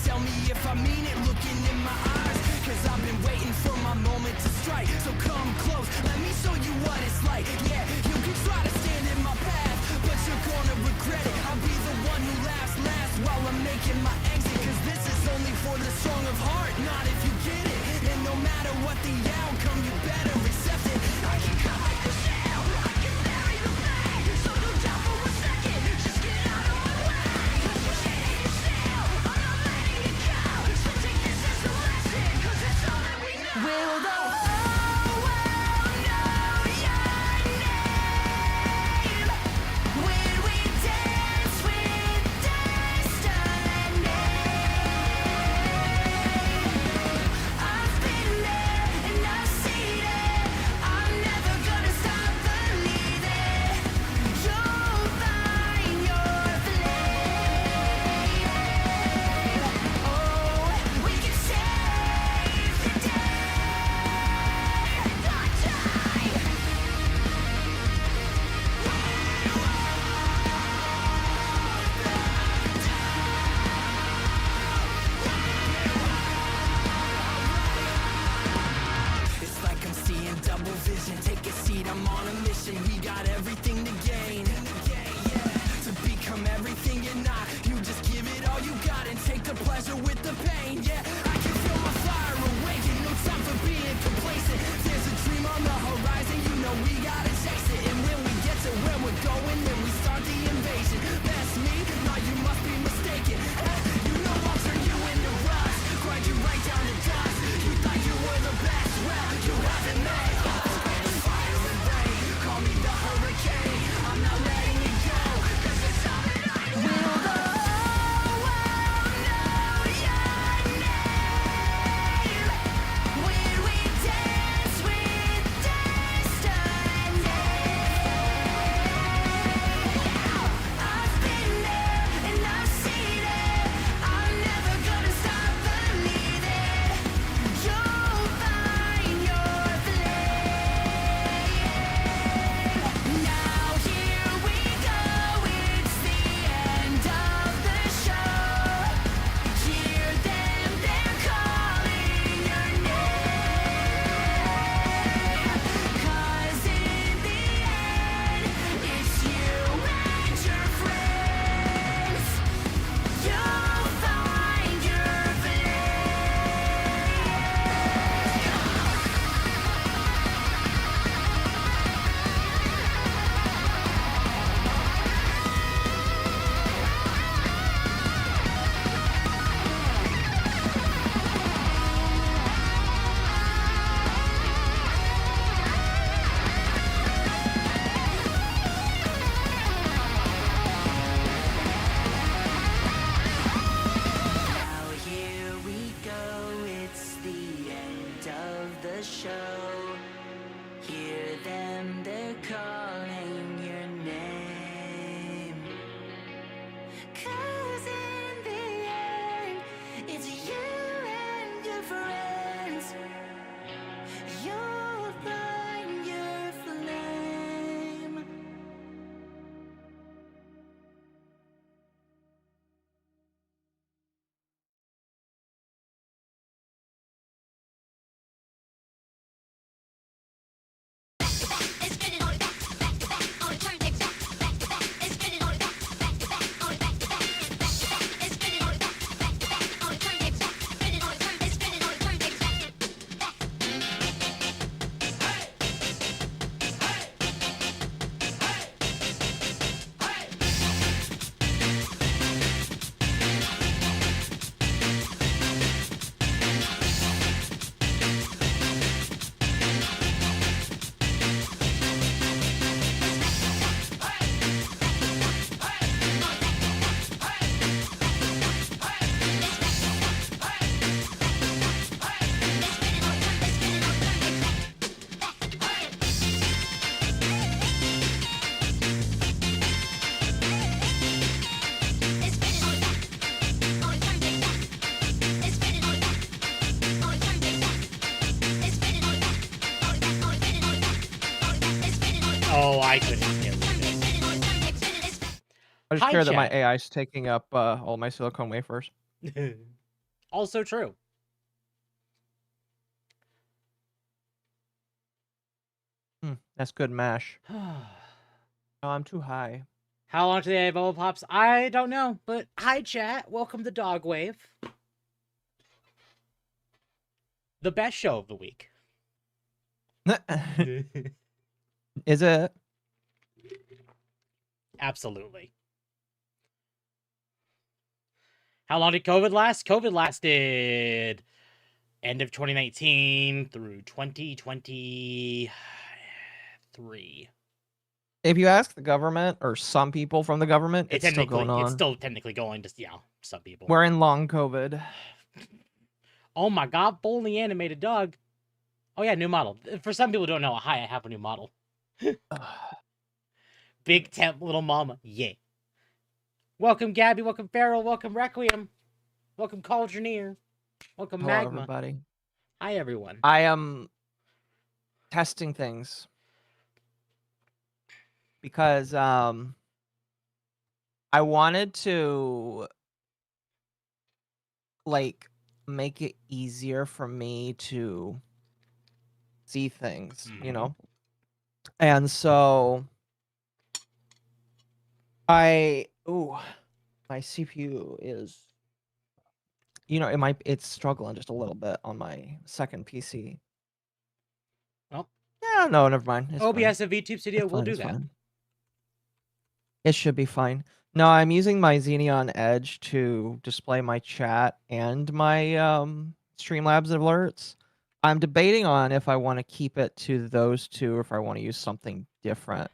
Tell me if I mean it, looking in my eyes, 'cause I've been waiting for my moment to strike. So come close, let me show you what it's like. Yeah, you can try to vision. Take a seat, I'm on a mission. We got everything to gain. To become everything you're not. You just give it all you got and take the pleasure with the pain. Yeah, I can feel my fire awaken. No time for being complacent. There's a dream on the horizon. You know we gotta chase it. And when we get to where we're going, then we start the invasion. That's me? No, you must be mistaken. You know I'll turn you into rust. Grind you right down to dust. You thought you were the best. Well, you haven't made fire and rain. Call me the hurricane. I'm not letting it go. This is all that I know. Will the whole world know your name? When we dance with destiny. I've been there and I've seen it. I'm never gonna stop believing. You'll find your flame. Now here we go, it's the end of the show. Hear them, they're calling your name. 'Cause in the end, it's you and your friends. You'll find your Now here we go, it's the end of the show. Hear them, they're calling your name. 'Cause in the end, it's you and your friends. You'll find your flame. It's spinning on it back to back to back on a turntable. Back to back. It's spinning on it back to back to back on it back to back. Back to back. It's spinning on it back to back to back on a turntable. Spinning on a turn. It's spinning on a turntable. Back. Oh, I couldn't hear this. I just Hi, care that my chat. AI is taking up all my silicone wafers. Also true. That's good mash. Oh, I'm too high. How long do they have bubble pops? I don't know, but hi, chat. Welcome to Dogwave. The best show of the week. Is it? Absolutely. How long did COVID last? COVID lasted end of 2019 through 2023. If you ask the government or some people from the government, it's still going on. It's still technically going. Just some people. We're in long COVID. Oh my god, fully animated dog. Oh yeah, new model. For some people who don't know, hi, I have a new model. Big temp, little mama. Yeah. Welcome, Gabby. Welcome, Farrell. Welcome, Requiem. Welcome, Cauldroneer. Welcome, Hello, Magma. everybody. Hi, everyone. I am testing things because I wanted to like make it easier for me to see things, you Mhm. know? And so my CPU is, it's struggling just a little bit on my second PC. Well, Yeah, no, never mind. It's fine. OBS and VTube Studio will do It's that. fine. It should be fine. No, I'm using my Xeneon Edge to display my chat and my Streamlabs alerts. I'm debating on if I want to keep it to those two or if I want to use something different.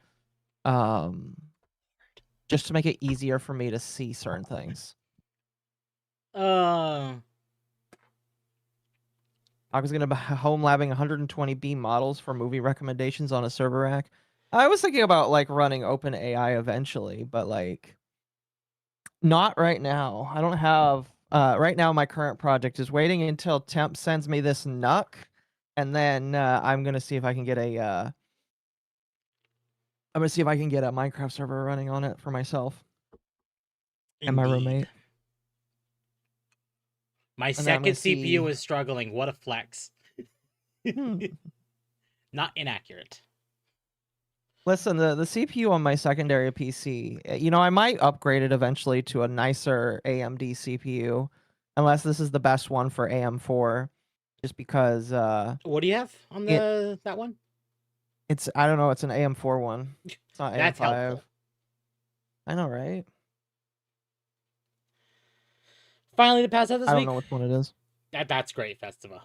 Just to make it easier for me to see certain things. I was going to be home labbing 120B models for movie recommendations on a server rack. I was thinking about like running OpenAI eventually, but like not right now. I don't have right now my current project is waiting until Temp sends me this NUC, and then I'm gonna see if I can get a Minecraft server running on it for myself and my roommate. My And then I'm second gonna CPU see. is struggling. What a flex. Not inaccurate. Listen, the CPU on my secondary PC, I might upgrade it eventually to a nicer AMD CPU, unless this is the best one for AM4, just because What do you have on that one? I don't know, it's an AM4 one. It's not That's AM5. helpful. I know, right? Finally to pass out this I week. don't know which one it is. That's great, Festiva.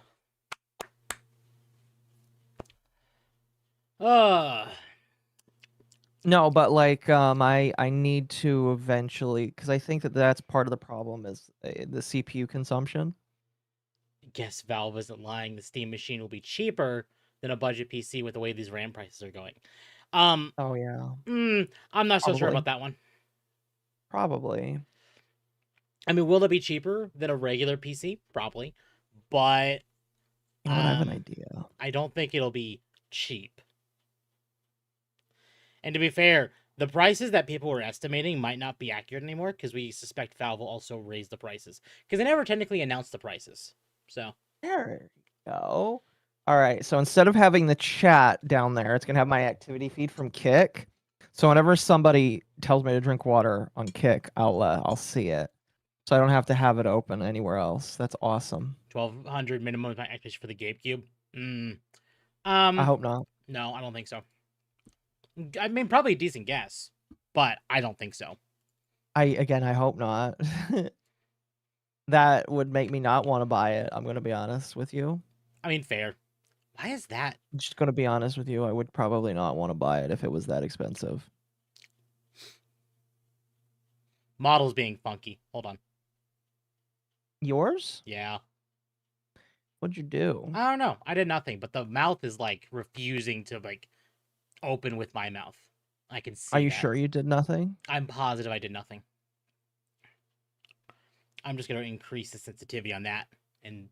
No, but like I need to eventually, because I think that's part of the problem is the CPU consumption. Guess Valve isn't lying. The Steam machine will be cheaper than a budget PC with the way these RAM prices are going. Oh yeah. I'm not so sure Probably. about that one. Probably. I mean, will it be cheaper than a regular PC? Probably, but You know what, I have an idea. I don't think it'll be cheap. And to be fair, the prices that people were estimating might not be accurate anymore because we suspect Valve will also raise the prices because they never technically announced the prices. So There you go. All right. So instead of having the chat down there, it's gonna have my activity feed from Kick. So whenever somebody tells me to drink water on Kick, I'll see it. So I don't have to have it open anywhere else. That's awesome. 1,200 minimum activation for the GameCube. I hope not. No, I don't think so. I mean, probably a decent guess, but I don't think so. I hope not. That would make me not want to buy it. I'm gonna be honest with you. I mean, fair. Why is that? I'm just gonna be honest with you. I would probably not want to buy it if it was that expensive. Models being funky. Hold on. Yours? Yeah. What'd you do? I don't know. I did nothing, but the mouth is like refusing to like open with my mouth. I can see. Are you that. sure you did nothing? I'm positive I did nothing. I'm just gonna increase the sensitivity on that, and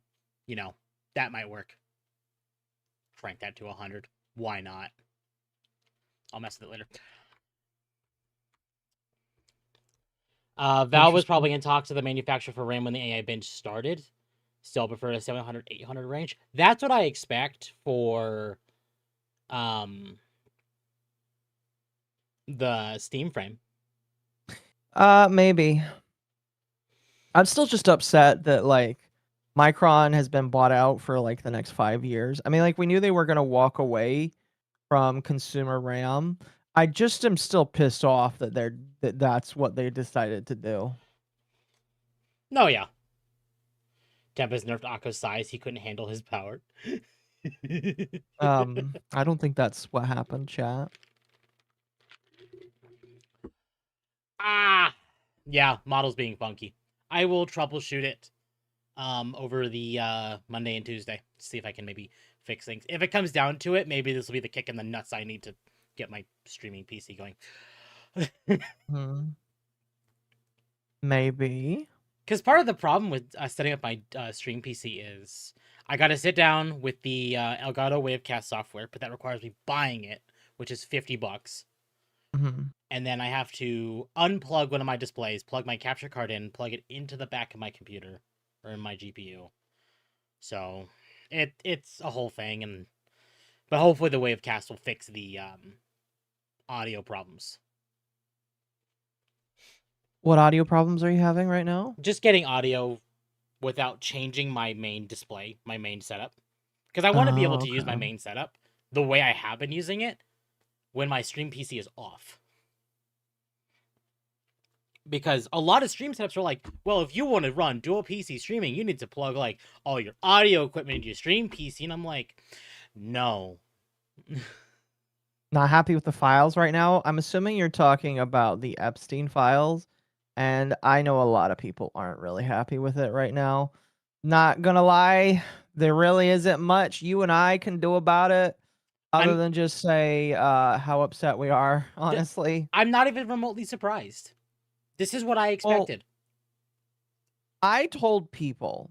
that might work. Crank that to 100. Why not? I'll mess with it later. Valve was probably in talks with the manufacturer for RAM when the AI binge started. Still prefer the 700, 800 range. That's what I expect for the Steam frame. Maybe. I'm still just upset that like Micron has been bought out for like the next 5 years. I mean, like we knew they were gonna walk away from consumer RAM. I just am still pissed off that that's what they decided to do. No, yeah. Tempest nerfed Akko's size. He couldn't handle his power. I don't think that's what happened, chat. Yeah, models being funky. I will troubleshoot it over the Monday and Tuesday. See if I can maybe fix things. If it comes down to it, maybe this will be the kick in the nuts I need to get my streaming PC going. Maybe. Because part of the problem with setting up my stream PC is I got to sit down with the Elgato Wavecast software, but that requires me buying it, which is $50. And then I have to unplug one of my displays, plug my capture card in, plug it into the back of my computer or in my GPU. So it's a whole thing, and But hopefully the Wavecast will fix the audio problems. What audio problems are you having right now? Just getting audio without changing my main display, my main setup. Because I want to be able to use my main setup the way I have been using it when my stream PC is off. Because a lot of stream setups are like, well, if you want to run dual PC streaming, you need to plug like all your audio equipment into your stream PC. And I'm like, no. Not happy with the files right now. I'm assuming you're talking about the Epstein files. And I know a lot of people aren't really happy with it right now. Not gonna lie, there really isn't much you and I can do about it other than just say how upset we are, honestly. I'm not even remotely surprised. This is what I expected. Well, I've told people,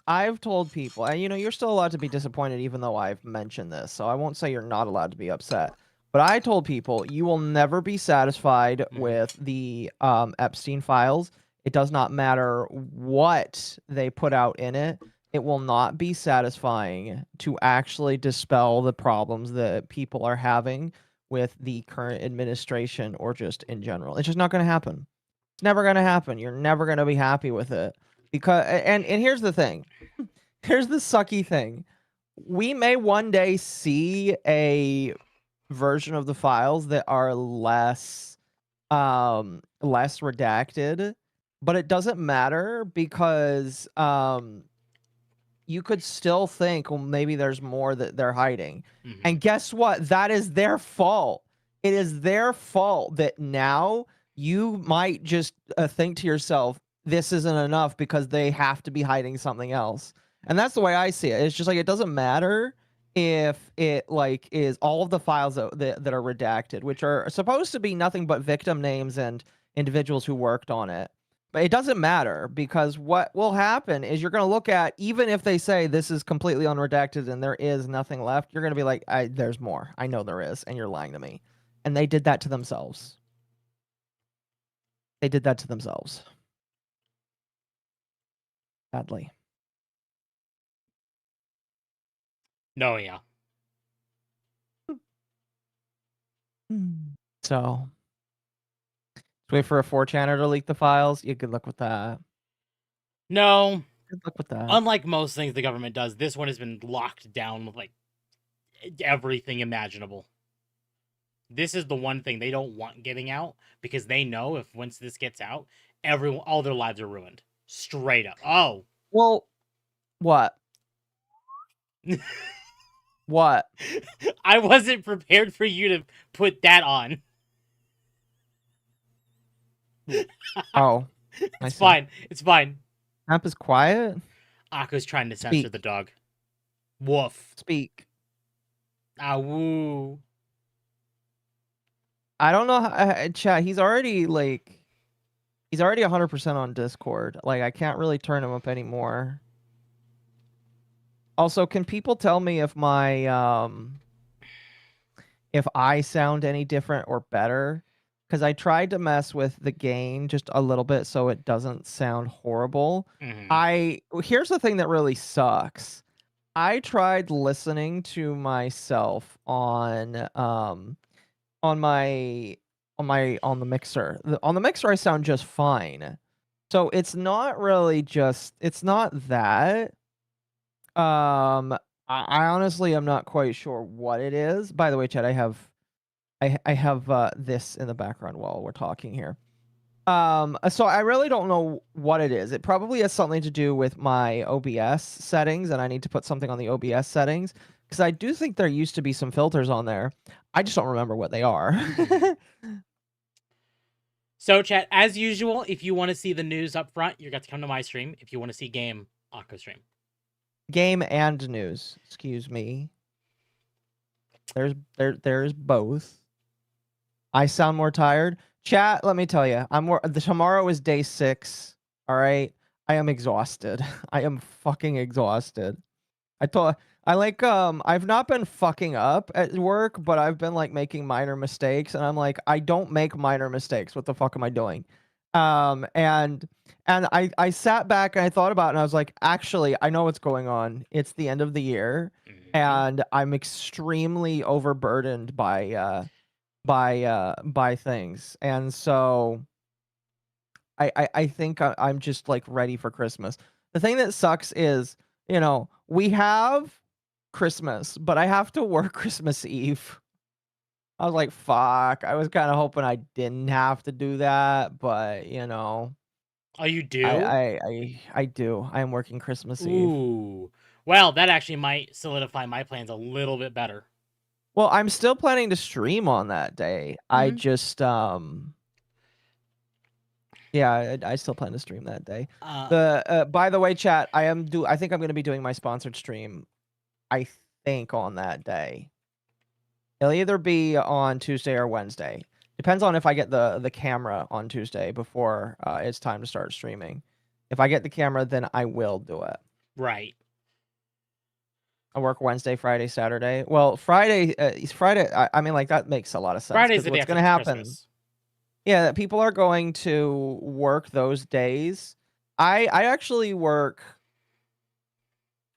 and you're still allowed to be disappointed even though I've mentioned this, so I won't say you're not allowed to be upset. But I told people you will never be satisfied with the Epstein files. It does not matter what they put out in it. It will not be satisfying to actually dispel the problems that people are having with the current administration or just in general. It's just not going to happen. It's never going to happen. You're never going to be happy with it. Because and here's the thing. Here's the sucky thing. We may one day see a version of the files that are less redacted, but it doesn't matter because you could still think, well, maybe there's more that they're hiding. And guess what? That is their fault. It is their fault that now you might just think to yourself, this isn't enough because they have to be hiding something else. And that's the way I see it. It's just like, it doesn't matter if it like is all of the files that are redacted, which are supposed to be nothing but victim names and individuals who worked on it. But it doesn't matter because what will happen is you're going to look at, even if they say this is completely unredacted and there is nothing left, you're going to be like, there's more. I know there is, and you're lying to me. And they did that to themselves. They did that to themselves. Sadly. No, yeah. So, wait for a 4chaner to leak the files. You good luck with that. No. Good luck with that. Unlike most things the government does, this one has been locked down with like everything imaginable. This is the one thing they don't want getting out because they know if once this gets out, all their lives are ruined. Straight up. Oh. Well, what? What? I wasn't prepared for you to put that on. Oh. It's fine. It's fine. Amp is quiet? Akko's trying to censor the dog. Woof. Speak. Ah, woo. I don't know how, chat, he's already 100% on Discord. Like, I can't really turn him up anymore. Also, can people tell me if my if I sound any different or better? Because I tried to mess with the gain just a little bit so it doesn't sound horrible. Here's the thing that really sucks. I tried listening to myself on the mixer. On the mixer I sound just fine. So it's not really just, it's not that. I honestly am not quite sure what it is. By the way, Chad, I have this in the background while we're talking here. So I really don't know what it is. It probably has something to do with my OBS settings, and I need to put something on the OBS settings because I do think there used to be some filters on there. I just don't remember what they are. So, chat, as usual, if you want to see the news up front, you got to come to my stream. If you want to see game, Occo stream. Game and news. Excuse me. There's both. I sound more tired. Chat, let me tell you, tomorrow is day 6. All right, I am exhausted. I am fucking exhausted. I've not been fucking up at work, but I've been like making minor mistakes, and I'm like, I don't make minor mistakes. What the fuck am I doing? And I sat back and I thought about it, and I was like, actually, I know what's going on. It's the end of the year. and I'm extremely overburdened by things, and so I think I'm just like ready for Christmas. The thing that sucks is, we have Christmas, but I have to work Christmas Eve. I was like, fuck. I was kind of hoping I didn't have to do that, but Oh, you I do? I do. I am working Christmas Eve. Ooh. Well, that actually might solidify my plans a little bit better. Well, I'm still planning to stream on that day. I just yeah, I still plan to stream that day. By the way, chat, I think I'm going to be doing my sponsored stream, I think, on that day. It'll either be on Tuesday or Wednesday. Depends on if I get the camera on Tuesday before it's time to start streaming. If I get the camera, then I will do it. Right. I work Wednesday, Friday, Saturday. Well, Friday. I mean, like, that makes a lot of sense. Friday's the day What's after going to happen? Christmas. Yeah, people are going to work those days. I actually work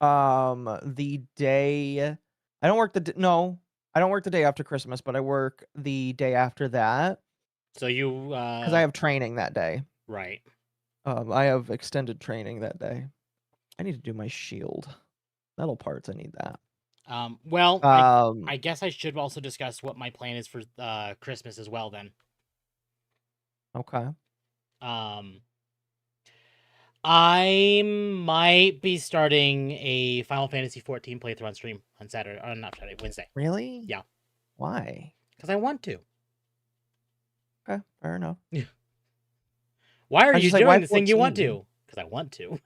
the day. I don't work no, I don't work the day after Christmas, but I work the day after that. So you because I have training that day. right. I have extended training that day. I need to do my shield. Metal parts, I need that. Well, I guess I should also discuss what my plan is for Christmas as well then. Okay. I might be starting a Final Fantasy 14 playthrough on stream on Saturday, or not Saturday, Wednesday. Really? Yeah. Why? Because I want to. Okay, fair enough. Why are you like, doing why the thing you want 14? to? Because I want to.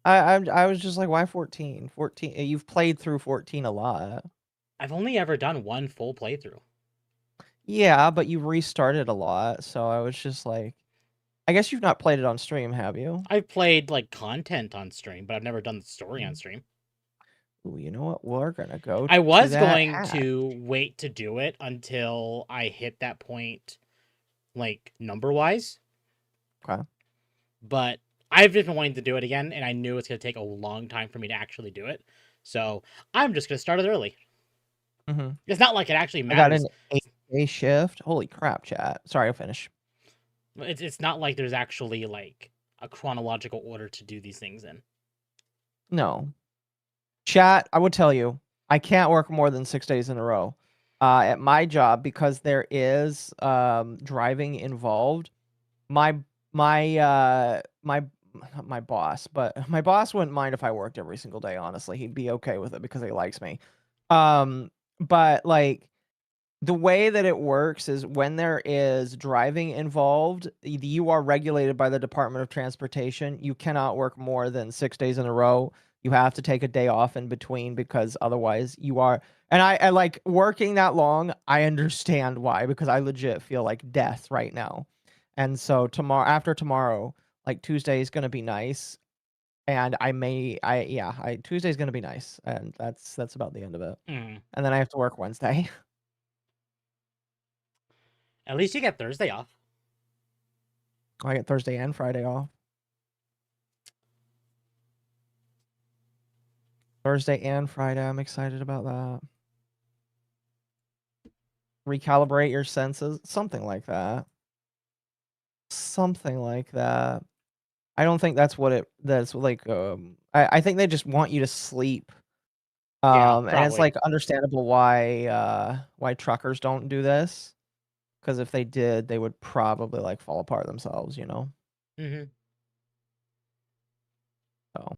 I was just like, why 14? 14. You've played through 14 a lot. I've only ever done one full playthrough. Yeah, but you restarted a lot, so I was just like, I guess you've not played it on stream, have you? I've played like content on stream, but I've never done the story on stream. Ooh, you know what? We're gonna go. I was going to wait to do it until I hit that point, like number wise. Okay. But I've just been wanting to do it again, and I knew it's gonna take a long time for me to actually do it. So I'm just gonna start it early. Mm-hmm. It's not like it actually matters. I got an 8-day shift. Holy crap, chat. Sorry, I'll finish. It's not like there's actually like a chronological order to do these things in. No. Chat, I would tell you, I can't work more than 6 days in a row at my job because there is driving involved. My boss, but my boss wouldn't mind if I worked every single day, honestly. He'd be okay with it because he likes me. But like, the way that it works is when there is driving involved, you are regulated by the Department of Transportation. You cannot work more than 6 days in a row. You have to take a day off in between because otherwise you are. And I like working that long. I understand why, because I legit feel like death right now. And so after tomorrow, like Tuesday is going to be nice. And Tuesday's going to be nice. And that's about the end of it. Mm. And then I have to work Wednesday. At least you get Thursday off. I get Thursday and Friday off. Thursday and Friday. I'm excited about that. Recalibrate your senses. Something like that. Something like that. I don't think that's what that's like. I think they just want you to sleep. And it's like understandable why truckers don't do this. Because if they did, they would probably like fall apart themselves, Mm-hmm. So,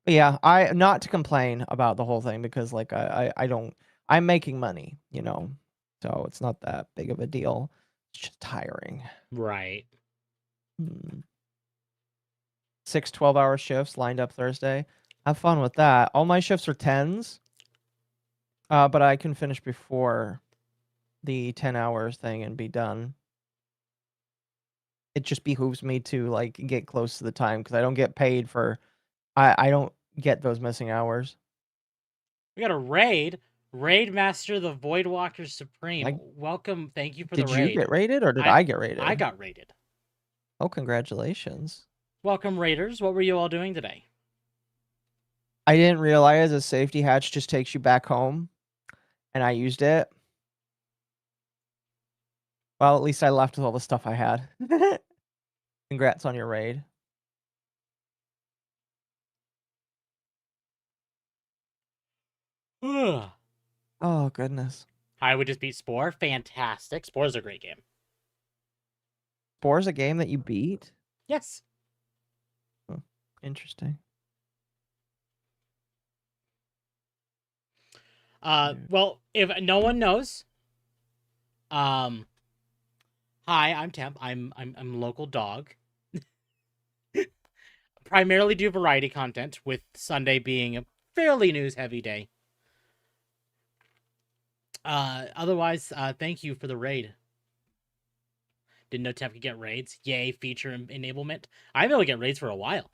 but yeah, not to complain about the whole thing because like I'm making money, so it's not that big of a deal. It's just tiring. Right. 6 12-hour shifts lined up Thursday. Have fun with that. All my shifts are 10s, but I can finish before the 10 hours thing and be done. It just behooves me to like get close to the time because I don't get paid for. I don't get those missing hours. We got a raid. Raid Master the Voidwalker Supreme. Welcome. Thank you for the raid. Did you get raided or did I get raided? I got raided. Oh, congratulations. Welcome, Raiders. What were you all doing today? I didn't realize a safety hatch just takes you back home, and I used it. Well, at least I left with all the stuff I had. Congrats on your raid. Oh, goodness. I would just beat Spore. Fantastic. Spore's a great game. Spore's a game that you beat? Yes. Oh, interesting. Well, if no one knows, hi, I'm Temp. I'm a local dog. Primarily do variety content, with Sunday being a fairly news-heavy day. Otherwise, thank you for the raid. Didn't know Temp could get raids. Yay, feature enablement. I've been able to get raids for a while.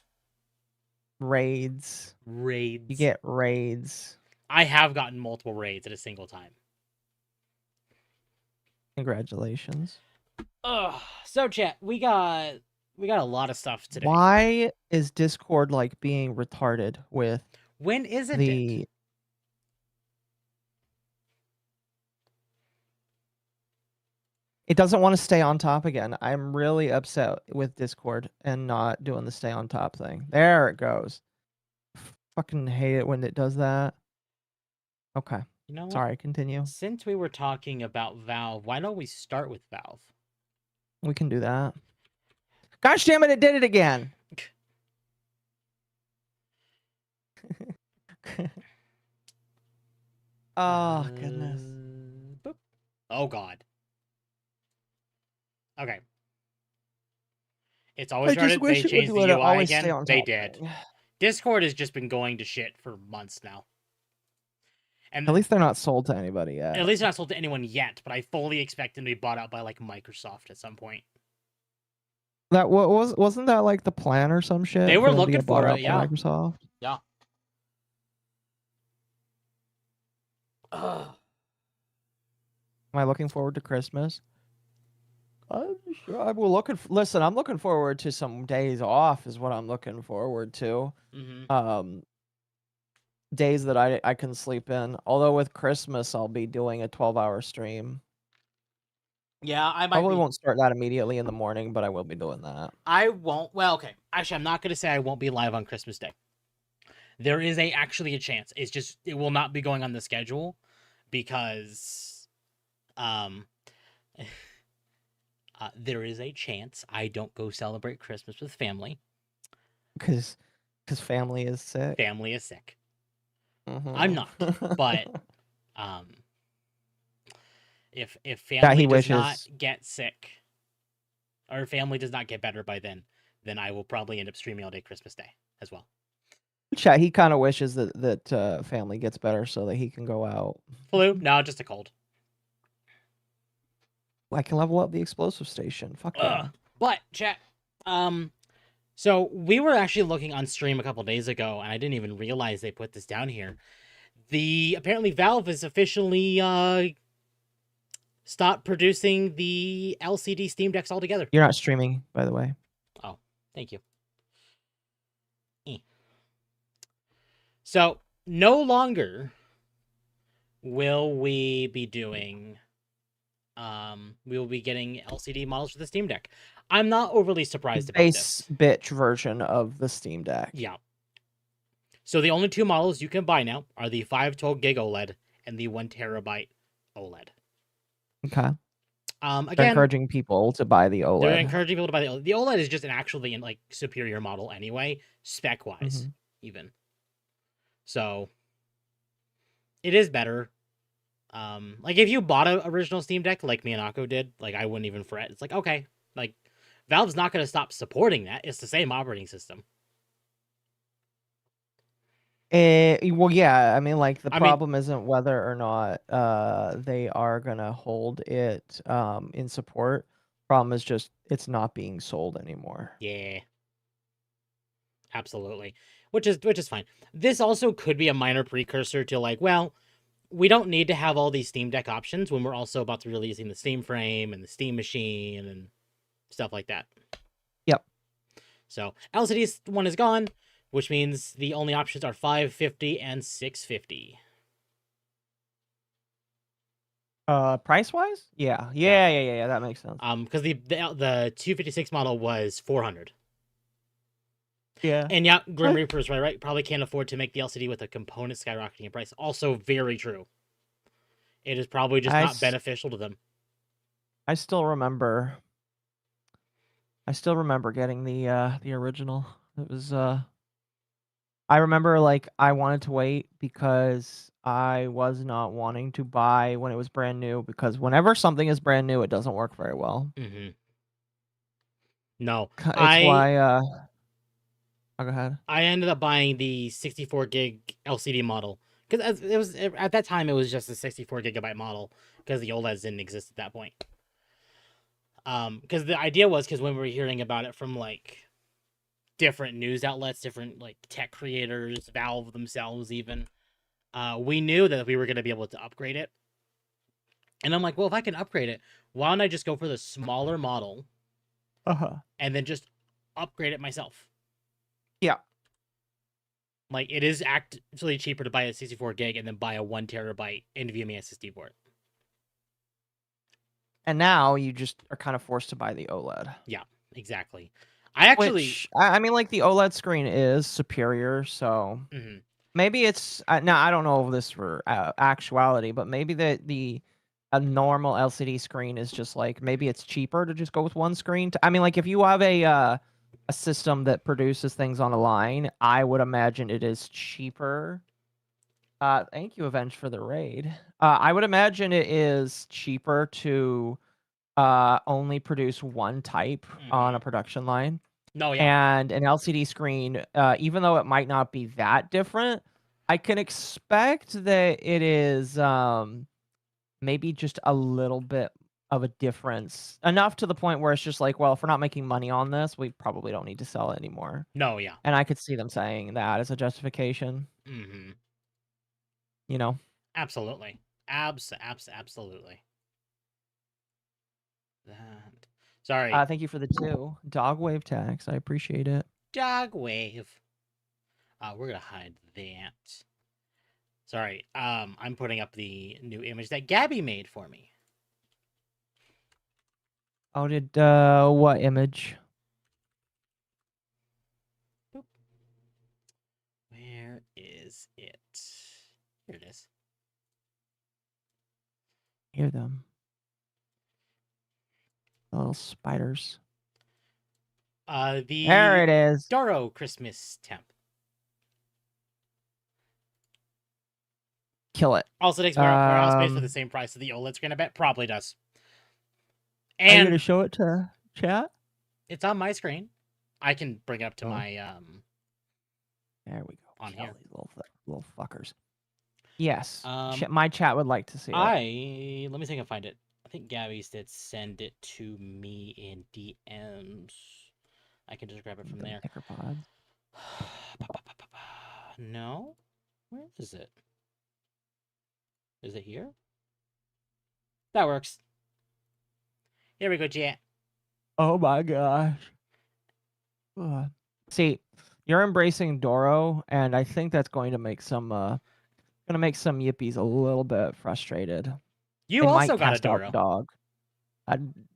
Raids. Raids. You get raids. I have gotten multiple raids at a single time. Congratulations. So chat, we got a lot of stuff today. Why is Discord like being retarded with when isn't it? It doesn't want to stay on top again. I'm really upset with Discord and not doing the stay on top thing. There it goes. Fucking hate it when it does that. Okay. You know what? Sorry, continue. Since we were talking about Valve, why don't we start with Valve? We can do that. Gosh damn it did it again. Oh, goodness. Boop. Oh, God. Okay. It's always started. They changed the UI again. They did. Discord has just been going to shit for months now. And at least they're not sold to anybody yet. At least they're not sold to anyone yet, but I fully expect them to be bought out by like Microsoft at some point. That wasn't that like the plan or some shit? They were looking for it, yeah. Microsoft. Yeah. Am I looking forward to Christmas? I'm sure. I'm looking forward to some days off. Is what I'm looking forward to. Mm-hmm. Days that I can sleep in. Although with Christmas, I'll be doing a 12-hour stream. Yeah, I probably won't start that immediately in the morning, but I will be doing that. I won't. Well, okay. Actually, I'm not going to say I won't be live on Christmas Day. There is actually a chance. It's just it will not be going on the schedule because there is a chance I don't go celebrate Christmas with family. Because family is sick. Family is sick. Mm-hmm. I'm not, but if family does not get sick, or family does not get better by then I will probably end up streaming all day Christmas Day as well. Chat, he kind of wishes that family gets better so that he can go out. Flu? No, just a cold. I can level up the explosive station. Fuck yeah. But chat, so we were actually looking on stream a couple days ago, and I didn't even realize they put this down here. Apparently Valve has officially stopped producing the LCD Steam Decks altogether. You're not streaming, by the way. Oh, thank you. So no longer will we be doing. We will be getting LCD models for the Steam Deck. I'm not overly surprised about this. Bitch version of the Steam Deck. Yeah. So the only two models you can buy now are the 512 gig OLED and the 1 terabyte OLED. Okay. Again, they're encouraging people to buy the OLED. They're encouraging people to buy the OLED. The OLED is just an actually like superior model anyway, spec wise, even. So it is better. Like if you bought an original Steam Deck like MommaOcco did, like I wouldn't even fret. It's like, okay, like Valve's not going to stop supporting that. It's the same operating system. Well, yeah. I mean, like the problem isn't whether or not they are gonna hold it in support. Problem is just it's not being sold anymore. Yeah. Absolutely. Which is fine. This also could be a minor precursor to like, well, we don't need to have all these Steam Deck options when we're also about to be releasing the Steam Frame and the Steam Machine and stuff like that. Yep. So LCD one is gone. which means the only options are 550 and 650. Price wise? Yeah. That makes sense. Because the 256 model was 400. Yeah. And yeah, Grim Reaper's right. Probably can't afford to make the LCD with the components skyrocketing in price. Also very true. It is probably just not beneficial to them. I still remember getting the original. It was I remember like I wanted to wait because I was not wanting to buy when it was brand new, because whenever something is brand new, it doesn't work very well. Mm-hmm. No, It's why oh, go ahead. I ended up buying the 64 gig LCD model because it was at that time it was just a 64 gigabyte model because the OLEDs didn't exist at that point. Because the idea was, because when we were hearing about it from like different news outlets, different like tech creators, Valve themselves even, we knew that we were going to be able to upgrade it. And I'm like, well, if I can upgrade it, why don't I just go for the smaller model and then just upgrade it myself? Yeah. Like, it is actually cheaper to buy a 64 gig and then buy a 1 terabyte NVMe SSD board. And now you just are kind of forced to buy the OLED. Yeah, exactly. I mean, like, the OLED screen is superior, so maybe it's now I don't know if this for actuality, but maybe a normal LCD screen is just like, maybe it's cheaper to just go with one screen. I mean, like, if you have a system that produces things on a line, I would imagine it is cheaper. Thank you, Avenge, for the raid. I would imagine it is cheaper to only produce one type on a production line. No, yeah. And an LCD screen, even though it might not be that different, I can expect that it is maybe just a little bit of a difference, enough to the point where it's just like, well, if we're not making money on this, we probably don't need to sell it anymore. No, yeah. And I could see them saying that as a justification. You know? Absolutely. Absolutely. That. Sorry. Thank you for the 2 Dogwave tags. I appreciate it. Dogwave. We're gonna hide that. Sorry. I'm putting up the new image that Gabby made for me. Oh, did what image? Boop. Where is it? Here it is. Hear them. Little spiders. There it is. Doro Christmas temp. Kill it. Also takes warehouse space for the same price of the OLED screen, I bet. Probably does. And are you gonna show it to chat? It's on my screen. I can bring it up to my There we go. On here. These little fuckers. Yes. My chat would like to see it. Let me see if I can find it. I think Gabby did send it to me in DMs. I can just grab it from there. Pods. No? Where is it? Is it here? That works. Here we go, chat. Oh my gosh. See, you're embracing Doro, and I think that's going to make some yippies a little bit frustrated. You also got a Doro. Dog.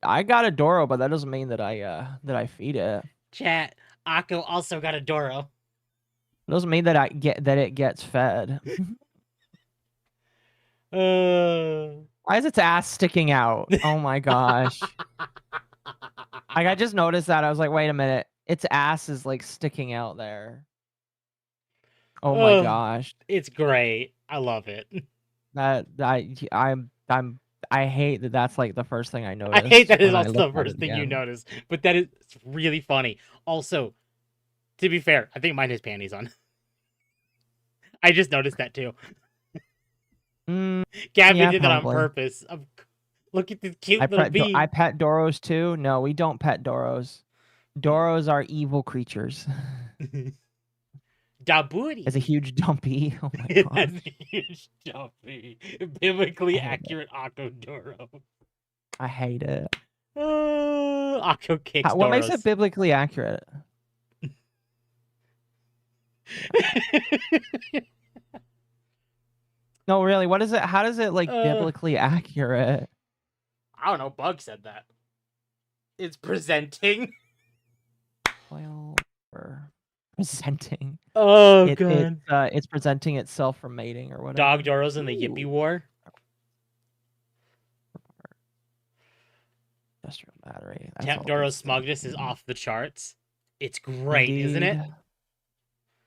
I got a Doro, but that doesn't mean that I feed it. Chat, Occo also got a Doro. It doesn't mean that it gets fed. Why is its ass sticking out? Oh my gosh. Like, I just noticed that. I was like, wait a minute. Its ass is like sticking out there. Oh my gosh. It's great. I love it. I hate that that's like the first thing I noticed. I hate that it's also the first thing you notice, but that is really funny. Also, to be fair, I think mine has panties on. I just noticed that too. Gabby did that on purpose. Look at this cute little bee. I pet Doros too. No, we don't pet Doros. Doros are evil creatures. Da booty. It's a huge dumpy. Oh my god. It has a huge dumpy. Biblically accurate Occo Doro. I hate it. Occo kicks What Doros. makes it biblically accurate? No, really. What is it? How does it like biblically accurate? I don't know. Bug said that. It's presenting. Well, or presenting. Oh, It's presenting itself for mating or whatever. Dog Doros in the Yippee Ooh. War. Industrial battery. Temp Doros smugness is off the charts. It's great, isn't it?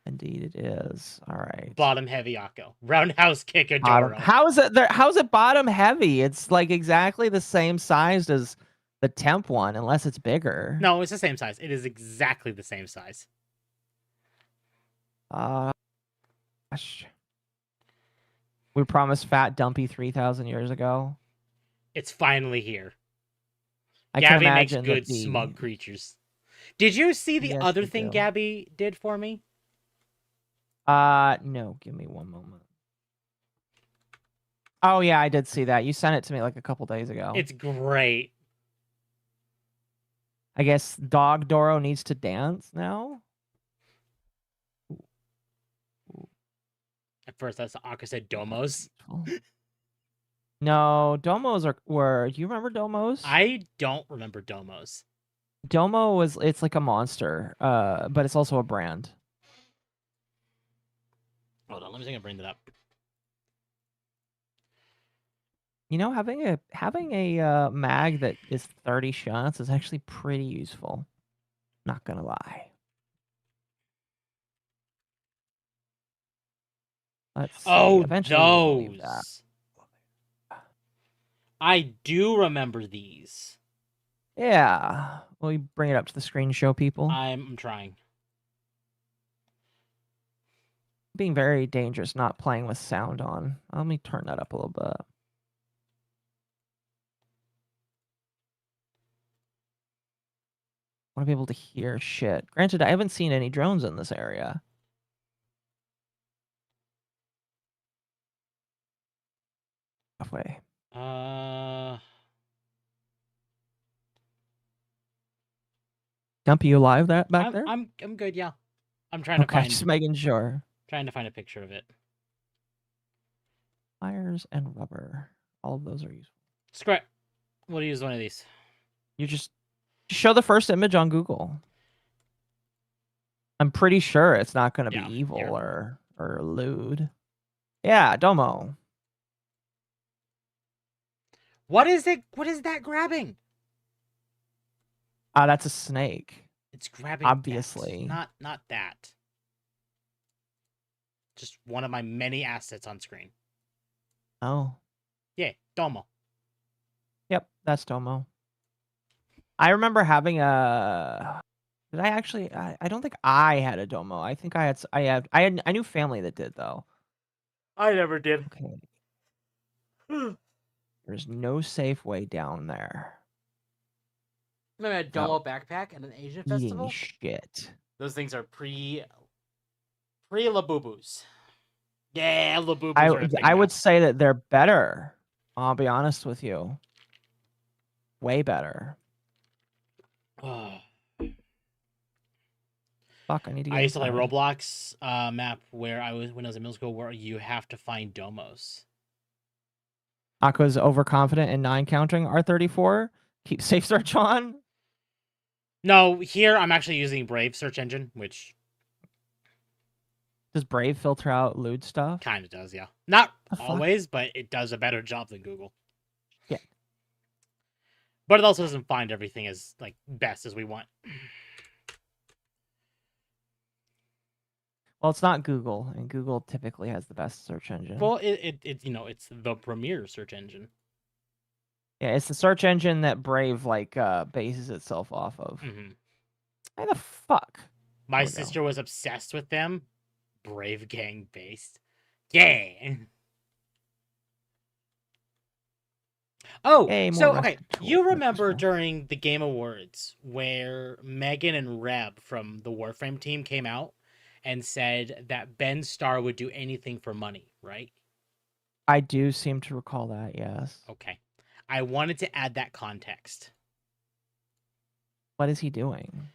Indeed, it is. All right. Bottom heavy Occo. Roundhouse kick a Bottom. Doro. How is it there? How's it bottom heavy? It's like exactly the same size as the temp one, unless it's bigger. No, it's the same size. It is exactly the same size. Gosh. We promised fat dumpy 3,000 years ago. It's finally here. I Gabby can makes imagine good smug creatures. Did you see the other thing Gabby did for me? No. Give me one moment. Oh yeah, I did see that. You sent it to me like a couple days ago. It's great. I guess Dog Doro needs to dance now. At first, that's Occo said Domos. No, Domos were. Do you remember Domos? I don't remember Domos. Domo it's like a monster, but it's also a brand. Hold on, let me see if I can bring that up. You know, having a mag that is 30 shots is actually pretty useful. Not gonna lie. Let's see. Oh, Eventually we'll leave that. those. I do remember these. Yeah. Will you bring it up to the screen, show people? I'm trying. Being very dangerous, not playing with sound on. Let me turn that up a little bit. I want to be able to hear shit. Granted, I haven't seen any drones in this area. Halfway. Dumpy, you live that back there? I'm good, yeah. I'm trying to find just making sure. Trying to find a picture of it. Pliers and rubber. All of those are useful. Scrap. We'll use one of these. You just show the first image on Google. I'm pretty sure it's not going to be evil or lewd. Yeah, Domo. What is it? What is that grabbing? That's a snake. It's grabbing. Obviously. That. Not that. Just one of my many assets on screen. Oh. Yeah, Domo. Yep, that's Domo. I remember having a. Did I actually? I don't think I had a Domo. I think I knew family that did though. I never did. Okay. There's no safe way down there. Remember a Domo backpack at an Asian festival? Shit. Those things are pre-Labubus. Yeah, Labubus. I would say that they're better. I'll be honest with you. Way better. Fuck, I need to get I used to play Roblox map when I was in middle school where you have to find Domos. Aqua's overconfident in 9 countering R34. Keep safe search on. No, here I'm actually using Brave search engine, which does Brave filter out lewd stuff? Kind of does, yeah. Not always, but it does a better job than Google. Yeah. But it also doesn't find everything as like best as we want. Well, it's not Google, and Google typically has the best search engine. Well, it's the premier search engine. Yeah, it's the search engine that Brave bases itself off of. Mm-hmm. Why the fuck? My sister was obsessed with them. Brave gang based. Yeah. Oh, so okay. You remember during the Game Awards where Megan and Reb from the Warframe team came out and said that Ben Starr would do anything for money, right? I do seem to recall that, yes. Okay. I wanted to add that context. What is he doing?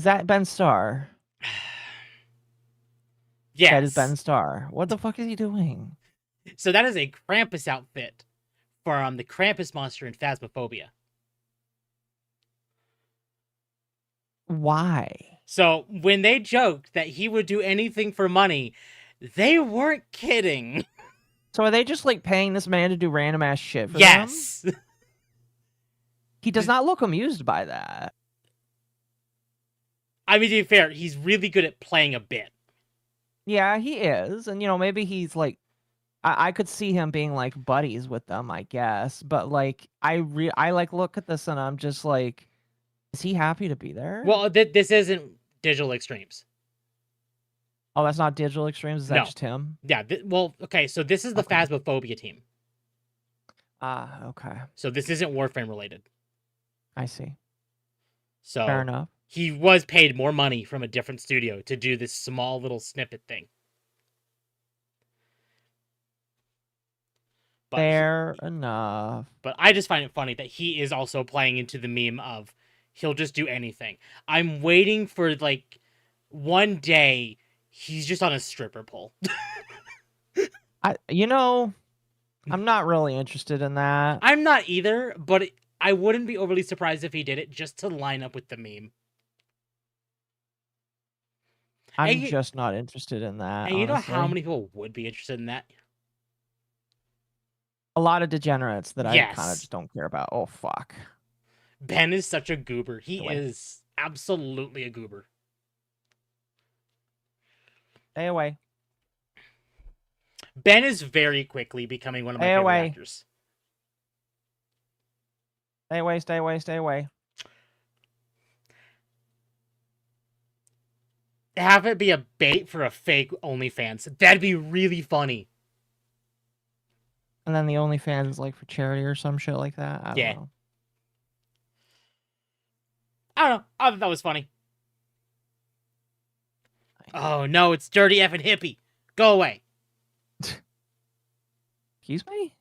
Is that Ben Starr? That is Ben Yes. Starr. What the fuck is he doing? So that is a Krampus outfit from the Krampus monster in Phasmophobia. Why? So when they joked that he would do anything for money, they weren't kidding. So are they just like paying this man to do random ass shit for them? Yes. He does not look amused by that. I mean, to be fair, he's really good at playing a bit. Yeah, he is. And, you know, maybe he's like, I could see him being like buddies with them, I guess. But like, I like look at this and I'm just like, is he happy to be there? Well, this isn't Digital Extremes. Oh, that's not Digital Extremes? Is that No. just him? Yeah. Well, okay. So this is the Okay. Phasmophobia team. Ah, okay. So this isn't Warframe related. I see. So Fair enough. he was paid more money from a different studio to do this small little snippet thing. But Fair enough. But I just find it funny that he is also playing into the meme of he'll just do anything. I'm waiting for like one day he's just on a stripper pole. You know, I'm not really interested in that. I'm not either, but I wouldn't be overly surprised if he did it just to line up with the meme. I'm just not interested in that. And you know how honestly. many people would be interested in that? A lot of degenerates that I kind of Yes. just don't care about. Oh, fuck. Ben is such a goober. He Stay away. is absolutely a goober. Stay away. Ben is very quickly becoming one of my Stay favorite away. actors. Stay away, stay away, stay away. Have it be a bait for a fake OnlyFans. That'd be really funny. And then the OnlyFans is like for charity or some shit like that. I don't Yeah. know. I don't know. I thought that was funny. Oh no, it's dirty effing hippie. Go away. Excuse me?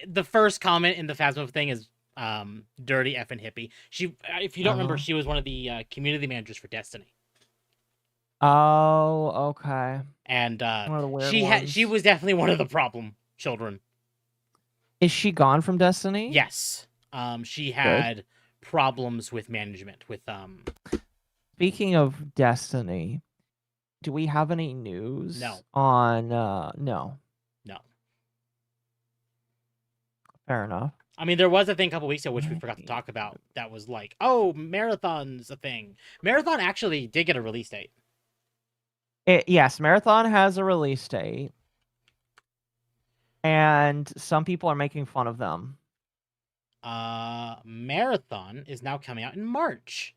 The first comment in the Phasmo thing is dirty effing hippie. She, if you don't remember, Oh. she was one of the community managers for Destiny. Oh, okay. And One of the weird she ones. was definitely one of the problem children. Is she gone from Destiny? Yes. She had problems with management with Speaking of Destiny, do we have any news? No. On no. Fair enough. I mean, there was a thing a couple weeks ago which we forgot to talk about that was like, oh, Marathon's a thing. Marathon actually did get a release date. Yes, Marathon has a release date. And some people are making fun of them. Marathon is now coming out in March.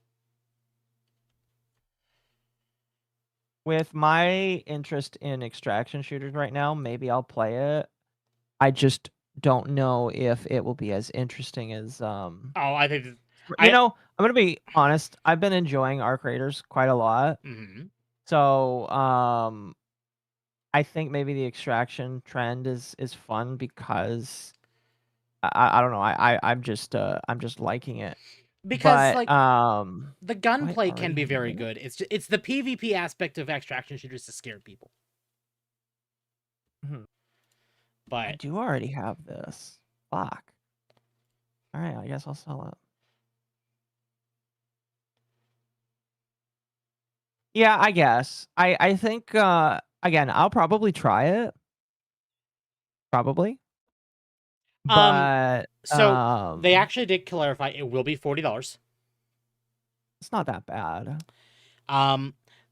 With my interest in extraction shooters right now, maybe I'll play it. I just don't know if it will be as interesting as Oh, I think you know, I'm gonna be honest, I've been enjoying Arc Raiders quite a lot. So I think maybe the extraction trend is fun because I don't know, I'm just liking it. Because but, like the gunplay are can we be very doing? good. It's the PvP aspect of extraction shooters to scare people. I But do already have this. Fuck. All right, I guess I'll sell it. Yeah, I guess. I think again, I'll probably try it. Probably. But so they actually did clarify it will be $40. It's not that bad.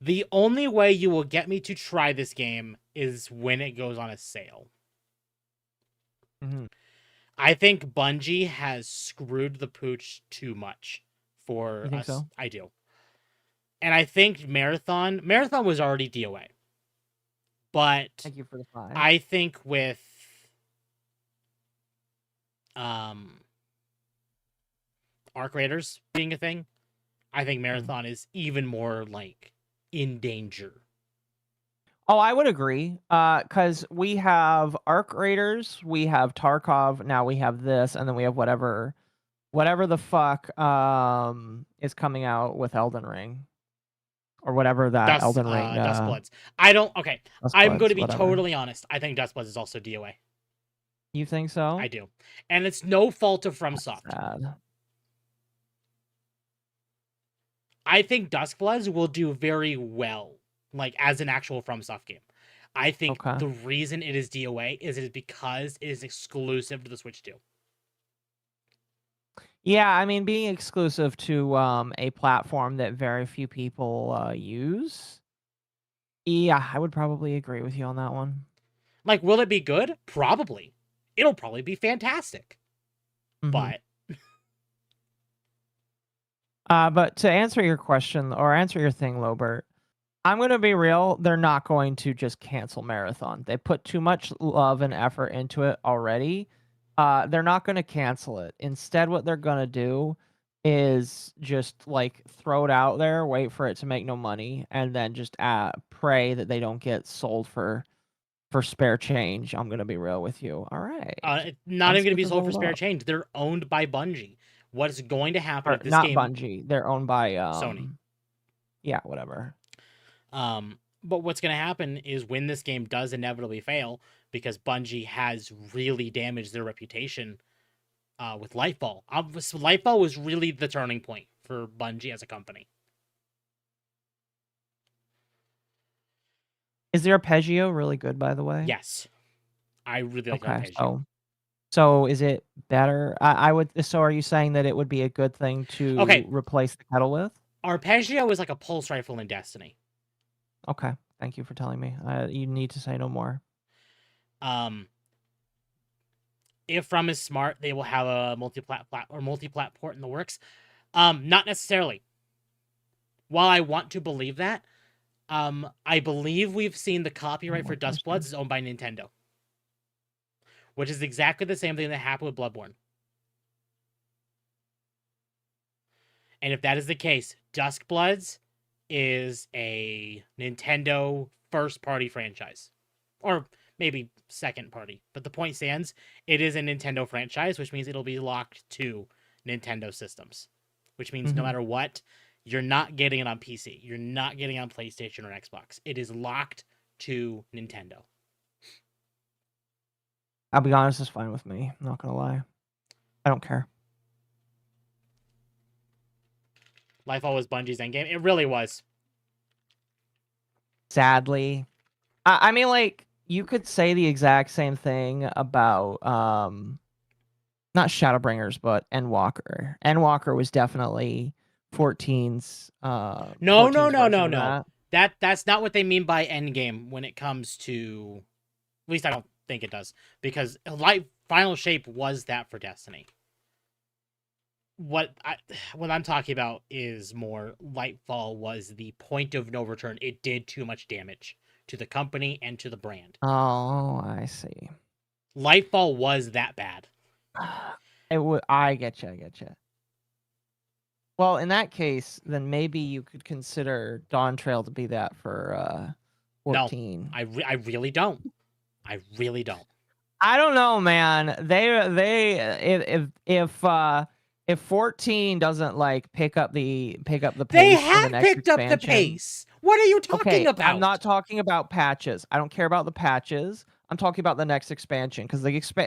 The only way you will get me to try this game is when it goes on a sale. I think Bungie has screwed the pooch too much for You think us. so? I do. And I think Marathon was already DOA. But Thank you for the 5. I think with Arc Raiders being a thing, I think Marathon is even more like in danger. Oh, I would agree. Because we have Arc Raiders, we have Tarkov, now we have this, and then we have whatever the fuck is coming out with Elden Ring. or whatever that Elden Ring. Dustbloods. I don't. Okay, I'm going to be whatever. totally honest. I think Dustbloods is also DOA. You think so? I do, and it's no fault of FromSoft. Sad. I think Duskbloods will do very well, like as an actual FromSoft game. I think the reason it is DOA is because it is exclusive to the Switch 2. Yeah, I mean, being exclusive to a platform that very few people use. Yeah, I would probably agree with you on that one. Like, will it be good? Probably. It'll probably be fantastic. But to answer your question or answer your thing, Lobert, I'm going to be real. They're not going to just cancel Marathon. They put too much love and effort into it already. They're not going to cancel it. Instead, what they're going to do is just like throw it out there, wait for it to make no money, and then just pray that they don't get sold for spare change. I'm going to be real with you. All right. Not even going to be sold for spare change. They're owned by Bungie. What is going to happen if this not game... Not Bungie. They're owned by Sony. Yeah, whatever. But what's going to happen is when this game does inevitably fail, because Bungie has really damaged their reputation with Lightfall. Lightfall was really the turning point for Bungie as a company. Is the arpeggio really good, by the way? Yes. I really like arpeggio. So is it better? I would. So are you saying that it would be a good thing to replace the kettle with? Arpeggio is like a pulse rifle in Destiny. Okay. Thank you for telling me. You need to say no more. If From is smart, they will have a multi-plat port in the works. Not necessarily. While I want to believe that, I believe we've seen the copyright for Dustbloods is owned by Nintendo, which is exactly the same thing that happened with Bloodborne. And if that is the case, Duskbloods is a Nintendo first-party franchise. Or maybe second-party. But the point stands, it is a Nintendo franchise, which means it'll be locked to Nintendo systems. Which means no matter what, you're not getting it on PC. You're not getting it on PlayStation or Xbox. It is locked to Nintendo. I'll be honest, it's fine with me. I'm not going to lie. I don't care. Lightfall was Bungie's endgame. It really was. Sadly. I mean, like, you could say the exact same thing about, not Shadowbringers, but Endwalker. Endwalker was definitely 14's. No. That's not what they mean by endgame when it comes to... At least I don't think it does. Because Final Shape was that for Destiny. What I'm talking about is more Lightfall was the point of no return. It did too much damage to the company and to the brand. Oh, I see. Lightfall was that bad. I get you. Well, in that case, then maybe you could consider Dawn Trail to be that for 14. No, I really don't. I really don't. I don't know, man. If 14 doesn't like pick up the pace, they have picked up the pace. What are you talking about? I'm not talking about patches. I don't care about the patches. I'm talking about the next expansion because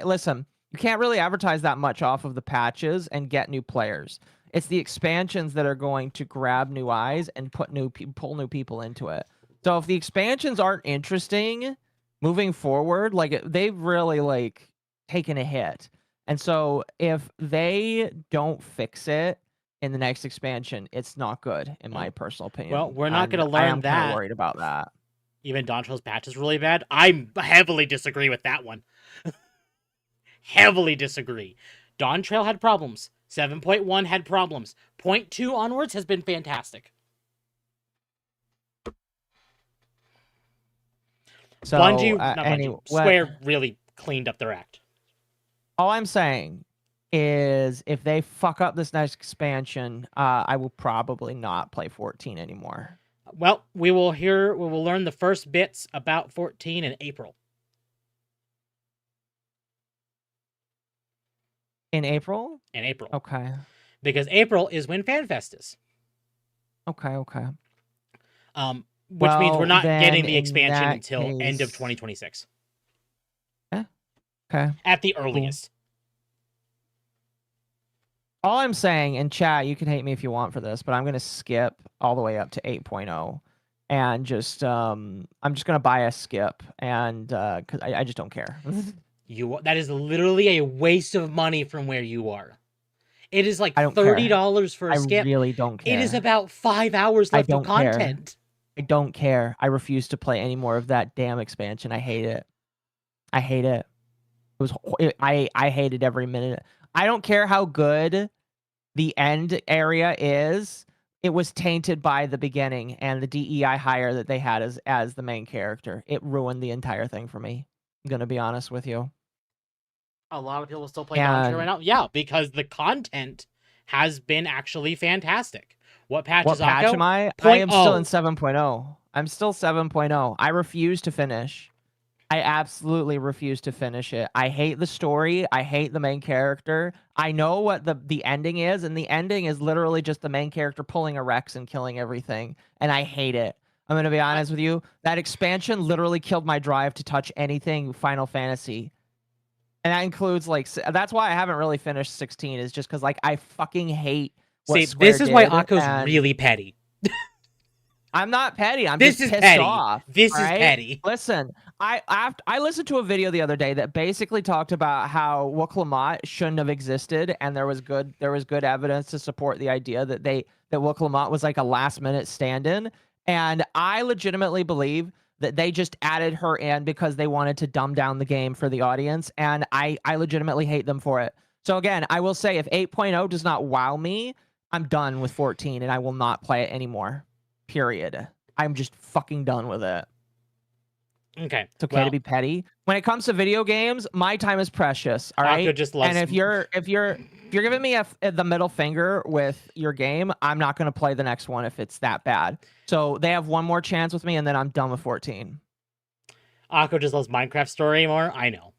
listen, you can't really advertise that much off of the patches and get new players. It's the expansions that are going to grab new eyes and pull new people into it. So if the expansions aren't interesting moving forward, like they've really like taken a hit. And so if they don't fix it in the next expansion, it's not good, in my personal opinion. Well, we're not going to learn that. I'm worried about that. Even Dawn Trail's patch is really bad. I heavily disagree with that one. Heavily disagree. Dawn Trail had problems. 7.1 had problems. 0.2 onwards has been fantastic. So, Square really cleaned up their act. All I'm saying is if they fuck up this next expansion, I will probably not play 14 anymore. Well, we will learn the first bits about 14 in April. In April? In April. Okay. Because April is when FanFest is. Okay. Which means we're Well, not getting then the in expansion that until end of case- 2026 Okay. at the Cool. earliest. All I'm saying, in chat, you can hate me if you want for this, but I'm going to skip all the way up to 8.0 and just I'm just going to buy a skip and cuz I just don't care. That is literally a waste of money from where you are. It is like I don't care. $30 for a I skip. really don't care. It is about 5 hours I left of don't care. content. I don't care. I refuse to play any more of that damn expansion. I hate it. I hate it. I hated every minute. I don't care how good the end area is. It was tainted by the beginning and the DEI hire that they had as the main character. It ruined the entire thing for me. I'm gonna be honest with you. A lot of people still play Dawn Trail right now. Yeah, because the content has been actually fantastic. What patch What is patch Occo? am I? I am still in 7.0. I'm still 7.0. I refuse to finish. I absolutely refuse to finish it. I hate the story. I hate the main character. I know what the ending is, and the ending is literally just the main character pulling a Rex and killing everything, and I hate it. I'm going to be honest with you. That expansion literally killed my drive to touch anything Final Fantasy. And that includes, like, that's why I haven't really finished 16, is just because, like, I fucking hate what Square this is why did, Akko's and really petty. I'm not petty. I'm This just is pissed petty. off. This all is right? petty. Listen, I listened to a video the other day that basically talked about how Wooklamot shouldn't have existed, and there was good evidence to support the idea that Wooklamot was like a last minute stand-in, and I legitimately believe that they just added her in because they wanted to dumb down the game for the audience, and I legitimately hate them for it. So again, I will say if 8.0 does not wow me, I'm done with 14, and I will not play it anymore. Period. I'm just fucking done with it. Okay. It's okay to be petty. When it comes to video games, my time is precious. All right. Akko just loves. And if you're giving me the middle finger with your game, I'm not going to play the next one if it's that bad. So they have one more chance with me, and then I'm done with 14. Akko just loves Minecraft story more. I know.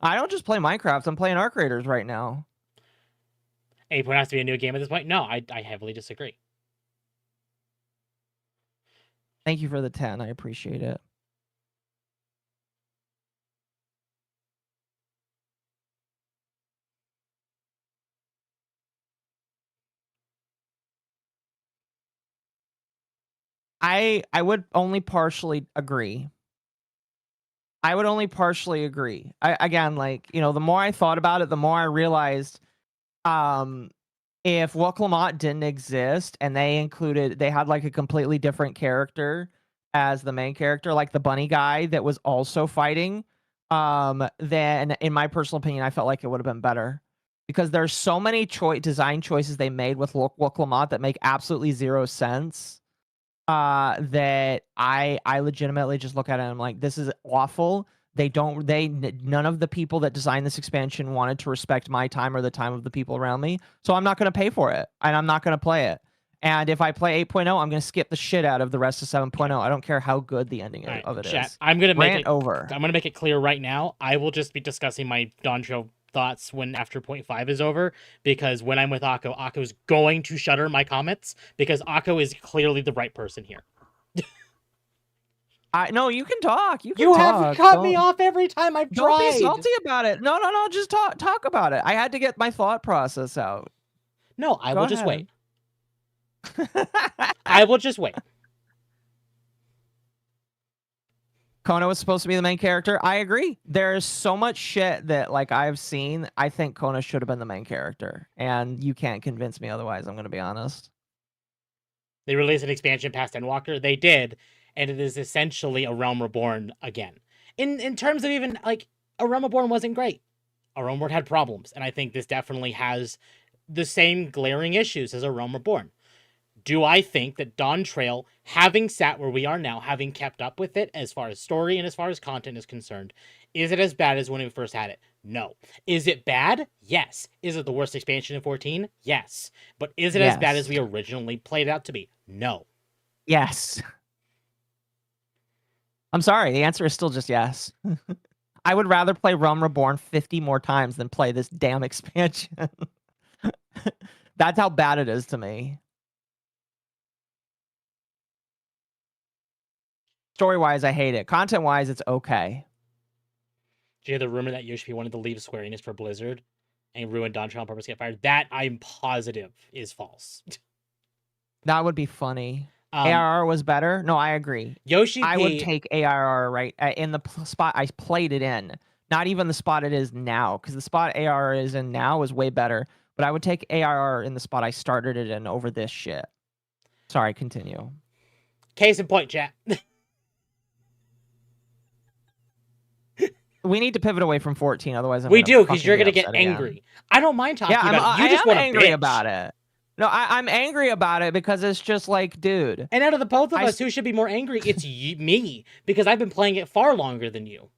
I don't just play Minecraft. I'm playing Arc Raiders right now. 8.0 has to be a new game at this point. No, I heavily disagree. Thank you for the 10. I appreciate it. I would only partially agree. Again, like, you know, the more I thought about it, the more I realized if Wooklamot didn't exist and they had like a completely different character as the main character, like the bunny guy that was also fighting, then in my personal opinion, I felt like it would have been better. Because there's so many design choices they made with Wooklamot that make absolutely zero sense. That I legitimately just look at it and I'm like, this is awful. None of the people that designed this expansion wanted to respect my time or the time of the people around me. So I'm not going to pay for it, and I'm not going to play it. And if I play 8.0, I'm going to skip the shit out of the rest of 7.0. I don't care how good the ending of it is. I'm going to make it over. I'm going to make it clear right now. I will just be discussing my Dawn Trail thoughts after 0.5 is over, because when I'm with Akko's going to shutter my comments, because Akko is clearly the right person here. No, you can talk. You have cut me off every time I've tried. Don't be salty about it. No. Just talk about it. I had to get my thought process out. No, I will just wait. I will just wait. Kona was supposed to be the main character. I agree. There's so much shit that, like, I've seen. I think Kona should have been the main character, and you can't convince me otherwise. I'm going to be honest. They released an expansion past Endwalker. They did, and it is essentially a Realm Reborn again. In terms of even, like, a Realm Reborn wasn't great. A Realm Reborn had problems, and I think this definitely has the same glaring issues as a Realm Reborn. Do I think that Dawn Trail, having sat where we are now, having kept up with it as far as story and as far as content is concerned, is it as bad as when we first had it? No. Is it bad? Yes. Is it the worst expansion in 14? Yes. But is it as bad as we originally played it out to be? No. Yes. I'm sorry. The answer is still just yes. I would rather play Realm Reborn 50 more times than play this damn expansion. That's how bad it is to me. story-wise, I hate it. Content-wise, it's okay. Did you hear the rumor that Yoshi wanted to leave Square Enix for Blizzard and ruin Don on purpose to get fired? That I'm positive is false. That would be funny. ARR was better. No, I agree. Yoshi I would take ARR right in the spot I played it in. Not even the spot it is now, because the spot ARR is in now is way better. But I would take ARR in the spot I started it in over this shit. Sorry, continue. Case in point, chat. We need to pivot away from 14, otherwise we do, because you're gonna get angry. Again. I don't mind talking about it. You I just am want angry bitch. about it. No, I'm angry about it because it's just like, dude. And out of the both of us, who should be more angry? It's me, because I've been playing it far longer than you.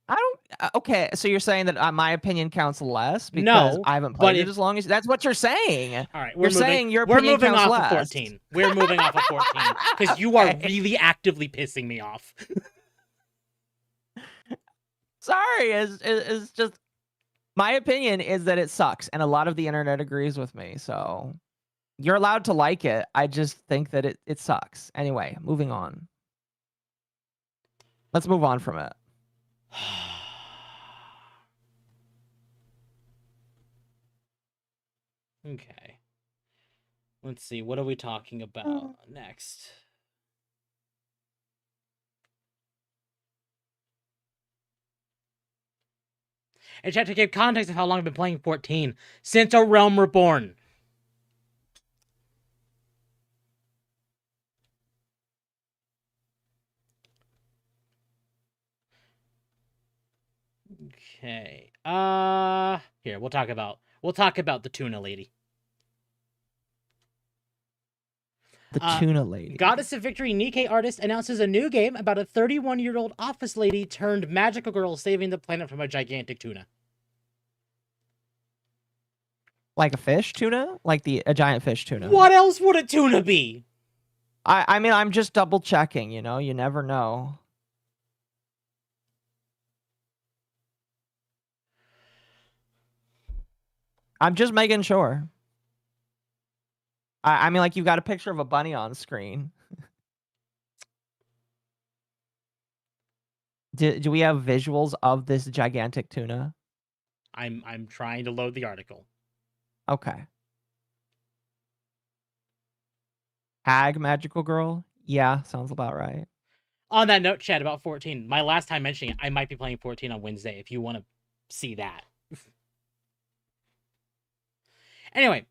I don't. Okay, so you're saying that my opinion counts less because no, I haven't played it as long as. That's what you're saying. All right, you're saying your opinion counts less. We're moving off of 14. We're moving off of 14 because you are really actively pissing me off. Sorry, it's just my opinion is that it sucks, and a lot of the internet agrees with me. So you're allowed to like it. I just think that it sucks. Anyway, moving on. Let's move on from it. Okay. Let's see. What are we talking about next? And chat to give context of how long I've been playing 14. Since A Realm Reborn. Okay. Here, we'll talk about the tuna lady. The tuna lady. Goddess of Victory Nikkei artist announces a new game about a 31-year-old office lady turned magical girl saving the planet from a gigantic tuna. Like a fish tuna? Like a giant fish tuna. What else would a tuna be? I mean, I'm just double checking, you know? You never know. I'm just making sure. I mean, like, you've got a picture of a bunny on screen. Do we have visuals of this gigantic tuna? I'm trying to load the article. Okay. Hag magical girl? Yeah, sounds about right. On that note, chat, about 14. My last time mentioning it, I might be playing 14 on Wednesday if you want to see that. Anyway,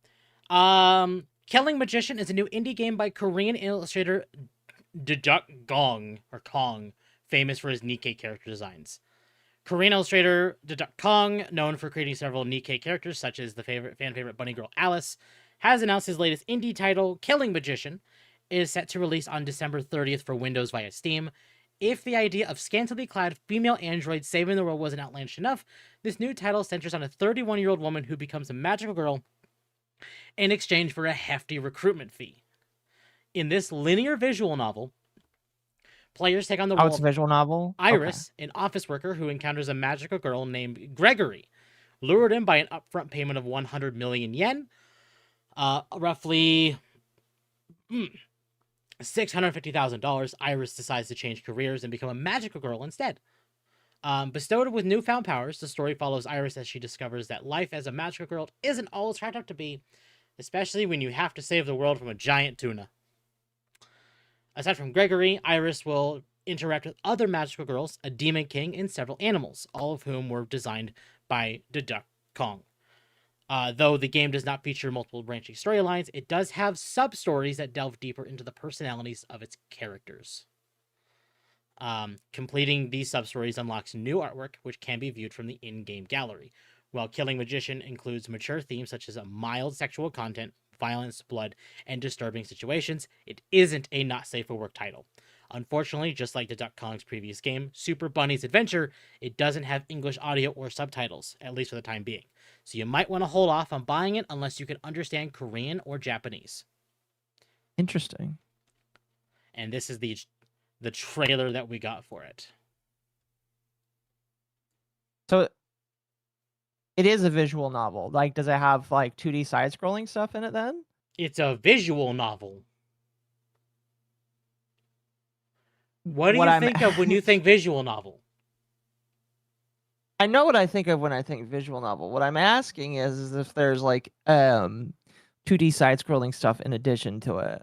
Killing Magician is a new indie game by Korean illustrator Kong, famous for his Nikkei character designs. Korean illustrator Kong, known for creating several Nikkei characters such as the fan favorite bunny girl Alice, has announced his latest indie title, Killing Magician, is set to release on December 30th for Windows via Steam. If the idea of scantily clad female androids saving the world wasn't outlandish enough, this new title centers on a 31-year-old woman who becomes a magical girl in exchange for a hefty recruitment fee. In this linear visual novel, players take on the role it's a visual novel? Iris, an office worker who encounters a magical girl named Gregory, lured in by an upfront payment of 100 million yen, roughly $650,000. Iris decides to change careers and become a magical girl instead. Bestowed with newfound powers, the story follows Iris as she discovers that life as a magical girl isn't all it's cracked up to be, especially when you have to save the world from a giant tuna. Aside from Gregory, Iris will interact with other magical girls, a demon king, and several animals, all of whom were designed by Kong. Though the game does not feature multiple branching storylines, it does have sub-stories that delve deeper into the personalities of its characters. Completing these sub-stories unlocks new artwork, which can be viewed from the in-game gallery. While Killing Magician includes mature themes such as a mild sexual content, violence, blood, and disturbing situations, it isn't a not-safe-for-work title. Unfortunately, just like Kong's previous game, Super Bunny's Adventure, it doesn't have English audio or subtitles, at least for the time being. So you might want to hold off on buying it unless you can understand Korean or Japanese. Interesting. And this is the trailer that we got for it. So it is a visual novel. Like, does it have like 2D side-scrolling stuff in it then? It's a visual novel. What do what you I'm think of when you think visual novel? I know what I think of when I think visual novel. What I'm asking is if there's like 2D side scrolling stuff in addition to it.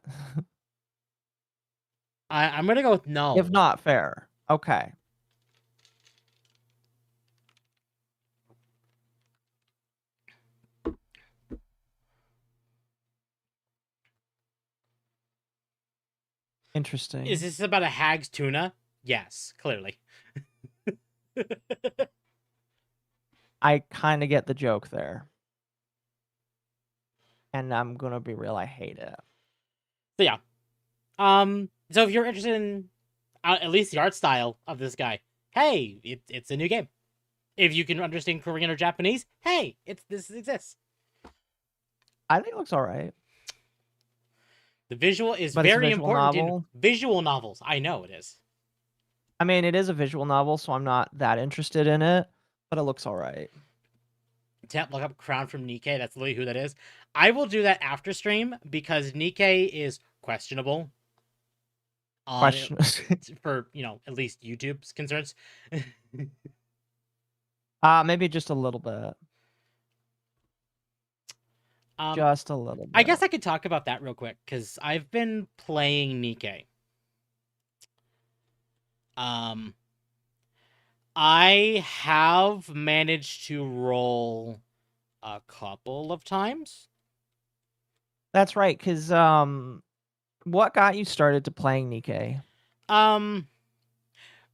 I'm gonna go with no. If not, fair. Okay. Interesting. Is this about a hag's tuna? Yes, clearly. I kind of get the joke there. And I'm going to be real, I hate it. So yeah. So if you're interested in at least the art style of this guy, hey, it's a new game. If you can understand Korean or Japanese, hey, this exists. I think it looks all right. The visual is But it's a very visual important in novel? visual novels. I know it is. I mean, it is a visual novel, so I'm not that interested in it, but it looks all right. Look up Crown from Nikkei. That's literally who that is. I will do that after stream because Nikkei is questionable. Question. For, at least YouTube's concerns. Maybe just a little bit. Just a little bit. I guess I could talk about that real quick because I've been playing Nikkei. I have managed to roll a couple of times. That's right, because what got you started to playing Nikkei?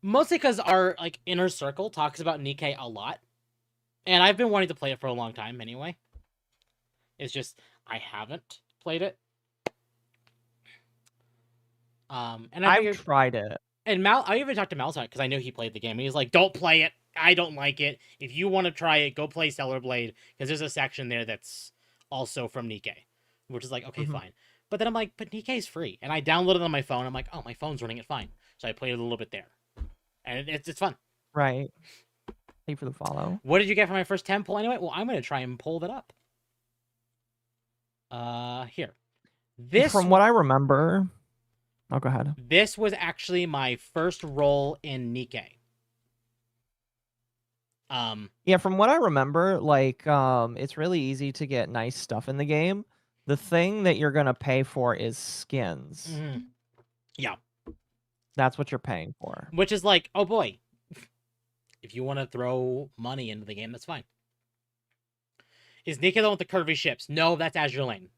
Mostly because our inner circle talks about Nikkei a lot, and I've been wanting to play it for a long time anyway. It's just I haven't played it. And I've tried it. And I even talked to Mal because I knew he played the game. And he's like, "Don't play it. I don't like it. If you want to try it, go play Stellar Blade because there's a section there that's also from Nikkei," which is like, okay, fine. But then I'm like, but Nikkei's free, and I downloaded it on my phone. I'm like, oh, my phone's running it fine, so I played it a little bit there, and it's fun. Right. Thank you for the follow. What did you get for my first 10 pull anyway? Well, I'm gonna try and pull that up. Here. This, from what I remember. Oh, go ahead. This was actually my first roll in Nikkei. Yeah, from what I remember, it's really easy to get nice stuff in the game. The thing that you're gonna pay for is skins. Mm-hmm. Yeah. That's what you're paying for. Which is like, oh boy. If you want to throw money into the game, that's fine. Is Nikkei the one with the curvy ships? No, that's Azure Lane.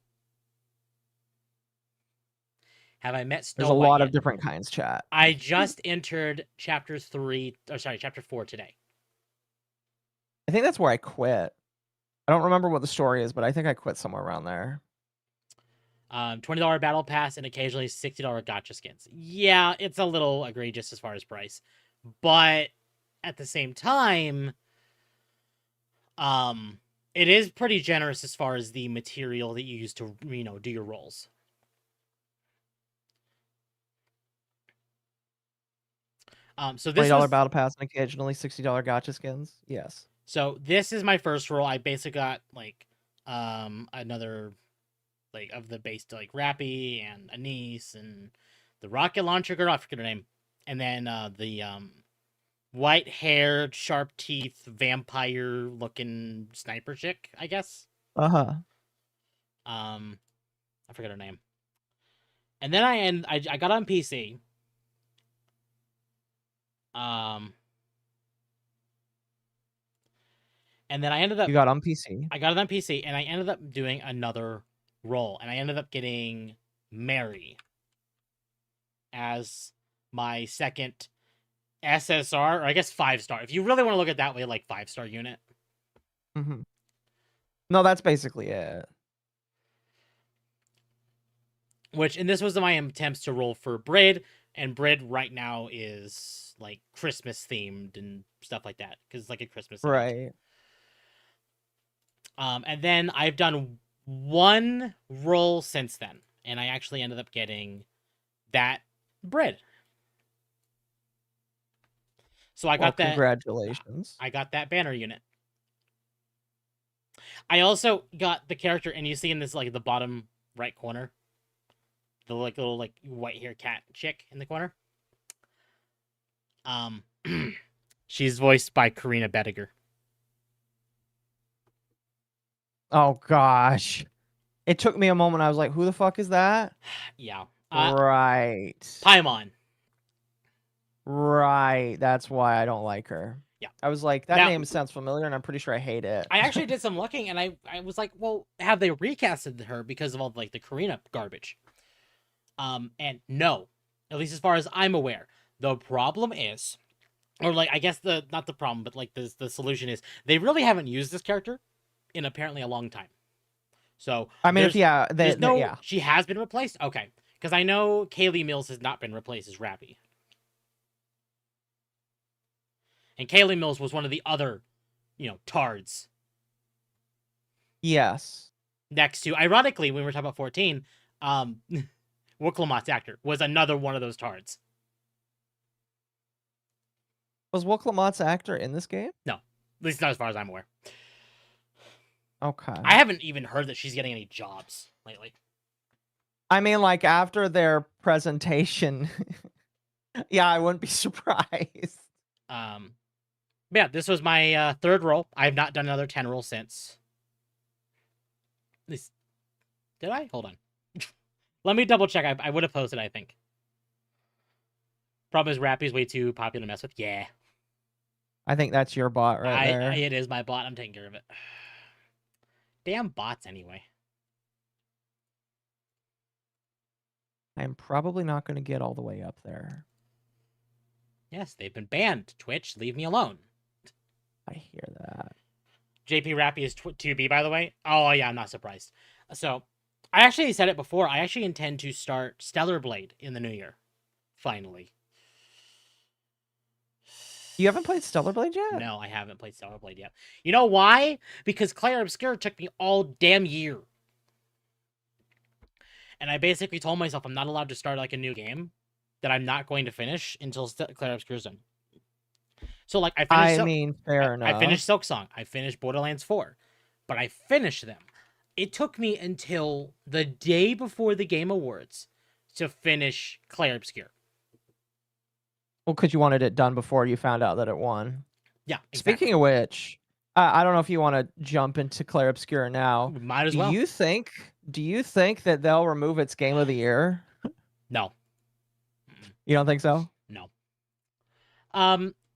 Have I met Snow There's a White lot yet? of different kinds, chat. I just entered chapter 4 today. I think that's where I quit. I don't remember what the story is, but I think I quit somewhere around there. $20 battle pass and occasionally $60 gacha skins. Yeah, it's a little egregious as far as price, but at the same time, it is pretty generous as far as the material that you use to do your rolls. So this $20 battle pass and occasionally $60 gacha skins. Yes. So this is my first roll. I basically got another of the base to Rappy and Anise and the rocket launcher girl. I forget her name, and then the white-haired, sharp teeth, vampire-looking sniper chick, I guess. I forget her name. And then I got on PC. And then I ended up... You got on PC. I got it on PC, and I ended up doing another roll. And I ended up getting Mary as my second SSR, or I guess 5-star. If you really want to look at it that way, 5-star unit. No, that's basically it. And this was my attempts to roll for Brid, and Brid right now is Christmas themed and stuff like that, because it's a Christmas event. Right. And then I've done one roll since then, and I actually ended up getting that Brid. So I got that. Congratulations. I got that banner unit. I also got the character, and you see in this the bottom right corner, the little white hair cat chick in the corner. Um, she's voiced by Karina Bettiger. Oh gosh. It took me a moment. I was like, who the fuck is that? Yeah. Right. Paimon. Right. That's why I don't like her. Yeah. I was like, that Now- name sounds familiar, and I'm pretty sure I hate it. I actually did some looking, and I was like, well, have they recasted her because of all like the Karina garbage? And no, at least as far as I'm aware. The problem is, or like I guess not the problem, but like the solution is they really haven't used this character in apparently a long time. So I mean, yeah, she has been replaced. Okay, because I know Kaylee Mills has not been replaced as Rappy, and Kaylee Mills was one of the other, tards. Yes. Next to, ironically, when we were talking about 14, Wooklamot's actor was another one of those tards. Was Wooklamot's actor in this game? No, at least not as far as I'm aware. Okay. I haven't even heard that she's getting any jobs lately. I mean, like, after their presentation, yeah, I wouldn't be surprised. Yeah, this was my third roll. I have not done another 10 roll since. At least, did I? Hold on. Let me double check. I would have posted, I think. Problem is, Rappy's way too popular to mess with. Yeah. I think that's your bot right there. It is my bot. I'm taking care of it. Damn bots, anyway. I'm probably not going to get all the way up there. Yes, they've been banned. Twitch, leave me alone. I hear that. JP Rappy is 2B, by the way. Oh, yeah, I'm not surprised. So, I actually said it before. I actually intend to start Stellar Blade in the new year. Finally. You haven't played Stellar Blade yet? No, I haven't played Stellar Blade yet. You know why? Because Claire Obscure took me all damn year. And I basically told myself I'm not allowed to start like a new game that I'm not going to finish until Claire Obscure's done. So like I finished fair enough. I finished Silksong. I finished Borderlands 4. But I finished them. It took me until the day before the Game Awards to finish Claire Obscure. Well, because you wanted it done before you found out that it won. Yeah, exactly. Speaking of which, I don't know if you want to jump into Claire Obscure now. Might as well. Do you think that they'll remove its Game of the Year? No. You don't think so? No.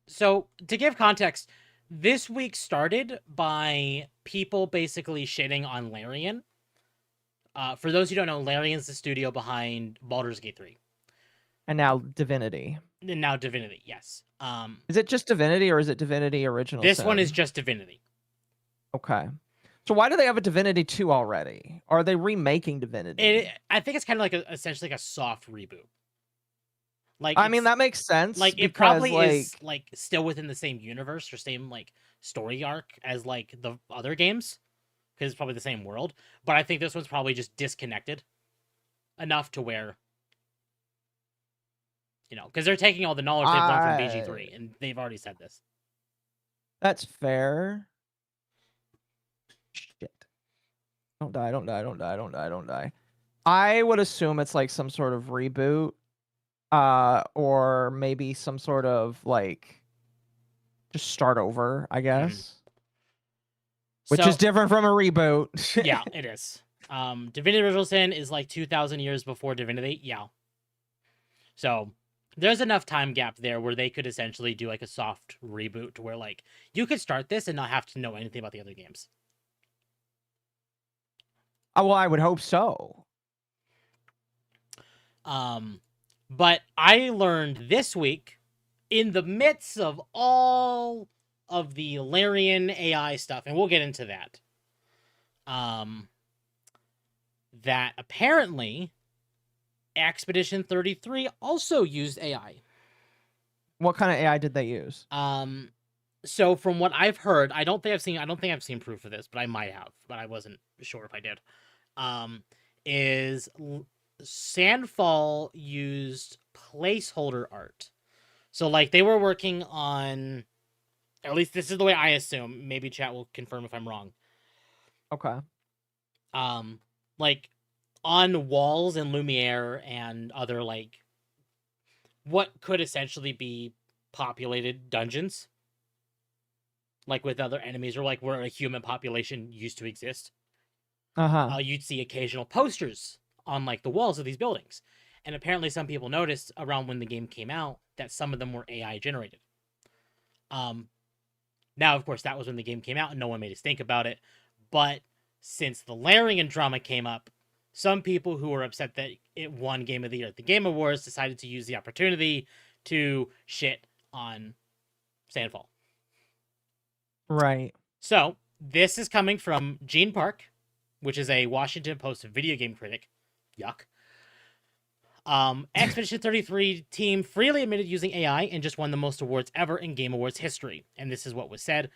So to give context, this week started by people basically shitting on Larian. For those who don't know, Larian's the studio behind Baldur's Gate 3. And now Divinity. And now Divinity, yes. Is it just Divinity or is it Divinity Original This Sin? one is just Divinity. Okay. So why do they have a Divinity 2 already? Are they remaking Divinity? I think it's kind of like essentially like a soft reboot. Like I mean, that makes sense. Like it probably is like still within the same universe or same like story arc as like the other games, because it's probably the same world. But I think this one's probably just disconnected enough to where, because they're taking all the knowledge they've learned from BG3, and they've already said this. That's fair. Shit. Don't die. I would assume it's like some sort of reboot. Or maybe some sort of like just start over, I guess. Which is different from a reboot. Yeah, it is. Divinity Original Sin is like 2,000 years before Divinity. Yeah. So there's enough time gap there where they could essentially do like a soft reboot to where like you could start this and not have to know anything about the other games. Well, I would hope so. But I learned this week, in the midst of all of the Larian AI stuff, and we'll get into that, that apparently Expedition 33 also used AI. What kind of AI did they use? So from what I've heard, I don't think I've seen proof of this, but I might have, but I wasn't sure if I did. Is Sandfall used placeholder art. So like they were working on, at least this is the way I assume, maybe chat will confirm if I'm wrong. Okay. Like on walls in Lumiere and other like what could essentially be populated dungeons, like with other enemies, or like where a human population used to exist. You'd see occasional posters on like the walls of these buildings, and apparently some people noticed around when the game came out that some of them were AI generated. Now, of course, that was when the game came out and no one made us think about it. But since the Larian drama came up, some people who were upset that it won Game of the Year at the Game Awards decided to use the opportunity to shit on Sandfall. Right. So, this is coming from Gene Park, which is a Washington Post video game critic. Yuck. Expedition 33 team freely admitted using AI and just won the most awards ever in Game Awards history. And this is what was said.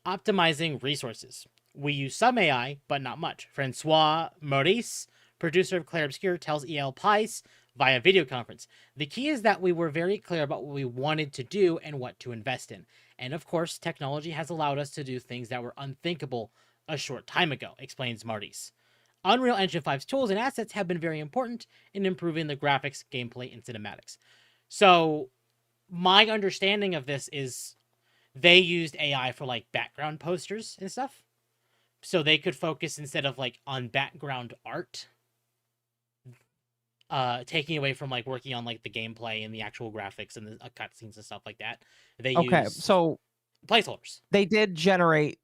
Optimizing resources. We use some AI, but not much. Francois Maurice, producer of Clair Obscur, tells EL Pice via video conference. The key is that we were very clear about what we wanted to do and what to invest in. And of course, technology has allowed us to do things that were unthinkable a short time ago, explains Maurice. Unreal Engine 5's tools and assets have been very important in improving the graphics, gameplay, and cinematics. So, my understanding of this is they used AI for, like, background posters and stuff. So they could focus, instead of, like, on background art, taking away from, like, working on, like, the gameplay and the actual graphics and the cutscenes and stuff like that. They used so placeholders. they did generate.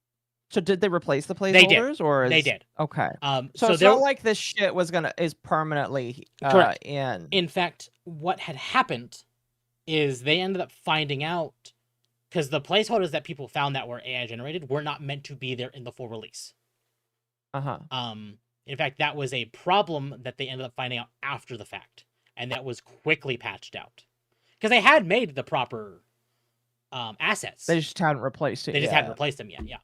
So did they replace the placeholders? They did. Okay. So it's not like this shit is permanently correct. in. In fact, what had happened is they ended up finding out, because the placeholders that people found that were AI generated were not meant to be there in the full release. In fact, that was a problem that they ended up finding out after the fact, and that was quickly patched out. Because they had made the proper assets. They just hadn't replaced it. They just hadn't replaced them yet, yeah.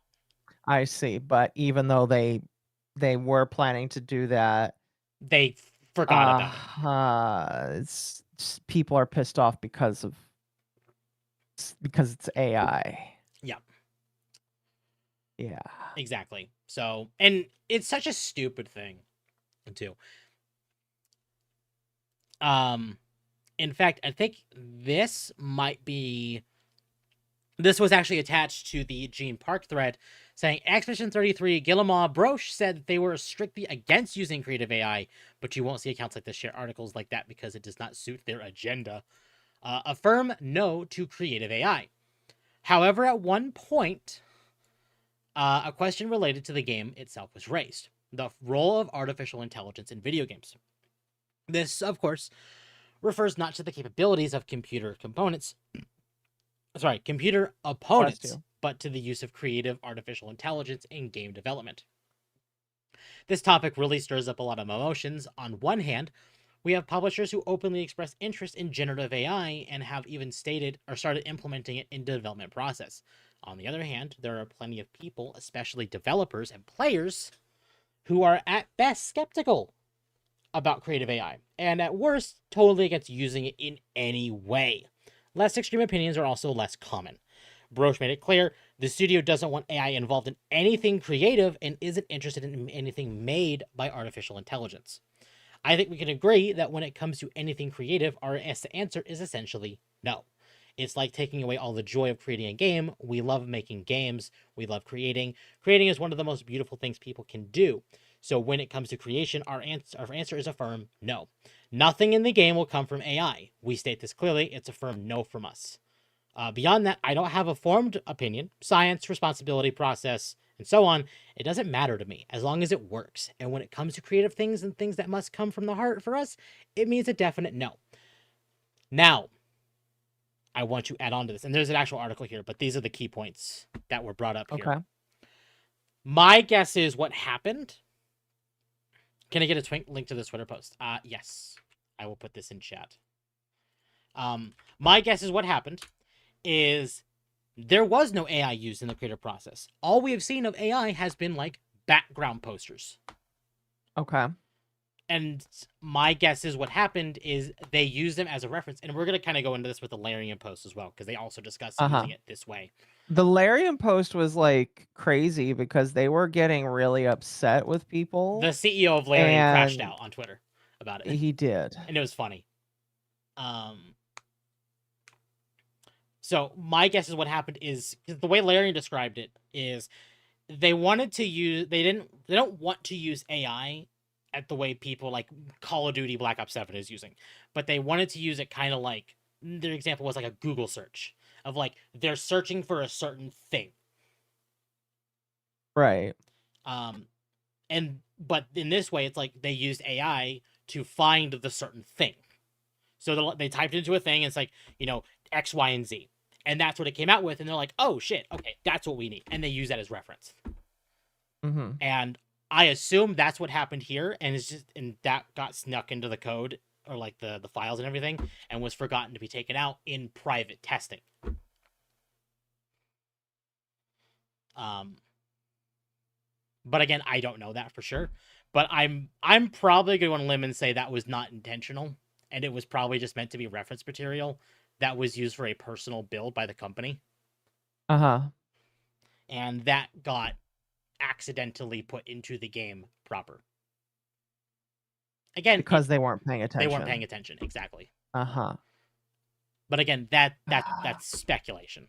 I see, but even though they were planning to do that, they forgot about it. People are pissed off because it's AI. Yeah. Yeah. Exactly. So, and it's such a stupid thing, too. In fact, I think this was actually attached to the Gene Park thread, saying Expedition 33 Guillemot Broche said that they were strictly against using creative AI, but you won't see accounts like this share articles like that because it does not suit their agenda. A firm no to creative AI. However, at one point, a question related to the game itself was raised. The role of artificial intelligence in video games. This, of course, refers not to the capabilities of computer opponents, but to the use of creative artificial intelligence in game development. This topic really stirs up a lot of emotions. On one hand, we have publishers who openly express interest in generative AI and have even stated or started implementing it in the development process. On the other hand, there are plenty of people, especially developers and players, who are at best skeptical about creative AI, and at worst, totally against using it in any way. Less extreme opinions are also less common. Broche made it clear the studio doesn't want AI involved in anything creative and isn't interested in anything made by artificial intelligence. I think we can agree that when it comes to anything creative, our answer is essentially no. It's like taking away all the joy of creating a game. We love making games. We love creating. Creating is one of the most beautiful things people can do. So when it comes to creation, our answer is a firm no. Nothing in the game will come from AI. We state this clearly. It's a firm no from us. Beyond that, I don't have a formed opinion. Science, responsibility, process, and so on. It doesn't matter to me as long as it works. And when it comes to creative things and things that must come from the heart for us, it means a definite no. Now, I want to add on to this. And there's an actual article here, but these are the key points that were brought up here. Okay. My guess is what happened. Can I get a link to this Twitter post? Yes. I will put this in chat. My guess is what happened is there was no AI used in the creative process. All we have seen of AI has been like background posters. Okay. And my guess is what happened is they used them as a reference. And we're going to kind of go into this with the Larian post as well, because they also discussed using it this way. The Larian post was like crazy because they were getting really upset with people. The CEO of Larian crashed out on Twitter about it. He did. And it was funny. So my guess is what happened is, 'cause the way Larian described it is they wanted to use they don't want to use AI at the way people like Call of Duty Black Ops 7 is using, but they wanted to use it kind of like their example was like a Google search of like they're searching for a certain thing. Right. But in this way it's like they used AI to find the certain thing. So they typed into a thing and it's like, X, Y, and Z. And that's what it came out with. And they're like, oh shit, okay, that's what we need. And they use that as reference. Mm-hmm. And I assume that's what happened here. And that got snuck into the code or like the files and everything and was forgotten to be taken out in private testing. But again, I don't know that for sure. But I'm probably going to go on a limb and say that was not intentional. And it was probably just meant to be reference material that was used for a personal build by the company. Uh-huh. And that got accidentally put into the game proper. Again, because they weren't paying attention. They weren't paying attention, exactly. Uh-huh. But again, that's speculation.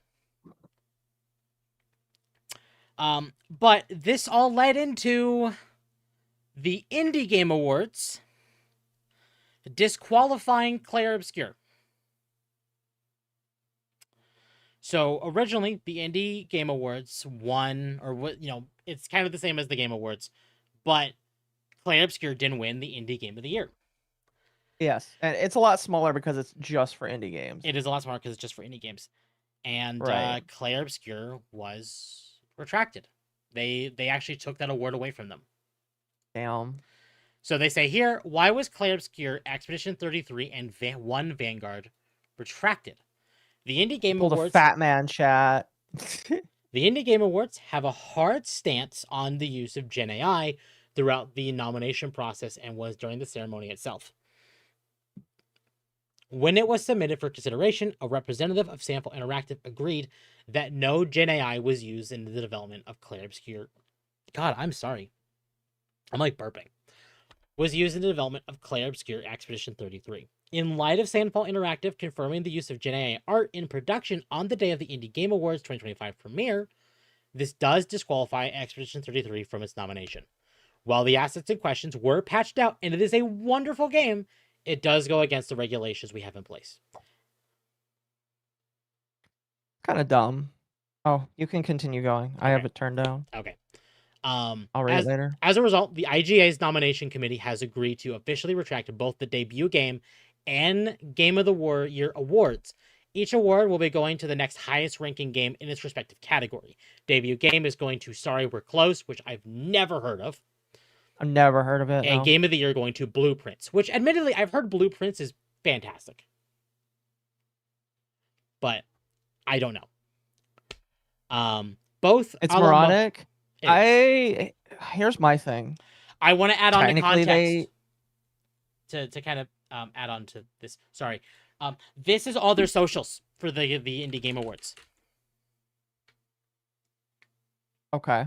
But this all led into the Indie Game Awards disqualifying Clair Obscur. So originally, the Indie Game Awards won, or what it's kind of the same as the Game Awards, but Clair Obscur didn't win the Indie Game of the Year. Yes, and it's a lot smaller because it's just for indie games. It is a lot smaller because it's just for indie games, and Right. Clair Obscur was retracted. They actually took that award away from them. Damn. So they say here, why was Clair Obscur, Expedition 33, and One Vanguard retracted? The Indie Game Pulled Awards. A fat man chat. The Indie Game Awards have a hard stance on the use of Gen AI throughout the nomination process and was during the ceremony itself. When it was submitted for consideration, a representative of Sandfall Interactive agreed that no Gen AI was used in the development of Clair Obscur. God, I'm sorry. I'm like burping. Was used in the development of Clair Obscur Expedition 33. In light of Sandfall Interactive confirming the use of Gen AI art in production on the day of the Indie Game Awards 2025 premiere, this does disqualify Expedition 33 from its nomination. While the assets in questions were patched out and it is a wonderful game, it does go against the regulations we have in place. Kind of dumb. Oh, you can continue going. Okay. I have it turned down. Okay. I'll read it later. As a result, the IGA's nomination committee has agreed to officially retract both the debut game and Game of the Year awards. Each award will be going to the next highest ranking game in its respective category. Debut game is going to Sorry We're Close, which I've never heard of. I've never heard of it. And no. Game of the Year going to Blueprints, which admittedly I've heard Blueprints is fantastic. But I don't know. Both it's moronic. Here's my thing. I want to add on to context to kind of add on to this. Sorry. This is all their socials for the Indie Game Awards. Okay.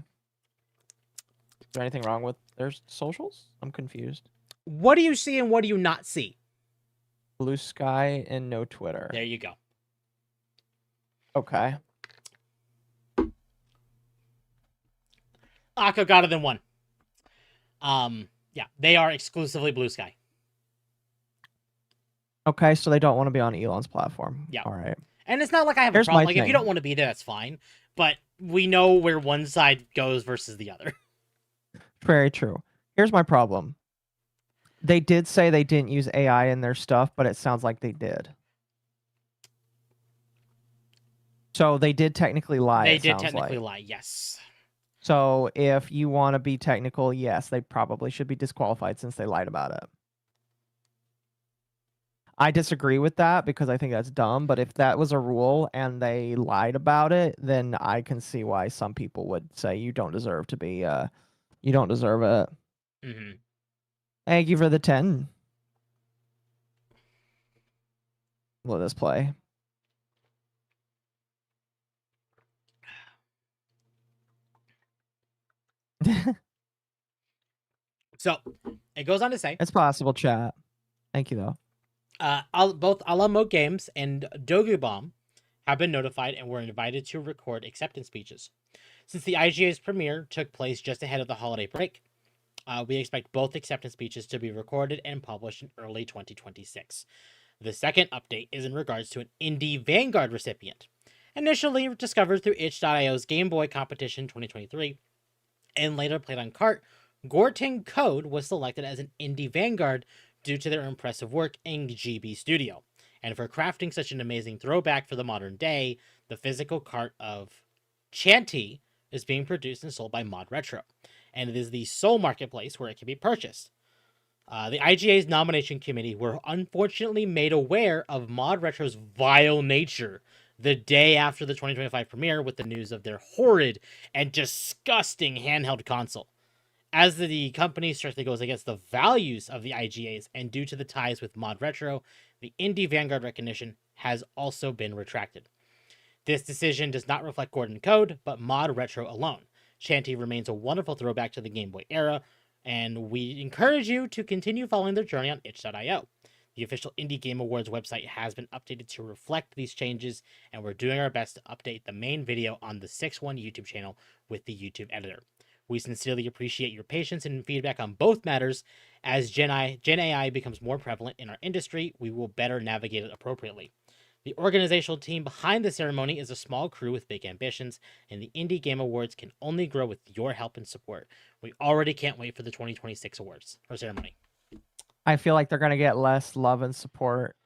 Is there anything wrong with their socials? I'm confused. What do you see and what do you not see? Blue sky and no Twitter. There you go. Okay. Occo got it than one. Yeah, they are exclusively Blue Sky. Okay, so they don't want to be on Elon's platform. Yeah. All right. And it's not like I have a problem. Like, if you don't want to be there, that's fine. But we know where one side goes versus the other. Very true. Here's my problem. They did say they didn't use AI in their stuff, but it sounds like they did. So they did technically lie. They did technically lie, yes. So if you want to be technical, yes, they probably should be disqualified since they lied about it. I disagree with that because I think that's dumb, but if that was a rule and they lied about it, then I can see why some people would say you don't deserve to be, you don't deserve it. Mm-hmm. Thank you for the 10. Let us play. So it goes on to say it's possible, chat. Thank you though. Both Alamo Games and Dogwave have been notified and were invited to record acceptance speeches. Since the IGA's premiere took place just ahead of the holiday break, we expect both acceptance speeches to be recorded and published in early 2026. The second update is in regards to an Indie Vanguard recipient. Initially discovered through itch.io's Game Boy Competition 2023, and later played on cart, Gorting Code was selected as an Indie Vanguard due to their impressive work in GB Studio. And for crafting such an amazing throwback for the modern day, the physical cart of Chanty is being produced and sold by Mod Retro, and it is the sole marketplace where it can be purchased. The IGA's nomination committee were unfortunately made aware of Mod Retro's vile nature the day after the 2025 premiere with the news of their horrid and disgusting handheld console. As the company strictly goes against the values of the IGAs and due to the ties with Mod Retro, the Indie Vanguard recognition has also been retracted. This decision does not reflect Gordon Code, but Mod Retro alone. Shanty remains a wonderful throwback to the Game Boy era, and we encourage you to continue following their journey on itch.io. The official Indie Game Awards website has been updated to reflect these changes, and we're doing our best to update the main video on the 6.1 YouTube channel with the YouTube editor. We sincerely appreciate your patience and feedback on both matters. As Gen AI becomes more prevalent in our industry, we will better navigate it appropriately. The organizational team behind the ceremony is a small crew with big ambitions, and the Indie Game Awards can only grow with your help and support. We already can't wait for the 2026 awards or ceremony. I feel like they're gonna get less love and support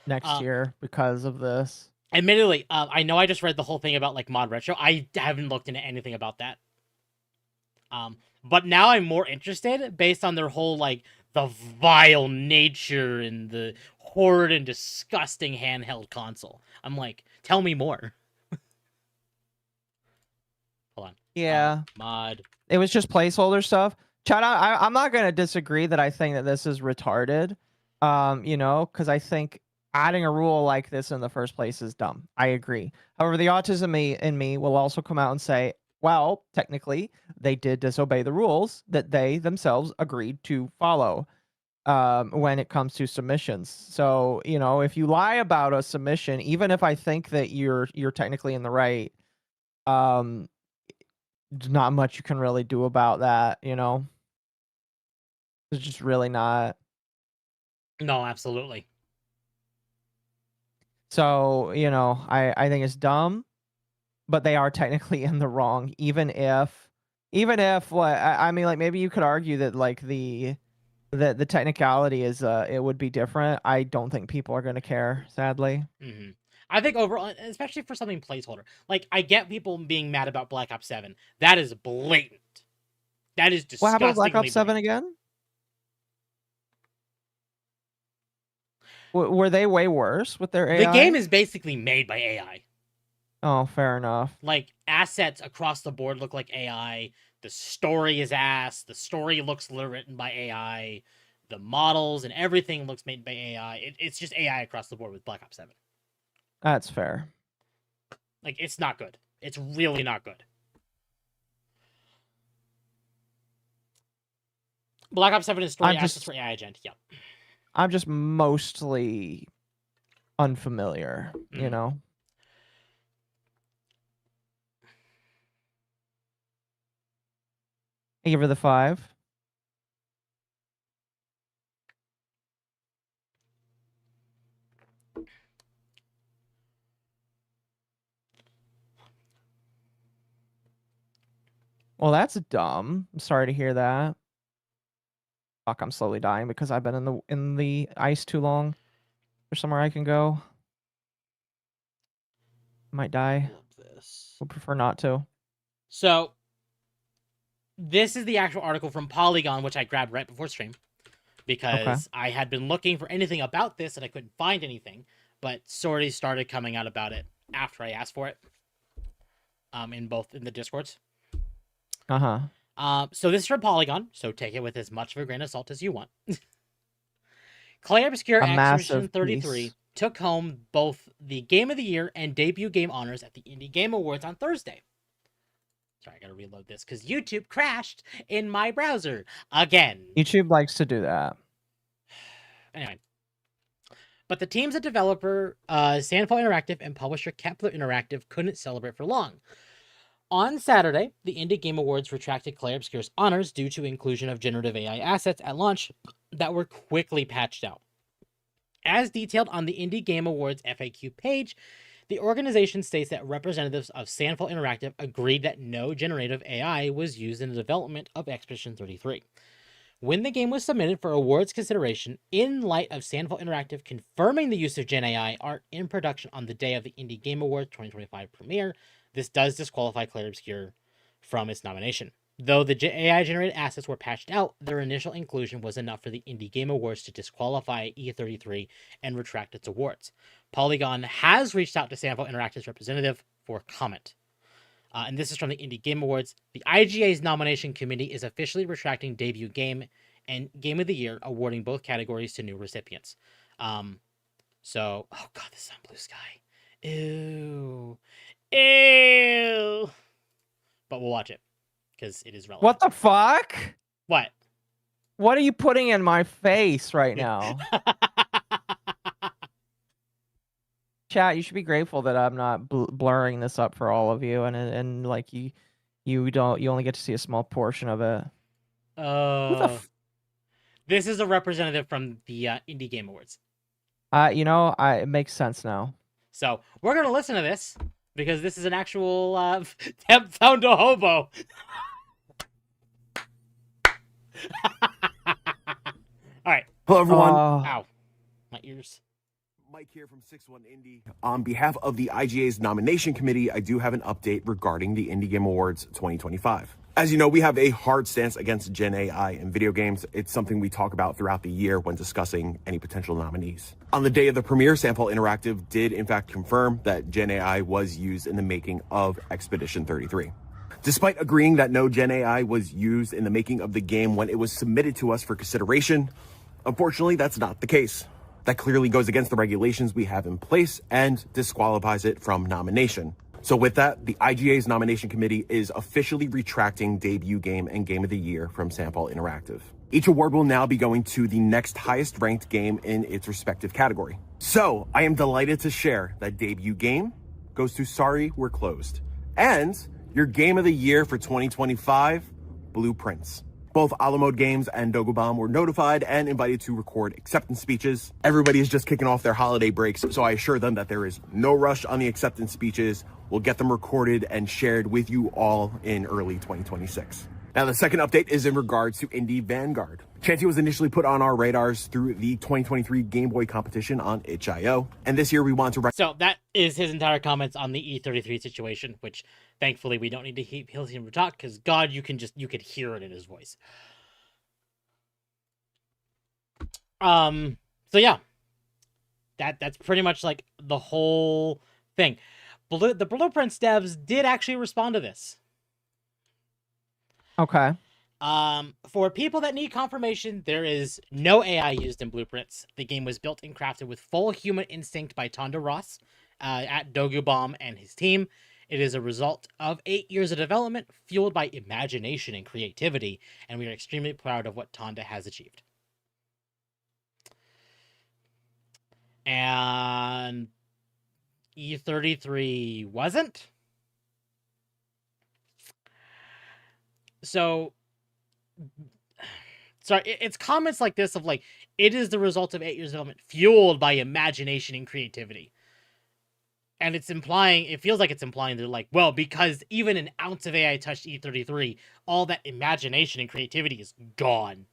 next year because of this. Admittedly, I know I just read the whole thing about like Mod Retro. I haven't looked into anything about that. But now I'm more interested based on their whole like the vile nature and the horrid and disgusting handheld console. I'm like, tell me more. Hold on. Yeah. Mod. It was just placeholder stuff. Chad, I'm not going to disagree that I think that this is retarded, you know, because I think adding a rule like this in the first place is dumb. I agree. However, the autism in me will also come out and say, well, technically, they did disobey the rules that they themselves agreed to follow when it comes to submissions. So, you know, if you lie about a submission, even if I think that you're technically in the right, there's not much you can really do about that, you know? It's just really not. No, absolutely. So, you know, I think it's dumb, but they are technically in the wrong, even if what I mean, like maybe you could argue that like the technicality is it would be different. I don't think people are going to care, sadly. Mm-hmm. I think overall, especially for something placeholder, like I get people being mad about Black Ops 7. That is blatant. That is disgusting. What happened with Black Ops 7 again? Were they way worse with their AI? The game is basically made by AI. Oh, fair enough. Like assets across the board look like AI. The story is ass. The story looks written by AI. The models and everything looks made by AI. It's just AI across the board with Black Ops 7. That's fair. Like, it's not good. It's really not good. Black Ops 7 is story assets for AI agent. Yep. I'm just mostly unfamiliar, you know? I give her the 5. Well, that's dumb. I'm sorry to hear that. Fuck, I'm slowly dying because I've been in the ice too long. There's somewhere I can go. Might die. Would prefer not to. So, this is the actual article from Polygon, which I grabbed right before stream. Because I had been looking for anything about this and I couldn't find anything. But stories started coming out about it after I asked for it. In the Discords. So this is from Polygon, so take it with as much of a grain of salt as you want. Clay Obscure Exhibition 33 took home both the Game of the Year and Debut Game honors at the Indie Game Awards on Thursday. Sorry, I gotta reload this because YouTube crashed in my browser again. YouTube likes to do that. Anyway. But the teams at developer Sandfall Interactive and publisher Kepler Interactive couldn't celebrate for long. On Saturday, the Indie Game Awards retracted Clair Obscure's honors due to inclusion of generative AI assets at launch that were quickly patched out. As detailed on the Indie Game Awards FAQ page, the organization states that representatives of Sandfall Interactive agreed that no generative AI was used in the development of Expedition 33. When the game was submitted for awards consideration, in light of Sandfall Interactive confirming the use of Gen AI art in production on the day of the Indie Game Awards 2025 premiere, this does disqualify Clair Obscure from its nomination. Though the AI-generated assets were patched out, their initial inclusion was enough for the Indie Game Awards to disqualify E33 and retract its awards. Polygon has reached out to Sandfall Interactive's representative for comment. And this is from the Indie Game Awards. The IGA's nomination committee is officially retracting Debut Game and Game of the Year, awarding both categories to new recipients. Oh god, this is on Blue Sky. Ew. Ew. But we'll watch it, because it is relevant. What the fuck? What? What are you putting in my face right now? Chat, you should be grateful that I'm not blurring this up for all of you, and like you only get to see a small portion of it. This is a representative from the Indie Game Awards. It makes sense now. So we're gonna listen to this because this is an actual temp found a hobo. All right. Hello, everyone. Ow, my ears. Mike here from 61 Indie. On behalf of the IGA's nomination committee, I do have an update regarding the Indie Game Awards 2025. As you know, we have a hard stance against Gen AI in video games. It's something we talk about throughout the year when discussing any potential nominees. On the day of the premiere, Sandfall Interactive did in fact confirm that Gen AI was used in the making of Expedition 33. Despite agreeing that no Gen AI was used in the making of the game when it was submitted to us for consideration, unfortunately, that's not the case. That clearly goes against the regulations we have in place and disqualifies it from nomination. So with that, the IGA's nomination committee is officially retracting Debut Game and Game of the Year from Sandfall Interactive. Each award will now be going to the next highest ranked game in its respective category. So I am delighted to share that Debut Game goes to Sorry We're Closed. And your Game of the Year for 2025, Blueprints. Both Alamode Games and Dogwave were notified and invited to record acceptance speeches. Everybody is just kicking off their holiday breaks, so I assure them that there is no rush on the acceptance speeches. We'll get them recorded and shared with you all in early 2026. Now, the second update is in regards to Indie Vanguard. Chanty was initially put on our radars through the 2023 Game Boy competition on itch.io, and this year we want to... So that is his entire comments on the E33 situation, which thankfully we don't need to hear him talk, because God, you could hear it in his voice. So yeah, that's pretty much like the whole thing. The Blueprints devs did actually respond to this. Okay. For people that need confirmation, there is no AI used in Blueprints. The game was built and crafted with full human instinct by Tonda Ross at Dogwave and his team. It is a result of 8 years of development fueled by imagination and creativity, and we are extremely proud of what Tonda has achieved. And E33 wasn't? So, sorry, it's comments like this of like, it is the result of 8 years of development fueled by imagination and creativity. And it's implying, it feels like it's implying they're like, well, because even an ounce of AI touched E33, all that imagination and creativity is gone.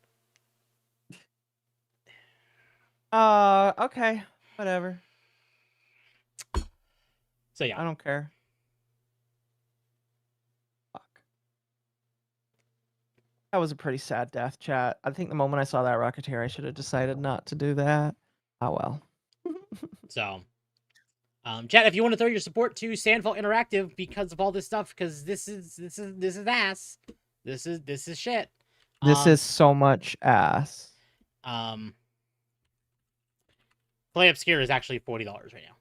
Okay. Whatever. So yeah. I don't care. Fuck. That was a pretty sad death, chat. I think the moment I saw that Rocketeer, I should have decided not to do that. Oh well. So, chat, if you want to throw your support to Sandfall Interactive because of all this stuff, because this is ass. This is shit. This is so much ass. Play Obscure is actually $40 right now.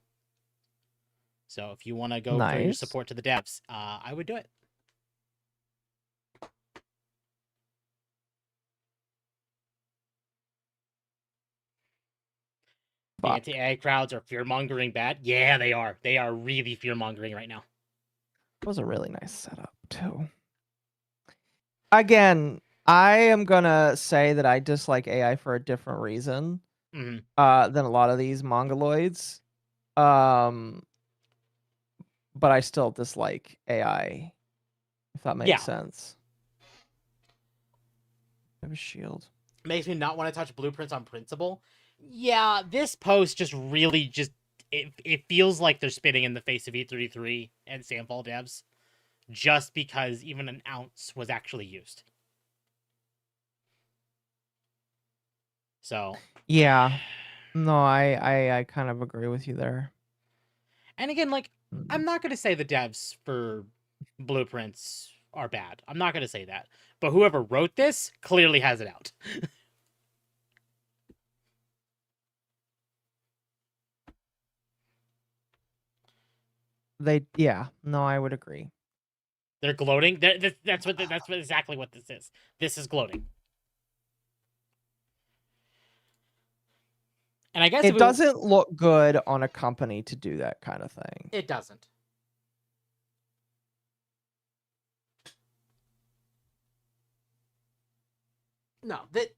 So if you want to go throw your support to the devs, I would do it. The Fuck. anti-AI crowds are fear-mongering bad. Yeah, they are. They are really fear-mongering right now. It was a really nice setup, too. Again, I am gonna say that I dislike AI for a different reason Mhm. than a lot of these mongoloids. But I still dislike AI, if that makes Yeah. sense. I have a shield. Makes me not want to touch blueprints on principle. Yeah, this post just really it feels like they're spitting in the face of E33 and Sandfall devs just because even an ounce was actually used. So Yeah. No, I kind of agree with you there. and again, like, Mm. I'm not gonna say the devs for blueprints are bad. I'm not gonna say that. But whoever wrote this clearly has it out. No, I would agree. They're gloating. That's exactly what this is. This is gloating. And I guess It doesn't look good on a company to do that kind of thing. It doesn't. No, that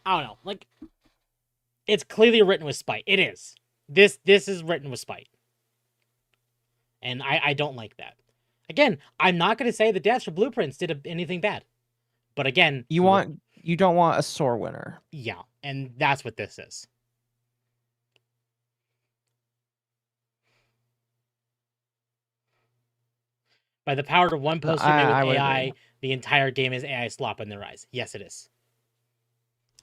I don't know. Like, it's clearly written with spite. It is. This is written with spite, and I don't like that. Again, I'm not going to say the devs for Blueprints did anything bad, but again, You don't want a sore winner. Yeah, and that's what this is. By the power of one poster made with AI, the entire game is AI slop in their eyes. Yes, it is.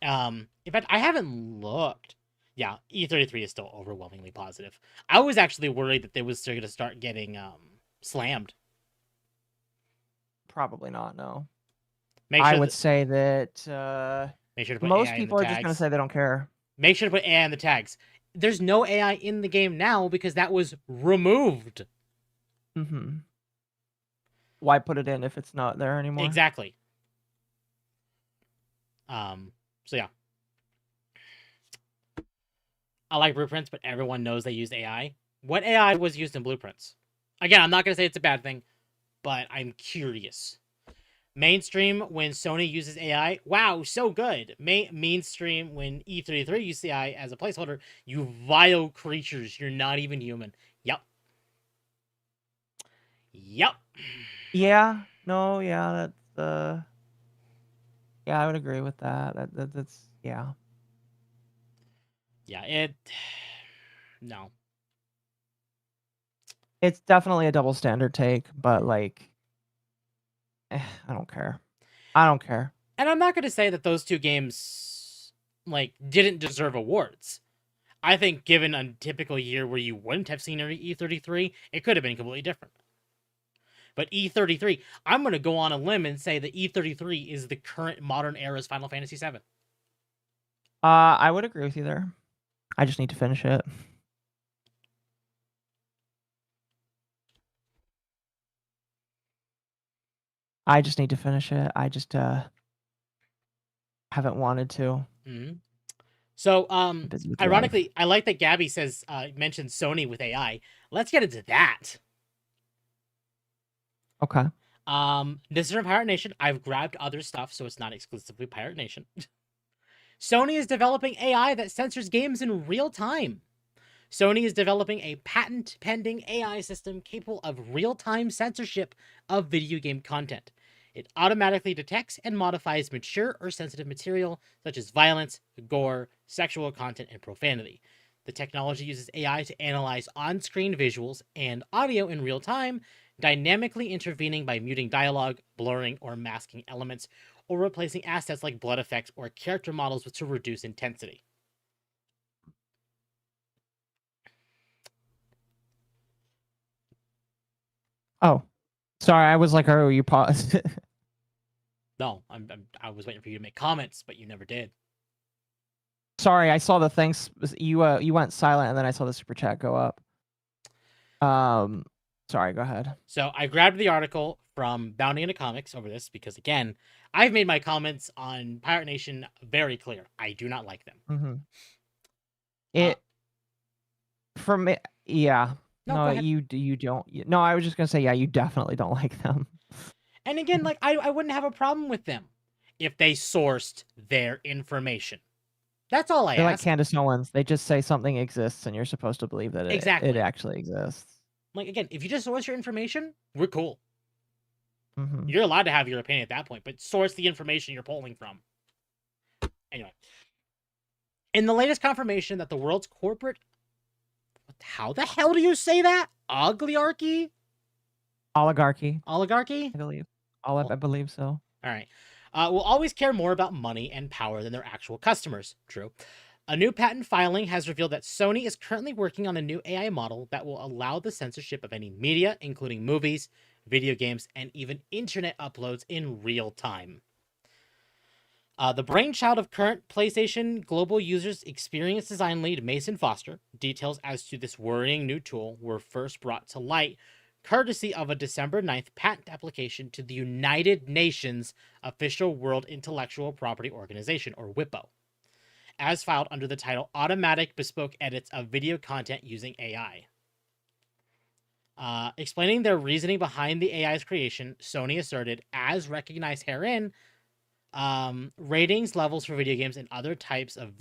In fact, I haven't looked. Yeah, E33 is still overwhelmingly positive. I was actually worried that they was going to start getting slammed. Probably not. No. I would say that make sure to put most AI people in the are just going to tags. say they don't care. Make sure to put AI in the tags. There's no AI in the game now because that was removed. Mm-hmm. Why put it in if it's not there anymore? Exactly. So yeah. I like Blueprints, but everyone knows they used AI. What AI was used in Blueprints? Again, I'm not going to say it's a bad thing, but I'm curious. Mainstream, when Sony uses AI, wow, so good. Mainstream, when E33 uses AI as a placeholder, you vile creatures, you're not even human. Yep. Yeah. No, yeah, that's yeah, I would agree with that. That's yeah. Yeah, no. It's definitely a double standard take, but like I don't care. I don't care. And I'm not going to say that those two games like didn't deserve awards. I think given a typical year where you wouldn't have seen E33, it could have been completely different. But E33, I'm going to go on a limb and say that E33 is the current modern era's Final Fantasy VII. I would agree with you there. I just need to finish it. I just need to finish it. I just haven't wanted to. Mm-hmm. So, ironically, life. I like that Gabby says mentioned Sony with AI. Let's get into that. Okay. This is from Pirate Nation. I've grabbed other stuff, so it's not exclusively Pirate Nation. Sony is developing AI that censors games in real time. Sony is developing a patent-pending AI system capable of real-time censorship of video game content. It automatically detects and modifies mature or sensitive material, such as violence, gore, sexual content, and profanity. The technology uses AI to analyze on-screen visuals and audio in real time, dynamically intervening by muting dialogue, blurring, or masking elements, or replacing assets like blood effects or character models to reduce intensity. Oh, sorry. I was like, "Oh, you paused." No, I was waiting for you to make comments, but you never did. Sorry, I saw the things. You went silent, and then I saw the super chat go up. Sorry. Go ahead. So I grabbed the article from Bounty into Comics over this because, again, I've made my comments on Pirate Nation very clear. I do not like them. Mm-hmm. It for me, yeah. No, No, go ahead. you don't. No, I was just gonna say, yeah, you definitely don't like them. And again, like I wouldn't have a problem with them if they sourced their information. That's all I They're like ask. Candace Owens. They just say something exists, and you're supposed to believe that it Exactly. actually exists. Like again, if you just source your information, we're cool. Mm-hmm. You're allowed to have your opinion at that point, but source the information you're pulling from. Anyway, in the latest confirmation that the world's corporate, how the hell do you say that? Oligarchy? Oligarchy, Oligarchy? I believe. I believe so. All right. Will always care more about money and power than their actual customers. True. A new patent filing has revealed that Sony is currently working on a new AI model that will allow the censorship of any media, including movies, video games, and even internet uploads in real time. The brainchild of current PlayStation Global Users Experience Design lead Mason Foster, details as to this worrying new tool were first brought to light courtesy of a December 9th patent application to the United Nations Official World Intellectual Property Organization, or WIPO, as filed under the title Automatic Bespoke Edits of Video Content Using AI. Explaining their reasoning behind the AI's creation, Sony asserted, as recognized herein, ratings levels for video games and other types of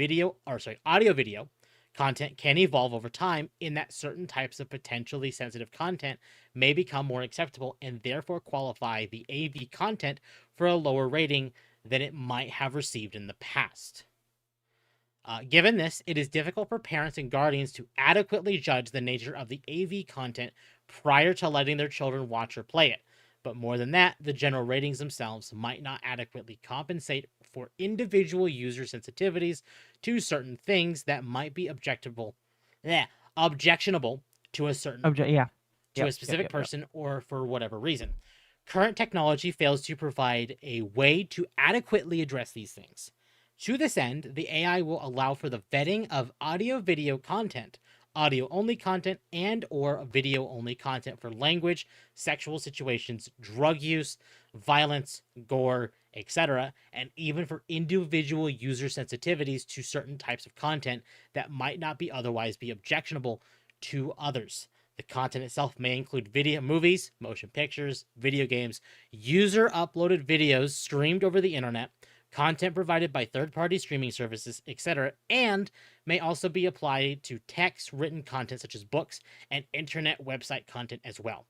audio-video content can evolve over time, in that certain types of potentially sensitive content may become more acceptable and therefore qualify the AV content for a lower rating than it might have received in the past. Given this, it is difficult for parents and guardians to adequately judge the nature of the AV content prior to letting their children watch or play it. But more than that, the general ratings themselves might not adequately compensate for individual user sensitivities to certain things that might be objectionable to a certain a specific person or for whatever reason. Current technology fails to provide a way to adequately address these things. To this end, the AI will allow for the vetting of audio-video content, audio-only content, and or video-only content for language, sexual situations, drug use, violence, gore, etc., and even for individual user sensitivities to certain types of content that might not be otherwise be objectionable to others. The content itself may include movies, motion pictures, video games, user-uploaded videos streamed over the internet, content provided by third-party streaming services, etc., and may also be applied to text written content such as books and internet website content as well.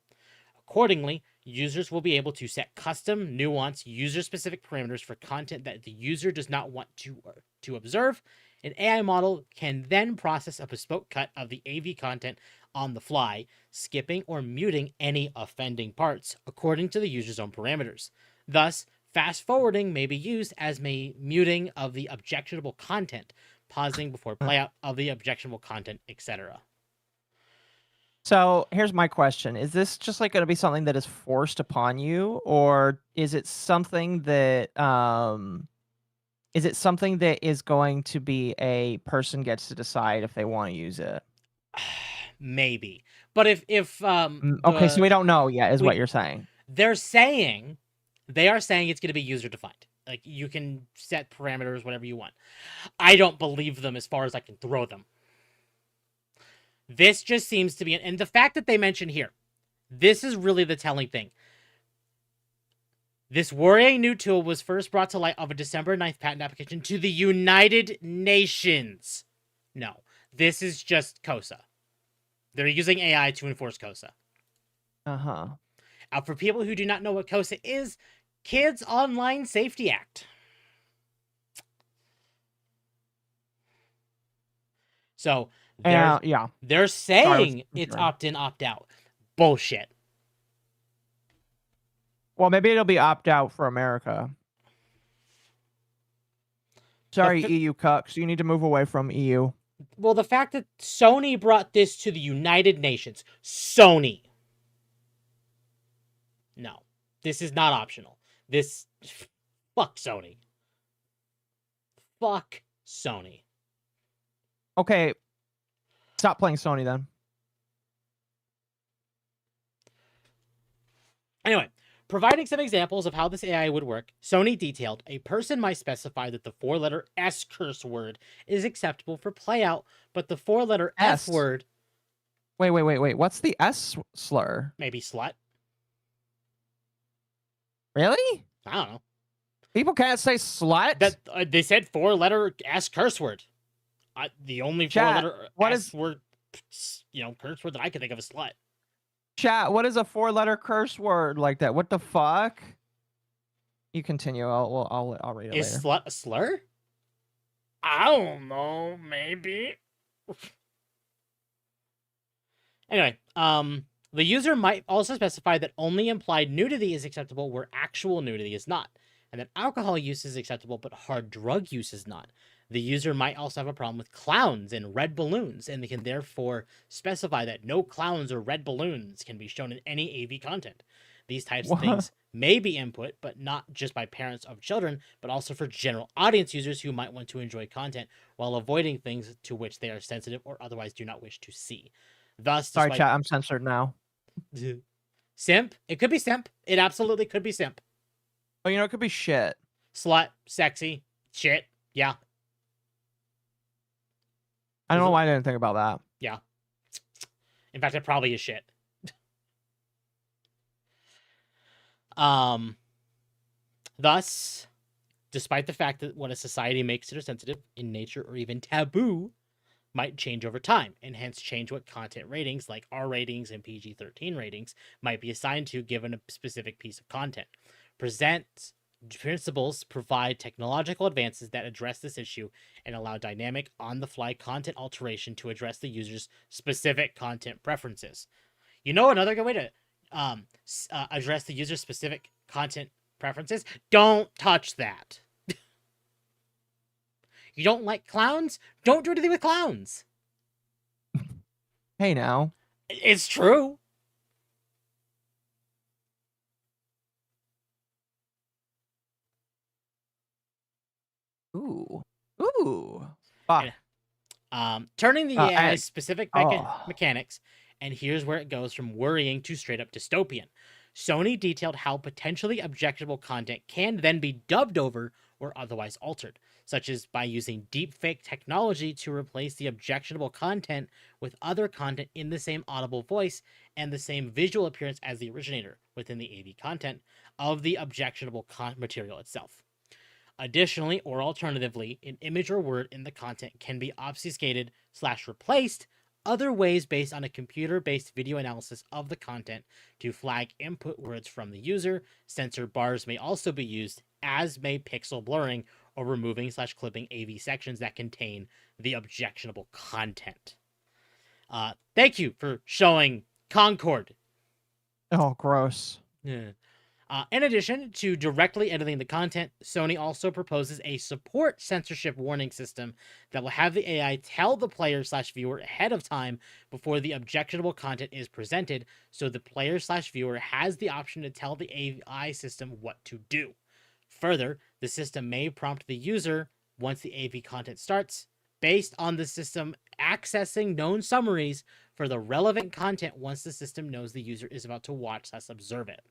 Accordingly, users will be able to set custom, nuanced, user-specific parameters for content that the user does not want to observe. An AI model can then process a bespoke cut of the AV content on the fly, skipping or muting any offending parts according to the user's own parameters. Thus, fast forwarding may be used as muting of the objectionable content, pausing before playout of the objectionable content, etc. So here's my question: is this just like going to be something that is forced upon you, or is it something that is going to be a person gets to decide if they want to use it? Maybe, but if okay, so we don't know yet, is what you're saying. They are saying it's going to be user defined. Like, you can set parameters, whatever you want. I don't believe them as far as I can throw them. This just seems to be, and the fact that they mention here, this is really the telling thing. This worrying new tool was first brought to light of a December 9th patent application to the United Nations. No, this is just COSA. They're using AI to enforce COSA. Uh-huh. For people who do not know what COSA is, Kids Online Safety Act. So they're saying it's opt-in, opt-out. Bullshit. Well, maybe it'll be opt-out for America. Sorry, EU cucks. You need to move away from EU. Well, the fact that Sony brought this to the United Nations. Sony. No. This is not optional. Fuck Sony. Fuck Sony. Okay. Stop playing Sony then. Anyway, Providing some examples of how this AI would work, Sony detailed a person might specify that the 4-letter S curse word is acceptable for playout, but the 4-letter F S? word, Wait. What's the S slur? maybe slut. Really? I don't know. People can't say slut? That they said 4-letter S curse word. The only Chat, 4-letter what S is- word, curse word that I can think of is slut. Chat, what is a 4-letter curse word like that? What the fuck? You continue. I'll read it Is later. slut a slur? I don't know. Maybe. Anyway, the user might also specify that only implied nudity is acceptable where actual nudity is not, and that alcohol use is acceptable but hard drug use is not. The user might also have a problem with clowns and red balloons, and they can therefore specify that no clowns or red balloons can be shown in any AV content. These types of things may be input, but not just by parents of children, but also for general audience users who might want to enjoy content while avoiding things to which they are sensitive or otherwise do not wish to see. Thus, Sorry, despite... chat. I'm censored now. Simp? It could be simp. It absolutely could be simp. Oh, it could be shit. Slut, sexy, shit. Yeah. I don't know why I didn't think about that. Yeah. In fact, it probably is shit. Thus, despite the fact that what a society makes it sensitive in nature or even taboo might change over time, and hence change what content ratings like R ratings and PG-13 ratings might be assigned to given a specific piece of content. Present principles provide technological advances that address this issue and allow dynamic on-the-fly content alteration to address the user's specific content preferences. Another good way to address the user's specific content preferences? Don't touch that. You don't like clowns? Don't do anything with clowns. Hey, now. It's true. Ooh. Fuck. Turning the AI's specific Oh. mechanics, and here's where it goes from worrying to straight up dystopian. Sony detailed how potentially objectionable content can then be dubbed over or otherwise altered, such as by using deepfake technology to replace the objectionable content with other content in the same audible voice and the same visual appearance as the originator within the AV content of the objectionable material itself. Additionally, or alternatively, an image or word in the content can be obfuscated/replaced other ways based on a computer-based video analysis of the content to flag input words from the user. Censor bars may also be used, as may pixel blurring or removing/clipping AV sections that contain the objectionable content. Thank you for showing Concord. Oh, gross. Yeah. In addition to directly editing the content, Sony also proposes a support censorship warning system that will have the AI tell the player/viewer ahead of time before the objectionable content is presented, so the player/viewer has the option to tell the AI system what to do. Further, the system may prompt the user, once the AV content starts, based on the system accessing known summaries for the relevant content once the system knows the user is about to watch/observe it.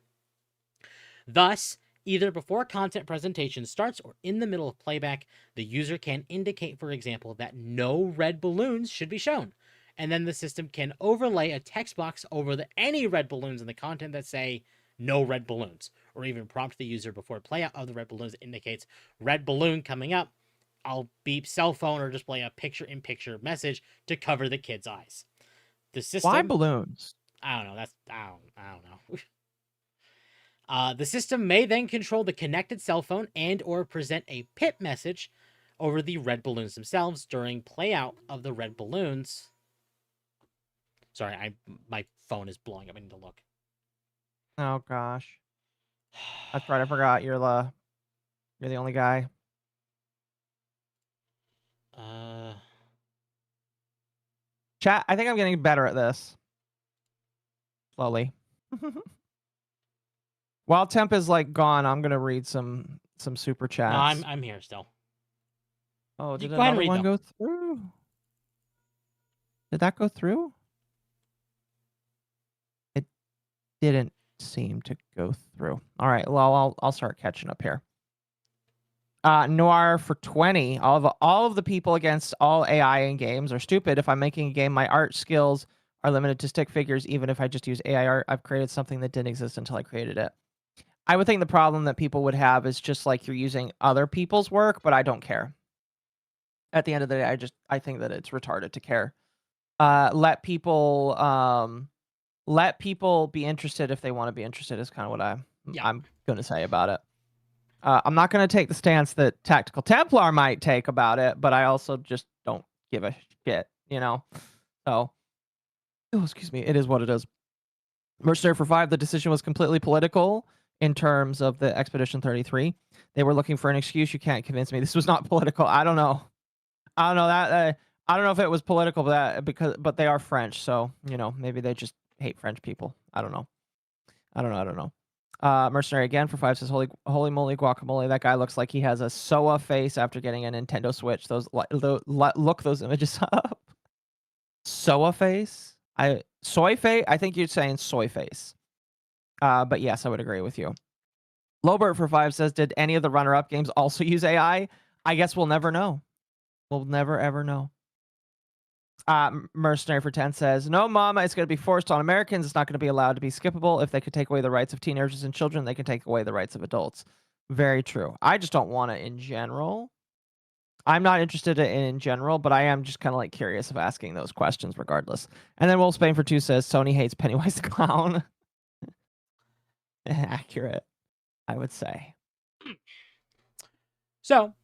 Thus, either before content presentation starts or in the middle of playback, the user can indicate, for example, that no red balloons should be shown, and then the system can overlay a text box over any red balloons in the content that say no red balloons, or even prompt the user before playout of the red balloons that indicates red balloon coming up. I'll beep cell phone or display a picture-in-picture message to cover the kid's eyes. The system... Why balloons? I don't know. I don't know. The system may then control the connected cell phone and or present a pip message over the red balloons themselves during playout of the red balloons. Sorry, my phone is blowing up. I need to look. Oh gosh. That's right. I forgot. You're the only guy. Chat. I think I'm getting better at this. Slowly. While Temp is gone, I'm gonna read some super chats. No, I'm here still. Oh, did Go ahead and another read one them. go through? Did that go through? It didn't. seem to go through. All right, well, I'll start catching up here. Noir for 20. All of the people against all AI in games are stupid. If I'm making a game, my art skills are limited to stick figures. Even if I just use AI art, I've created something that didn't exist until I created it. I would think the problem that people would have is just like you're using other people's work, but I don't care. At the end of the day, I think that it's retarded to care. Let people be interested if they want to be interested is kind of what I'm going to say about it. I'm not going to take the stance that Tactical Templar might take about it, but I also just don't give a shit, you know? So, excuse me, it is what it is. Mercenary for 5, the decision was completely political in terms of the Expedition 33. They were looking for an excuse. You can't convince me this was not political. I don't know. I don't know that. I don't know if it was political, but they are French, so you know maybe they just hate French people. I don't know. Mercenary again for 5 says, "Holy moly guacamole! That guy looks like he has a SOA face after getting a Nintendo Switch. Look those images up. SOA face? Soy face? I think you're saying soy face. But yes, I would agree with you. Lobert for 5 says, "Did any of the runner-up games also use AI? I guess we'll never know. We'll never ever know." Mercenary for 10 says, "No, Mama, it's going to be forced on Americans. It's not going to be allowed to be skippable. If they could take away the rights of teenagers and children, they can take away the rights of adults." Very true. I just don't want it in general. I'm not interested in general, but I am just kind of like curious of asking those questions regardless. And then Wolf Spain for 2 says, "Sony hates Pennywise the Clown." Accurate, I would say. So,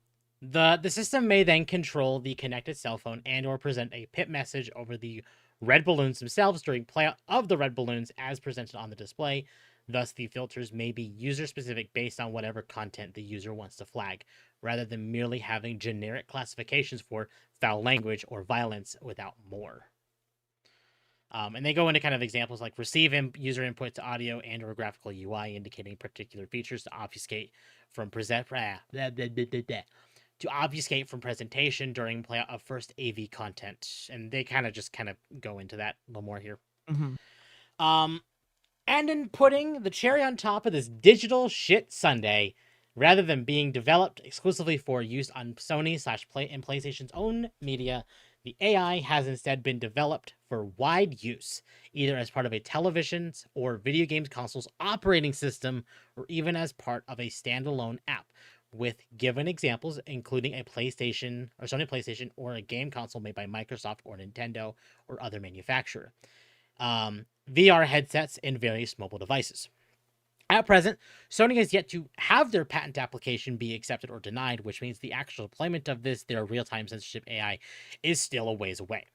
the system may then control the connected cell phone and or present a pip message over the red balloons themselves during play of the red balloons as presented on the display. Thus, the filters may be user-specific based on whatever content the user wants to flag, rather than merely having generic classifications for foul language or violence without more. And they go into kind of examples like receive user input to audio and or graphical UI indicating particular features to obfuscate from presentation during play of first AV content. And they kind of go into that a little more here. Mm-hmm. And in putting the cherry on top of this digital shit sundae, rather than being developed exclusively for use on Sony and PlayStation's own media, the AI has instead been developed for wide use, either as part of a television's or video games console's operating system, or even as part of a standalone app, with given examples including a PlayStation or Sony PlayStation or a game console made by Microsoft or Nintendo or other manufacturer. VR headsets and various mobile devices. At present, Sony has yet to have their patent application be accepted or denied, which means the actual deployment of their real-time censorship AI, is still a ways away.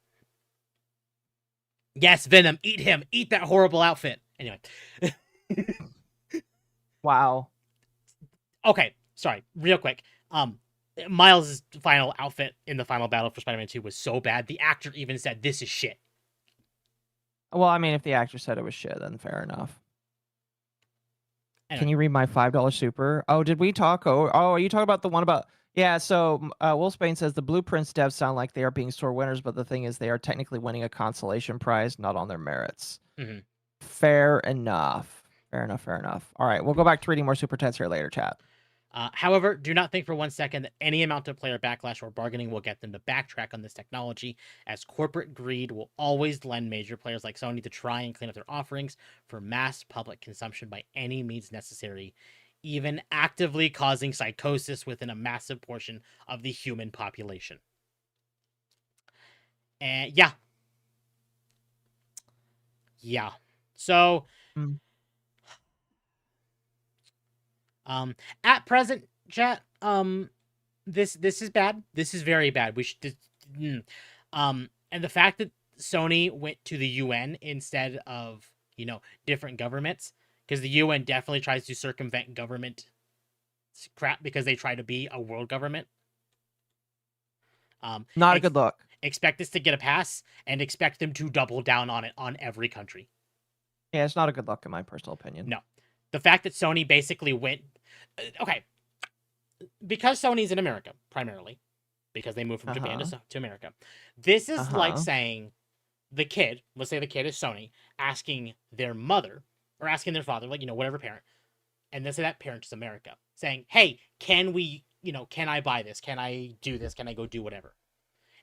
Yes, Venom, eat him! Eat that horrible outfit! Anyway. Wow. Okay, sorry, real quick. Miles' final outfit in the final battle for Spider-Man 2 was so bad, the actor even said, "This is shit." Well, I mean, if the actor said it was shit, then fair enough. Anyway. Can you read my $5 super? Oh, did we talk? Oh, are you talking about the one about... Yeah, so Wolfsbane says the Blueprints devs sound like they are being sore winners, but the thing is they are technically winning a consolation prize, not on their merits. Mm-hmm. Fair enough. Fair enough. All right, we'll go back to reading more super chats here later, chat. However, do not think for 1 second that any amount of player backlash or bargaining will get them to backtrack on this technology, as corporate greed will always lend major players like Sony to try and clean up their offerings for mass public consumption by any means necessary, even actively causing psychosis within a massive portion of the human population. And yeah. So... At present, chat, this is bad. This is very bad. We should, and the fact that Sony went to the UN instead of, different governments, because the UN definitely tries to circumvent government crap because they try to be a world government. Not a good look. Expect this to get a pass and expect them to double down on it on every country. Yeah, it's not a good look in my personal opinion. No. The fact that Sony basically went... Okay. Because Sony's in America, primarily, because they moved from Japan to America, this is like saying the kid, let's say the kid is Sony, asking their mother or asking their father, like, whatever parent, and let's say that parent is America, saying, hey, can we, can I buy this? Can I do this? Can I go do whatever?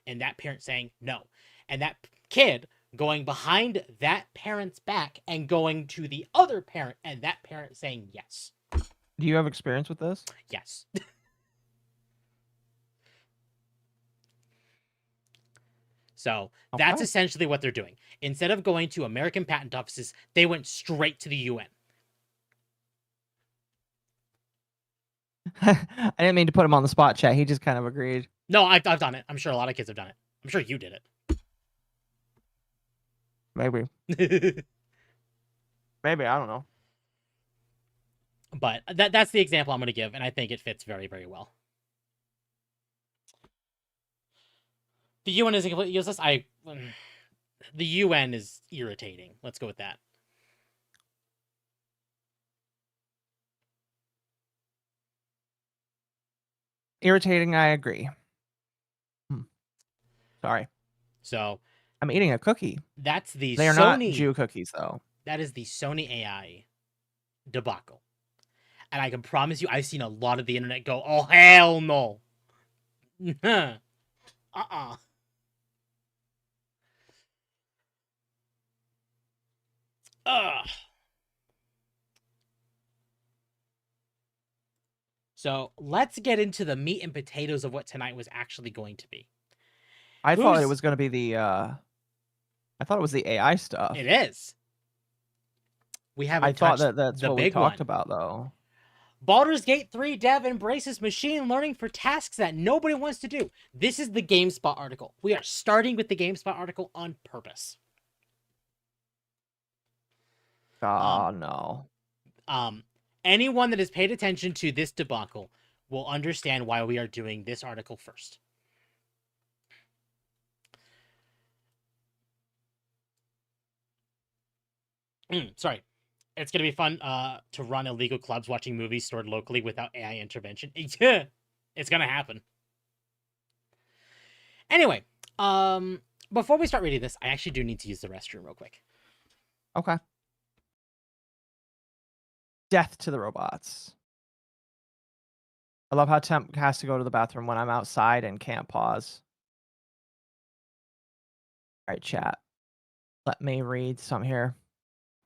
And that parent saying no. And that kid going behind that parent's back and going to the other parent, and that parent saying yes. Do you have experience with this? Yes. So that's essentially what they're doing. Instead of going to American patent offices, they went straight to the UN. I didn't mean to put him on the spot, chat. He just kind of agreed. No, I've done it. I'm sure a lot of kids have done it. I'm sure you did it. Maybe. Maybe, I don't know. But that's the example I'm going to give, and I think it fits very, very well. The UN isn't completely useless. The UN is irritating. Let's go with that. Irritating, I agree. Sorry. So I'm eating a cookie. That's the They are not Jew cookies, though. That is the Sony AI debacle. And I can promise you, I've seen a lot of the internet go, oh, hell no. So let's get into the meat and potatoes of what tonight was actually going to be. I thought it was going to be the I thought it was the AI stuff. It is. We haven't. I thought that's what we talked about, though. Baldur's Gate 3 dev embraces machine learning for tasks that nobody wants to do. This is the GameSpot article. We are starting with the GameSpot article on purpose. No. Anyone that has paid attention to this debacle will understand why we are doing this article first. Sorry. It's going to be fun to run illegal clubs watching movies stored locally without AI intervention. It's going to happen. Anyway, before we start reading this, I actually do need to use the restroom real quick. Okay. Death to the robots. I love how Temp has to go to the bathroom when I'm outside and can't pause. All right, chat. Let me read some here.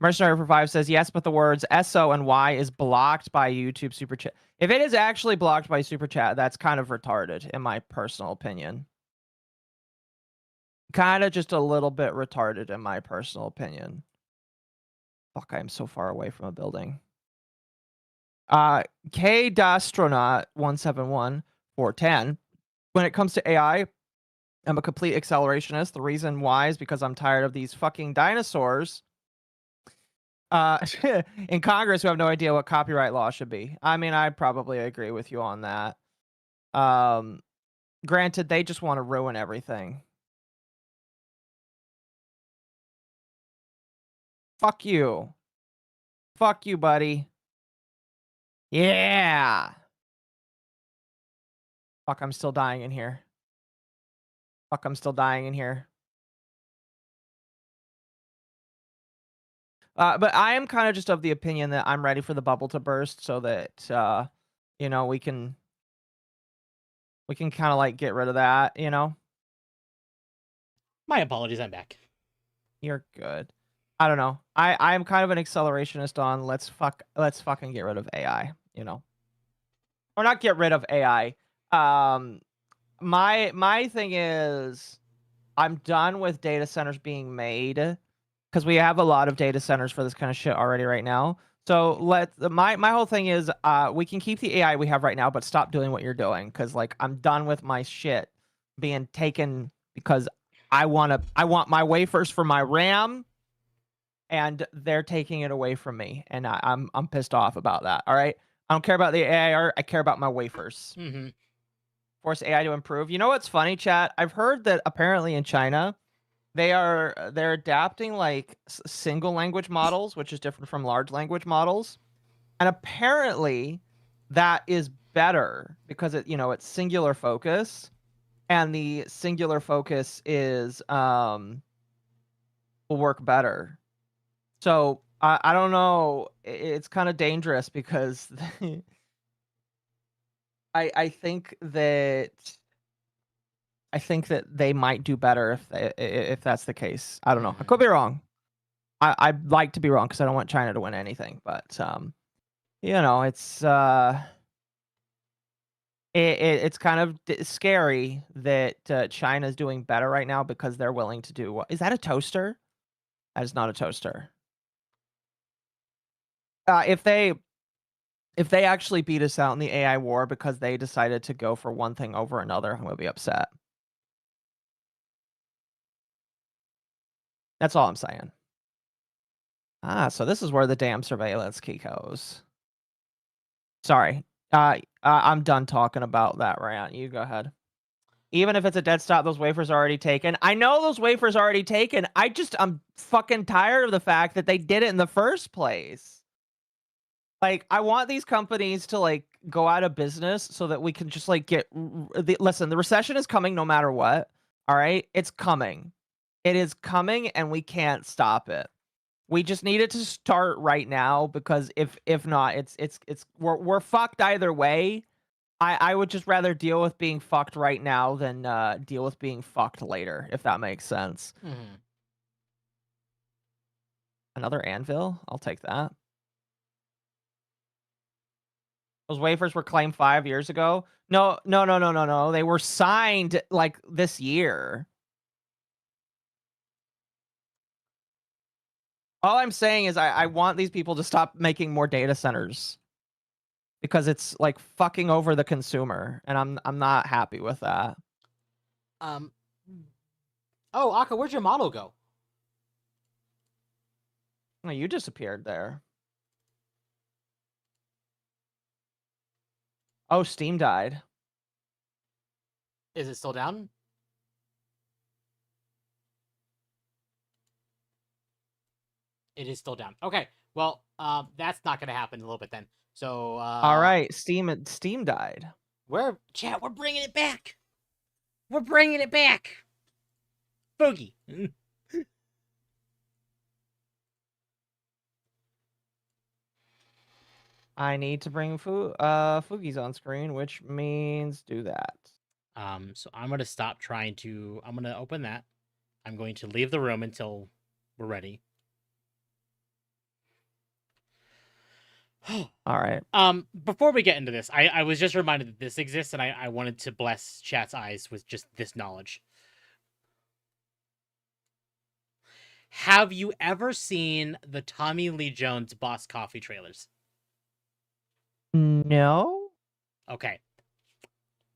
Mercenary for 5 says, yes, but the words SO and Y is blocked by YouTube Super Chat. If it is actually blocked by Super Chat, that's kind of retarded, in my personal opinion. Kind of just a little bit retarded, in my personal opinion. Fuck, I'm so far away from a building. K Dastronaut 171 410. When it comes to AI, I'm a complete accelerationist. The reason why is because I'm tired of these fucking dinosaurs in Congress who have no idea what copyright law should be. I mean, I'd probably agree with you on that. Granted, they just want to ruin everything. Fuck you. Fuck you, buddy. Yeah. Fuck, I'm still dying in here. Fuck, I'm still dying in here. But I am kind of just of the opinion that I'm ready for the bubble to burst so that, you know, we can kind of like get rid of that, you know? My apologies, I'm back. You're good. I don't know. I'm kind of an accelerationist on let's fucking get rid of AI, you know? Or not get rid of AI. My thing is I'm done with data centers being made because we have a lot of data centers for this kind of shit already right now. So my whole thing is we can keep the AI we have right now, but stop doing what you're doing because like I'm done with my shit being taken because I want my wafers for my RAM, and they're taking it away from me, and I'm pissed off about that. All right, I don't care about the AI. I care about my wafers. Mm-hmm. Force AI to improve. You know what's funny, chat? I've heard that apparently in China, they're adapting like single language models, which is different from large language models, and apparently that is better because it's singular focus, and the singular focus is will work better. So I don't know. It's kind of dangerous because I think that they might do better if that's the case. I don't know. I could be wrong. I'd like to be wrong because I don't want China to win anything. But it's it's kind of scary that China's doing better right now because they're willing to do what? Is that a toaster? That is not a toaster. If they actually beat us out in the AI war because they decided to go for one thing over another, I'm gonna be upset. That's all I'm saying. So this is where the damn surveillance key goes. Sorry. I'm done talking about that rant. You go ahead. Even if it's a dead stop, those wafers are already taken. I know those wafers are already taken. I'm fucking tired of the fact that they did it in the first place. Like, I want these companies to, like, go out of business so that we can just, like, listen, the recession is coming no matter what. All right? It's coming. It is coming, and we can't stop it. We just need it to start right now because if not, we're fucked either way. I would just rather deal with being fucked right now than deal with being fucked later, if that makes sense. Mm-hmm. Another anvil? I'll take that. Those wafers were claimed 5 years ago. No. They were signed like this year. All I'm saying is I want these people to stop making more data centers because it's like fucking over the consumer, and I'm not happy with that. Oh, Akka, where'd your model go? Oh, you disappeared there. Oh, Steam died. Is it still down? It is still down. Okay. Well, that's not gonna happen in a little bit then. So all right, Steam died. We're bringing it back. We're bringing it back. Boogie. I need to bring Fugi's on screen, which means do that. So I'm gonna stop trying to. I'm gonna open that. I'm going to leave the room until we're ready. All right. Before we get into this, I was just reminded that this exists, and I wanted to bless chat's eyes with just this knowledge. Have you ever seen the Tommy Lee Jones Boss Coffee trailers? No. Okay.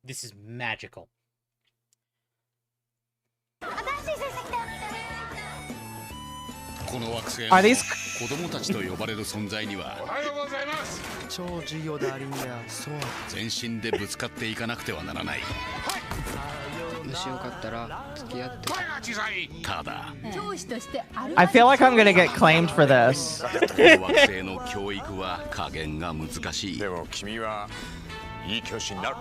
This is magical. Are these? 子供たちと呼ばれる存在には超授業だリンやそう全身でぶつかっていかなくてはならないもしよかったら付き合ってただ I feel like I'm gonna get claimed for this. この惑星の教育は加減が難しいでも君はいい教師になる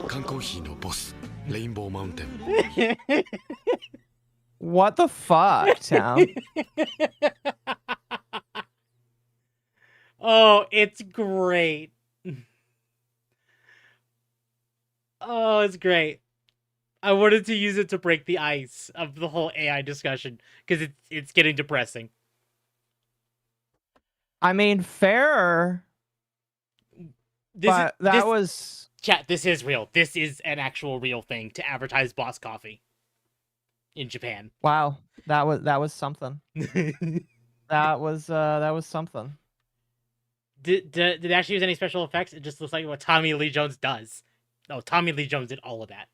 缶コーヒーのボスレインボーマウンテン What the fuck, Tom? Oh, it's great. Oh, it's great. I wanted to use it to break the ice of the whole AI discussion because it's getting depressing. I mean, fair. But that was chat. This is real. This is an actual real thing to advertise Boss Coffee in Japan. Wow, that was something. that was something. Did it actually use any special effects? It just looks like what Tommy Lee Jones does. No, Tommy Lee Jones did all of that.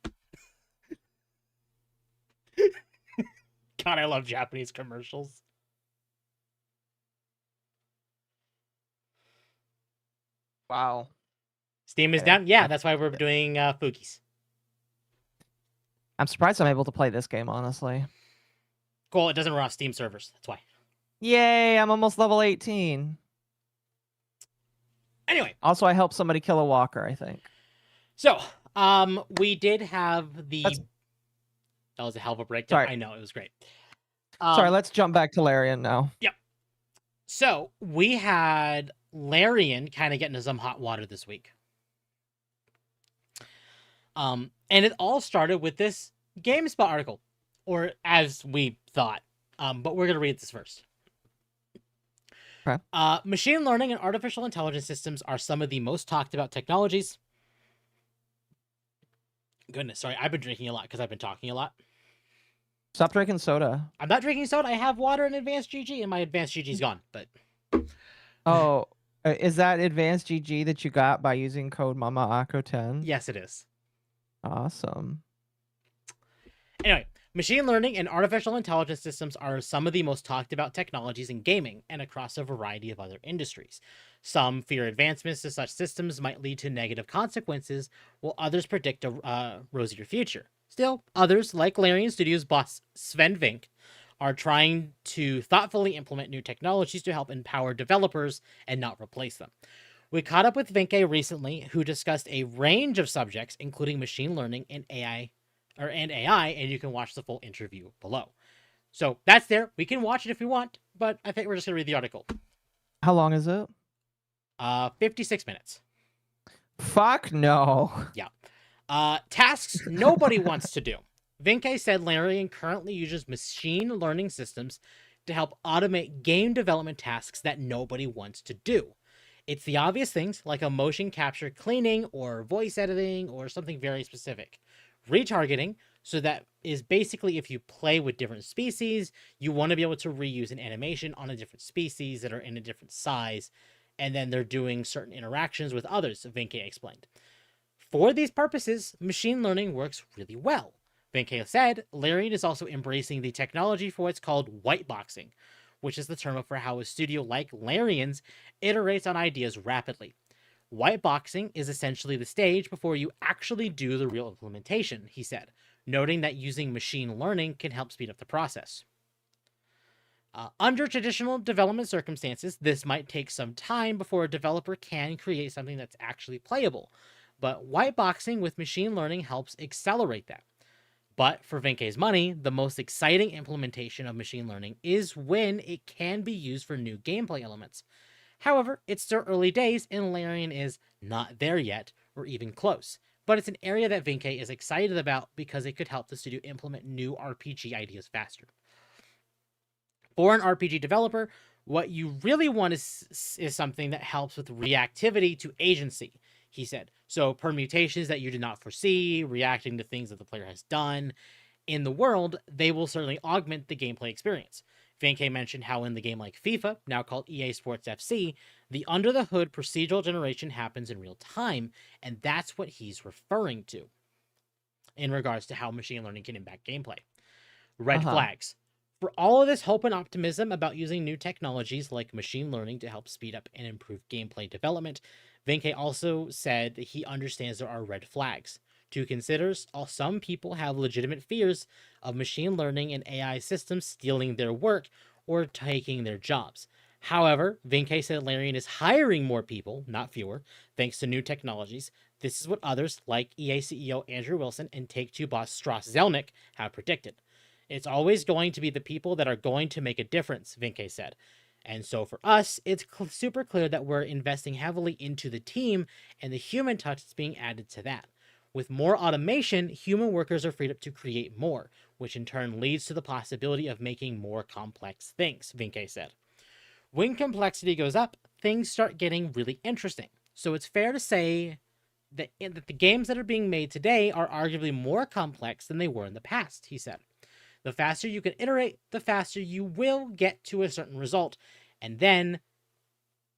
God, I love Japanese commercials. Wow. Steam is down? Yeah, that's why we're doing Fugi's. I'm surprised I'm able to play this game, honestly. Cool, it doesn't run off Steam servers. That's why. Yay, I'm almost level 18. Anyway. Also, I helped somebody kill a walker, I think. So, we did have the... That was a hell of a breakdown. Sorry. I know, it was great. Sorry, let's jump back to Larian now. Yep. So we had Larian kind of get into some hot water this week. And it all started with this GameSpot article, or as we thought. But we're gonna read this first. Okay. Machine learning and artificial intelligence systems are some of the most talked about technologies. Goodness, sorry, I've been drinking a lot because I've been talking a lot. Stop drinking soda. I'm not drinking soda. I have water and Advanced GG, and my Advanced GG's gone. But Oh, is that Advanced GG that you got by using code MommaOcco10? yes, it is. Awesome. Anyway, machine learning and artificial intelligence systems are some of the most talked about technologies in gaming and across a variety of other industries. Some fear advancements to such systems might lead to negative consequences, while others predict a rosier future. Still, others, like Larian Studios boss Sven Vink, are trying to thoughtfully implement new technologies to help empower developers and not replace them. We caught up with Vinke recently, who discussed a range of subjects, including machine learning and AI, and you can watch the full interview below. So that's there. We can watch it if we want, but I think we're just gonna read the article. How long is it? 56 minutes. Fuck no. Yeah. Tasks nobody wants to do. Vinke said Larian currently uses machine learning systems to help automate game development tasks that nobody wants to do. It's the obvious things like a motion capture cleaning or voice editing or something very specific. Retargeting, so that is basically if you play with different species, you want to be able to reuse an animation on a different species that are in a different size, and then they're doing certain interactions with others, Vinke explained. For these purposes, machine learning works really well. Vinke said Larian is also embracing the technology for what's called whiteboxing, which is the term for how a studio like Larian's iterates on ideas rapidly. Whiteboxing is essentially the stage before you actually do the real implementation, he said, noting that using machine learning can help speed up the process. Under traditional development circumstances, this might take some time before a developer can create something that's actually playable, but whiteboxing with machine learning helps accelerate that. But for Vinke's money, the most exciting implementation of machine learning is when it can be used for new gameplay elements. However, it's still early days and Larian is not there yet, or even close. But it's an area that Vinke is excited about because it could help the studio implement new RPG ideas faster. For an RPG developer, what you really want is something that helps with reactivity to agency, he said. So permutations that you did not foresee, reacting to things that the player has done in the world, they will certainly augment the gameplay experience. Vinke mentioned how in the game like FIFA, now called EA Sports FC, the under-the-hood procedural generation happens in real time, and that's what he's referring to in regards to how machine learning can impact gameplay. Red flags. For all of this hope and optimism about using new technologies like machine learning to help speed up and improve gameplay development, Vinke also said that he understands there are red flags. To consider, some people have legitimate fears of machine learning and AI systems stealing their work or taking their jobs. However, Vinke said Larian is hiring more people, not fewer, thanks to new technologies. This is what others, like EA CEO Andrew Wilson and Take-Two boss Strauss Zelnick, have predicted. It's always going to be the people that are going to make a difference, Vinke said. And so for us, it's super clear that we're investing heavily into the team and the human touch that's being added to that. With more automation, human workers are freed up to create more, which in turn leads to the possibility of making more complex things, Vinke said. When complexity goes up, things start getting really interesting. So it's fair to say that the games that are being made today are arguably more complex than they were in the past, he said. The faster you can iterate, the faster you will get to a certain result, and then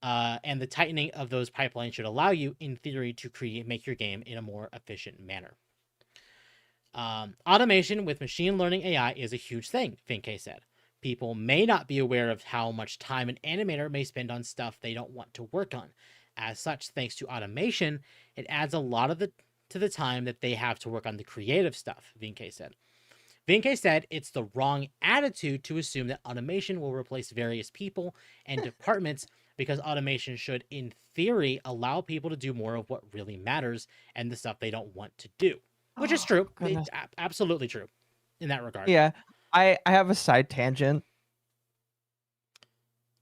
and the tightening of those pipelines should allow you, in theory, to make your game in a more efficient manner. Automation with machine learning AI is a huge thing, Vinke said. People may not be aware of how much time an animator may spend on stuff they don't want to work on. As such, thanks to automation, it adds a lot to the time that they have to work on the creative stuff, Vinke said. Vinke said it's the wrong attitude to assume that automation will replace various people and departments because automation should, in theory, allow people to do more of what really matters and the stuff they don't want to do. Which is true. It's absolutely true in that regard. Yeah. I have a side tangent.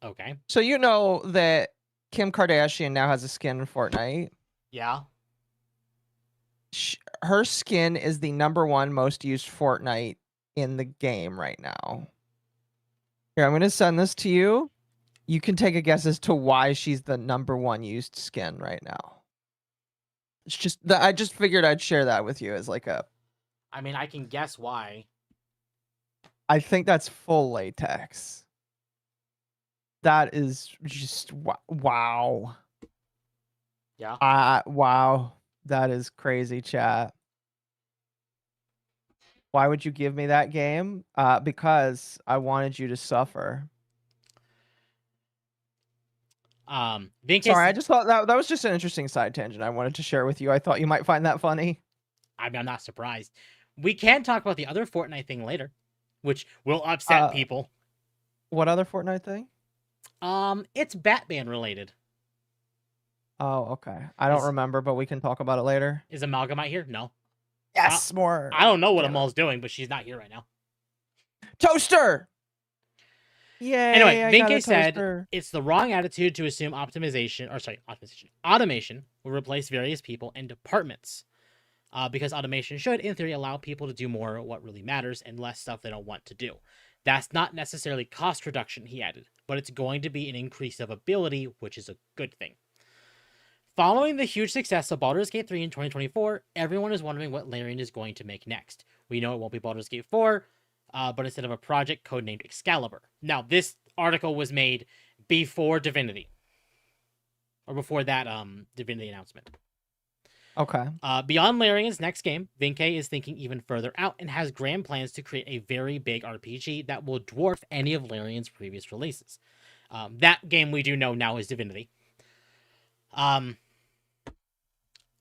Okay. So you know that Kim Kardashian now has a skin in Fortnite. Yeah. Her skin is the #1 most used Fortnite in the game right now. Here, I'm going to send this to you. You can take a guess as to why she's the #1 used skin right now. It's just that I just figured I'd share that with you as like a. I mean, I can guess why. I think that's full latex. That is just wow. Yeah. Wow. That is crazy, chat. Why would you give me that game? Because I wanted you to suffer. Sorry, I just thought that was just an interesting side tangent I wanted to share with you. I thought you might find that funny. I mean, I'm not surprised. We can talk about the other Fortnite thing later, which will upset people. What other Fortnite thing? It's Batman related. Oh, okay. I don't remember, but we can talk about it later. Is Amalgamite here? No. Yes, more. I don't know what Amal's doing, but she's not here right now. Toaster! Yay, anyway, Vinke said it's the wrong attitude to assume automation will replace various people and departments. Because automation should, in theory, allow people to do more of what really matters and less stuff they don't want to do. That's not necessarily cost reduction, he added, but it's going to be an increase of ability, which is a good thing. Following the huge success of Baldur's Gate 3 in 2024, everyone is wondering what Larian is going to make next. We know it won't be Baldur's Gate 4, but instead of a project codenamed Excalibur. Now, this article was made before Divinity. Or before that Divinity announcement. Okay. Beyond Larian's next game, Vinke is thinking even further out and has grand plans to create a very big RPG that will dwarf any of Larian's previous releases. That game we do know now is Divinity.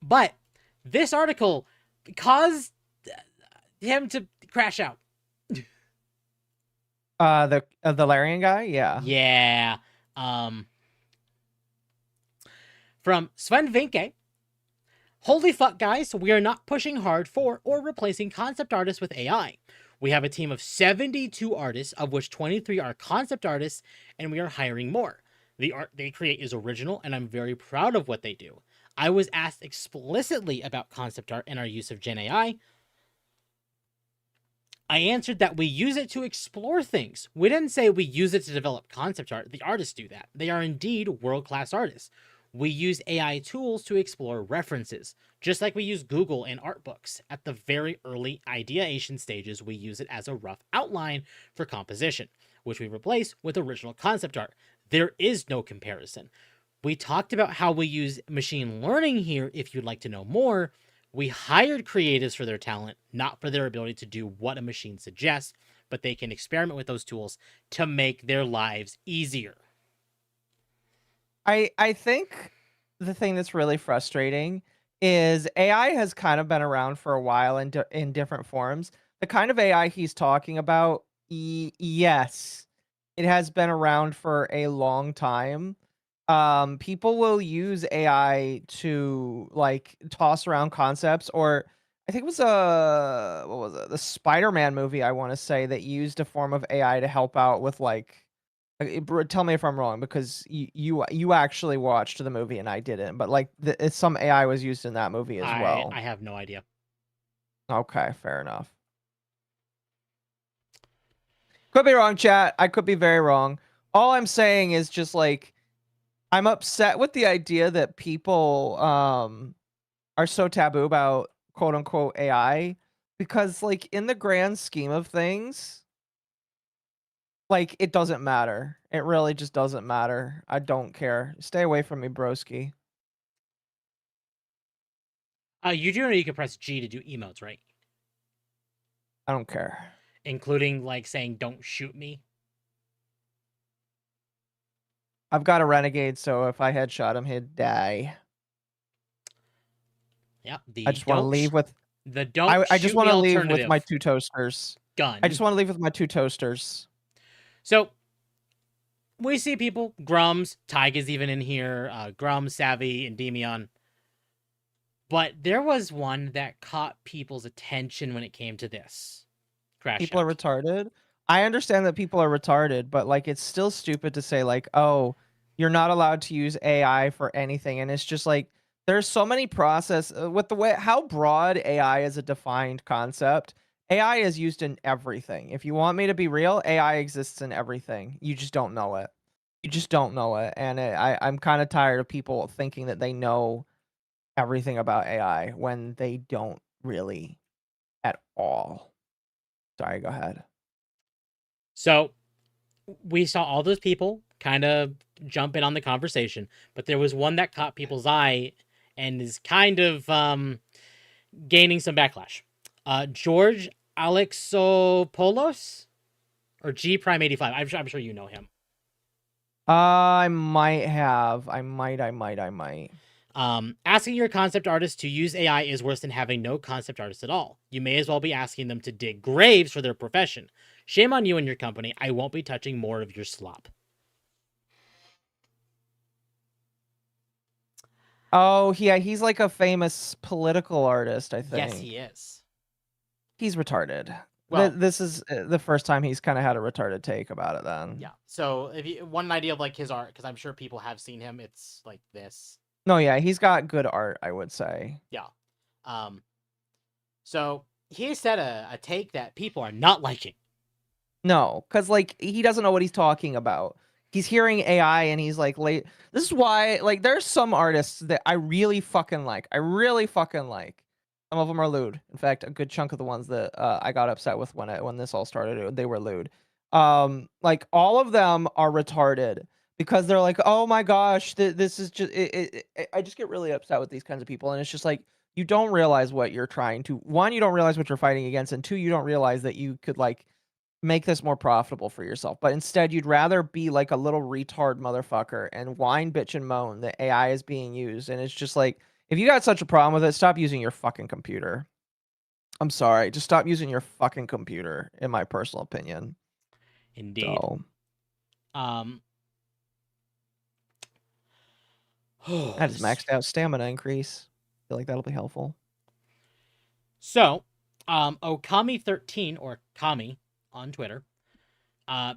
But this article caused him to crash out. The Larian guy? Yeah. Yeah. From Sven Vinke. Holy fuck, guys, we are not pushing hard for or replacing concept artists with AI. We have a team of 72 artists, of which 23 are concept artists, and we are hiring more. The art they create is original, and I'm very proud of what they do. I was asked explicitly about concept art and our use of Gen AI. I answered that we use it to explore things. We didn't say we use it to develop concept art. The artists do that. They are indeed world-class artists. We use AI tools to explore references, just like we use Google and art books. At the very early ideation stages, we use it as a rough outline for composition, which we replace with original concept art. There is no comparison. We talked about how we use machine learning here if you'd like to know more. We hired creatives for their talent, not for their ability to do what a machine suggests, but they can experiment with those tools to make their lives easier. I think the thing that's really frustrating is AI has kind of been around for a while in different forms. The kind of AI he's talking about, yes, it has been around for a long time. People will use AI to like toss around concepts, or I think it was the Spider-Man movie, I want to say, that used a form of AI to help out with like. Tell me if I'm wrong, because you actually watched the movie and I didn't, but like some AI was used in that movie as well. I have no idea. Okay, fair enough. Could be wrong, chat. I could be very wrong. All I'm saying is just like I'm upset with the idea that people are so taboo about quote unquote AI, because like in the grand scheme of things, like, it doesn't matter. It really just doesn't matter. I don't care. Stay away from me, broski. You do know you can press G to do emotes, right? I don't care. Including, like, saying, don't shoot me? I've got a renegade, so if I headshot him, he'd die. Yeah. I just want to leave with... I just want to leave with my 2 toasters. Gun. I just want to leave with my 2 toasters. So, we see people, Grums, Tyg is even in here, Grums, Savvy, and Demion. But there was one that caught people's attention when it came to this. People are retarded. I understand that people are retarded, but like it's still stupid to say like, oh, you're not allowed to use AI for anything, and it's just like there's so many process with the way how broad AI is a defined concept. AI is used in everything. If you want me to be real, AI exists in everything. You just don't know it. You just don't know it, and I'm kind of tired of people thinking that they know everything about AI when they don't really at all. Sorry, go ahead. So we saw all those people kind of jump in on the conversation, but there was one that caught people's eye and is kind of gaining some backlash. George Alexopoulos or G Prime 85. I'm sure you know him. I might have. I might. Asking your concept artist to use AI is worse than having no concept artist at all. You may as well be asking them to dig graves for their profession. Shame on you and your company. I won't be touching more of your slop. Oh, yeah, he's like a famous political artist, I think. Yes, he is. He's retarded. Well, This is the first time he's kind of had a retarded take about it then. yeah. So if you want an idea of like his art, because I'm sure people have seen him, it's like this. No, yeah, he's got good art, I would say. Yeah. So he said a take that people are not liking. No, because like he doesn't know what he's talking about. He's hearing AI and he's like, late. This is why, like, there's some artists that I really fucking like. Some of them are lewd. In fact, a good chunk of the ones that I got upset with when this all started, they were lewd. Like all of them are retarded because they're like, oh my gosh, this is just. I just get really upset with these kinds of people, and it's just like you don't realize what you're trying to. One, you don't realize what you're fighting against, and two, you don't realize that you could like make this more profitable for yourself. But instead, you'd rather be like a little retard motherfucker and whine, bitch, and moan that AI is being used. And it's just like, if you got such a problem with it, stop using your fucking computer. I'm sorry. Just stop using your fucking computer, in my personal opinion. Indeed. So, I just maxed out stamina increase. I feel like that'll be helpful. So, Okami13 or Kami on Twitter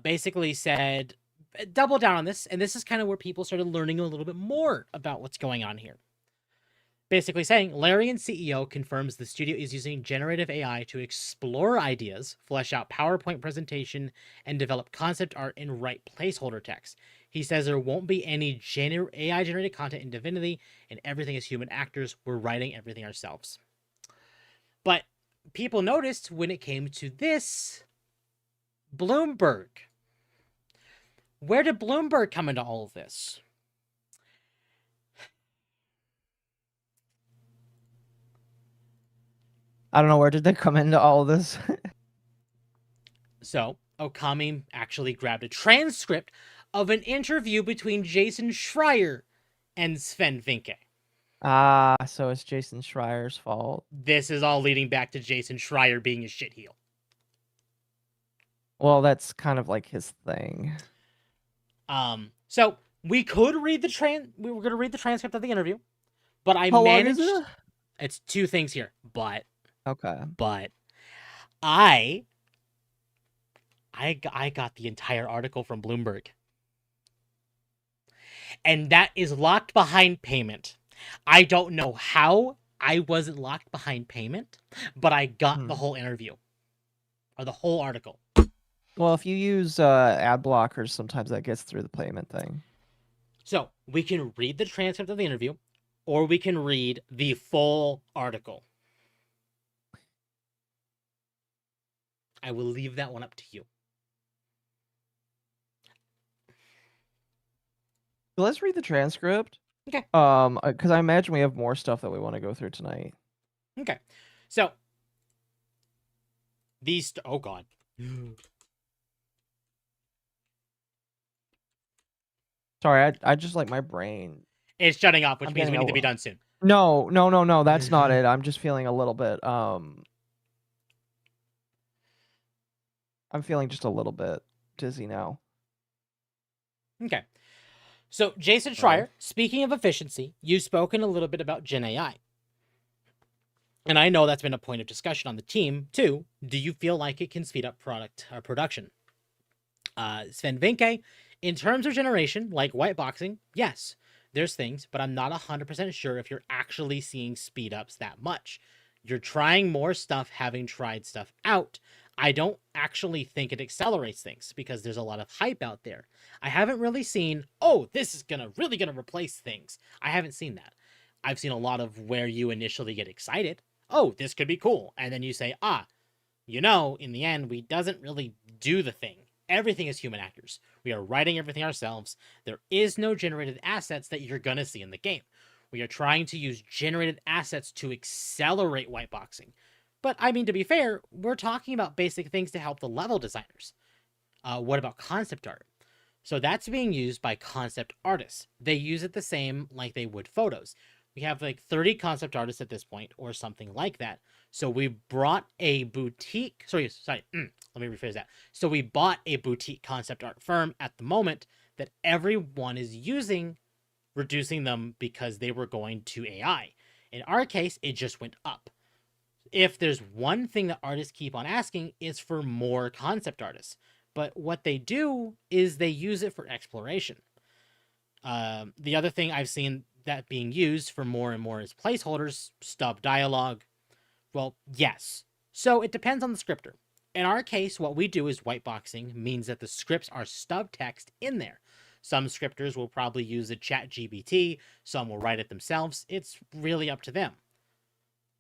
basically said, double down on this, and this is kind of where people started learning a little bit more about what's going on here. Basically saying, Larian CEO confirms the studio is using generative AI to explore ideas, flesh out PowerPoint presentation, and develop concept art and write placeholder text. He says there won't be any AI-generated content in Divinity, and everything is human actors. We're writing everything ourselves. But people noticed when it came to this, Bloomberg. Where did Bloomberg come into all of this? I don't know, where did they come into all of this? So, Okami actually grabbed a transcript of an interview between Jason Schreier and Sven Vinke. Ah, so it's Jason Schreier's fault. This is all leading back to Jason Schreier being a shitheel. Well, that's kind of like his thing. So we could read the we were gonna read the transcript of the interview, but I How managed. long is it? It's two things here, but Okay. I got the entire article from Bloomberg, and that is locked behind payment. I don't know how I wasn't locked behind payment, but I got the whole interview or the whole article. Well, if you use ad blockers, sometimes that gets through the payment thing. So we can read the transcript of the interview, or we can read the full article. I will leave that one up to you. Let's read the transcript. Okay. Because I imagine we have more stuff that we want to go through tonight. Okay. So these. Oh God. Sorry, I just like my brain. It's shutting off, which I'm means we getting need to be done soon. No, that's not it. I'm just feeling a little bit I'm feeling just a little bit dizzy now. Okay. So, Jason Schreier, speaking of efficiency, you've spoken a little bit about Gen AI. And I know that's been a point of discussion on the team, too. Do you feel like it can speed up production? Sven Vinke, in terms of generation, like whiteboxing, yes, there's things, but I'm not 100% sure if you're actually seeing speed ups that much. You're trying more stuff, having tried stuff out. I don't actually think it accelerates things because there's a lot of hype out there. I haven't really seen, oh, this is really gonna replace things. I haven't seen that. I've seen a lot of where you initially get excited. Oh, this could be cool. And then you say, in the end, we doesn't really do the thing. Everything is human actors. We are writing everything ourselves. There is no generated assets that you're going to see in the game. We are trying to use generated assets to accelerate whiteboxing. But, I mean, to be fair, we're talking about basic things to help the level designers. What about concept art? So that's being used by concept artists. They use it the same like they would photos. We have like 30 concept artists at this point or something like that. So we brought a boutique, let me rephrase that. So we bought a boutique concept art firm at the moment that everyone is using, reducing them because they were going to AI. In our case, it just went up. If there's one thing that artists keep on asking, is for more concept artists. But what they do is they use it for exploration. The other thing I've seen that being used for more and more is placeholders, stub dialogue. Well, yes. So it depends on the scripter. In our case, what we do is whiteboxing means that the scripts are stub text in there. Some scripters will probably use a ChatGPT, some will write it themselves. It's really up to them.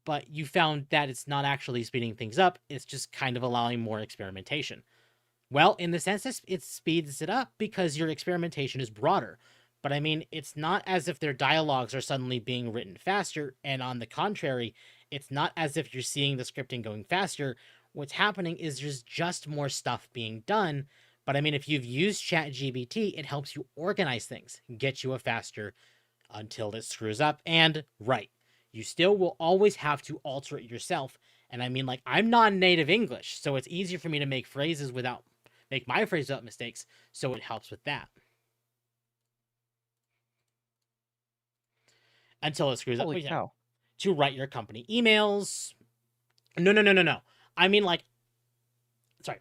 But you found that it's not actually speeding things up, it's just kind of allowing more experimentation. Well, in the sense, it speeds it up because your experimentation is broader. But I mean, it's not as if their dialogues are suddenly being written faster, and on the contrary, it's not as if you're seeing the scripting going faster. What's happening is there's just more stuff being done. But I mean, if you've used ChatGPT, it helps you organize things, get you a faster until it screws up. And right, you still will always have to alter it yourself. And I mean, like, I'm non-native English, so it's easier for me to make my phrases without mistakes. So it helps with that. Until it screws up. Holy cow. To write your company emails. No. I mean, like, sorry.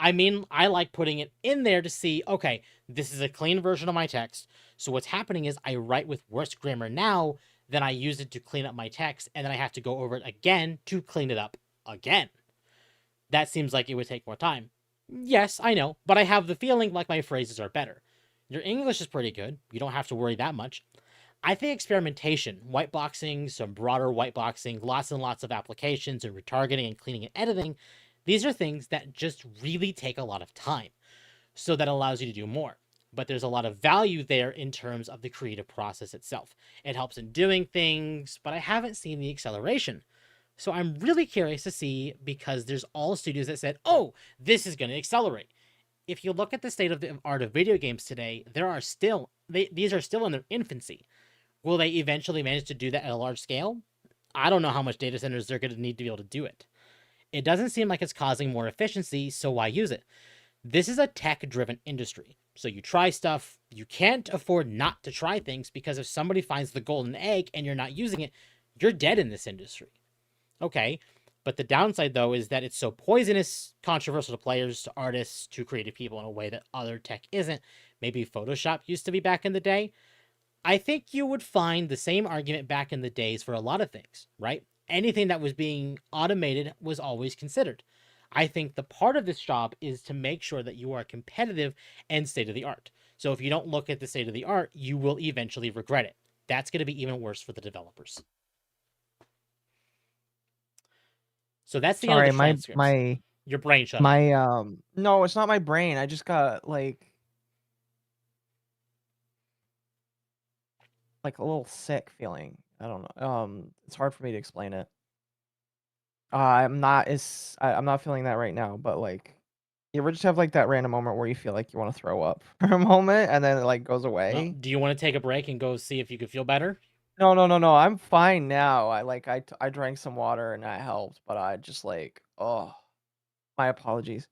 I mean, I like putting it in there to see, okay, this is a clean version of my text. So what's happening is I write with worse grammar now, then I use it to clean up my text, and then I have to go over it again to clean it up again. That seems like it would take more time. Yes, I know, but I have the feeling like my phrases are better. Your English is pretty good. You don't have to worry that much. I think experimentation, whiteboxing, some broader whiteboxing, lots and lots of applications and retargeting and cleaning and editing, these are things that just really take a lot of time. So that allows you to do more. But there's a lot of value there in terms of the creative process itself. It helps in doing things, but I haven't seen the acceleration. So I'm really curious to see, because there's all studios that said, oh, this is going to accelerate. If you look at the state of the art of video games today, these are still in their infancy. Will they eventually manage to do that at a large scale? I don't know how much data centers they're going to need to be able to do it. It doesn't seem like it's causing more efficiency, so why use it? This is a tech-driven industry. So you try stuff. You can't afford not to try things, because if somebody finds the golden egg and you're not using it, you're dead in this industry. Okay, but the downside, though, is that it's so poisonous, controversial to players, to artists, to creative people in a way that other tech isn't. Maybe Photoshop used to be back in the day. I think you would find the same argument back in the days for a lot of things, right? Anything that was being automated was always considered. I think the part of this job is to make sure that you are competitive and state-of-the-art. So if you don't look at the state-of-the-art, you will eventually regret it. That's going to be even worse for the developers. So that's the end of the transcripts. Your brain shut off. No, it's not my brain. I just got like a little sick feeling. I don't know. It's hard for me to explain it. I'm not feeling that right now, but like, you ever just have like that random moment where you feel like you want to throw up for a moment and then it like goes away? Well, do you want to take a break and go see if you could feel better? No. I'm fine now. I drank some water and that helped, but I just like, oh, my apologies.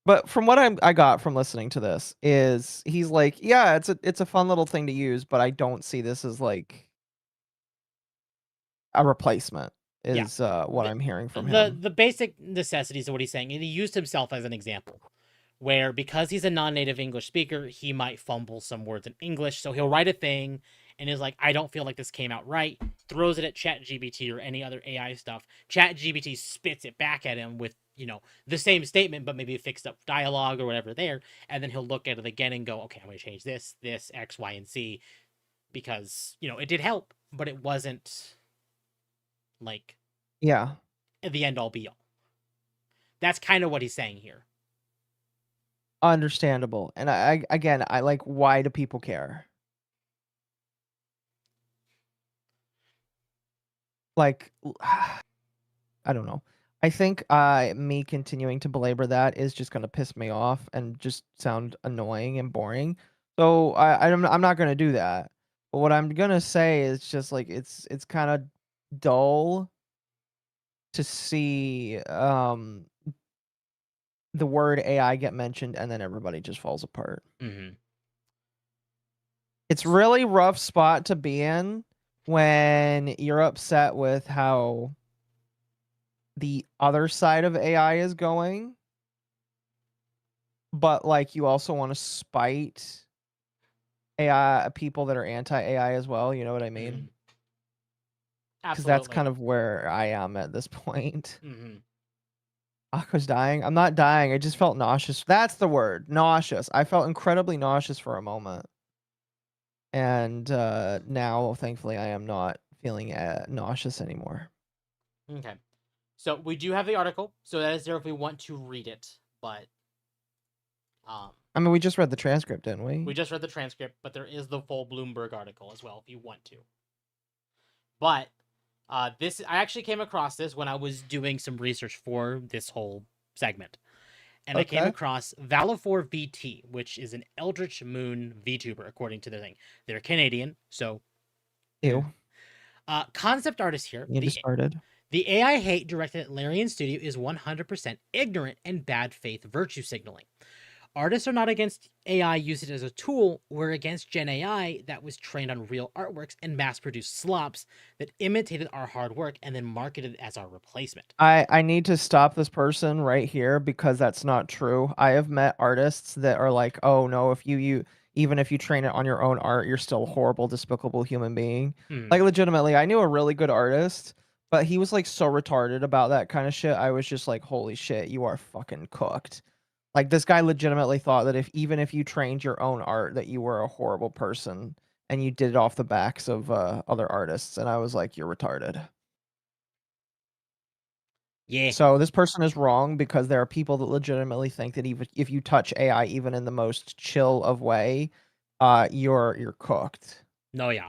But from what I got from listening to this is he's like, yeah, it's a fun little thing to use, but I don't see this as like a replacement. is what I'm hearing from the him. the basic necessities of what he's saying, and he used himself as an example, where because he's a non-native English speaker, he might fumble some words in English, so he'll write a thing and is like, I don't feel like this came out right, throws it at ChatGPT or any other AI stuff. ChatGPT spits it back at him with, the same statement, but maybe fixed up dialogue or whatever there, and then he'll look at it again and go, okay, I'm going to change this, X, Y, and Z, because, it did help, but it wasn't, like, Yeah. the end all be all. That's kind of what he's saying here. Understandable. And I like, why do people care? Like, I don't know. I think me continuing to belabor that is just gonna piss me off and just sound annoying and boring. So I'm not gonna do that. But what I'm gonna say is just like it's kind of dull to see the word AI get mentioned and then everybody just falls apart. Mm-hmm. It's really rough spot to be in when you're upset with how the other side of AI is going, but like you also want to spite AI people that are anti-AI as well. You know what I mean? Mm-hmm. Because that's kind of where I am at this point. Mm-hmm. Akko's dying. I'm not dying. I just felt nauseous. That's the word. Nauseous. I felt incredibly nauseous for a moment. And now, thankfully, I am not feeling nauseous anymore. Okay. So we do have the article. So that is there if we want to read it. But I mean, we just read the transcript, didn't we? we just read the transcript, but there is the full Bloomberg article as well if you want to. But I actually came across this when I was doing some research for this whole segment. And I came across Valifor VT, which is an Eldritch Moon VTuber, according to their thing. They're Canadian, so... Ew. Concept artist here. You just started. The AI hate directed at Larian Studio is 100% ignorant and bad faith virtue signaling. Artists are not against AI used as a tool. We're against Gen AI that was trained on real artworks and mass-produced slops that imitated our hard work and then marketed as our replacement. I need to stop this person right here because that's not true. I have met artists that are like, oh no, if you even if you train it on your own art, you're still a horrible, despicable human being. Like legitimately, I knew a really good artist, but he was like so retarded about that kind of shit. I was just like, holy shit, you are fucking cooked. Like this guy legitimately thought that even if you trained your own art, that you were a horrible person and you did it off the backs of other artists. And I was like, you're retarded. Yeah. So this person is wrong because there are people that legitimately think that even if you touch AI, even in the most chill of way, you're cooked. No, yeah.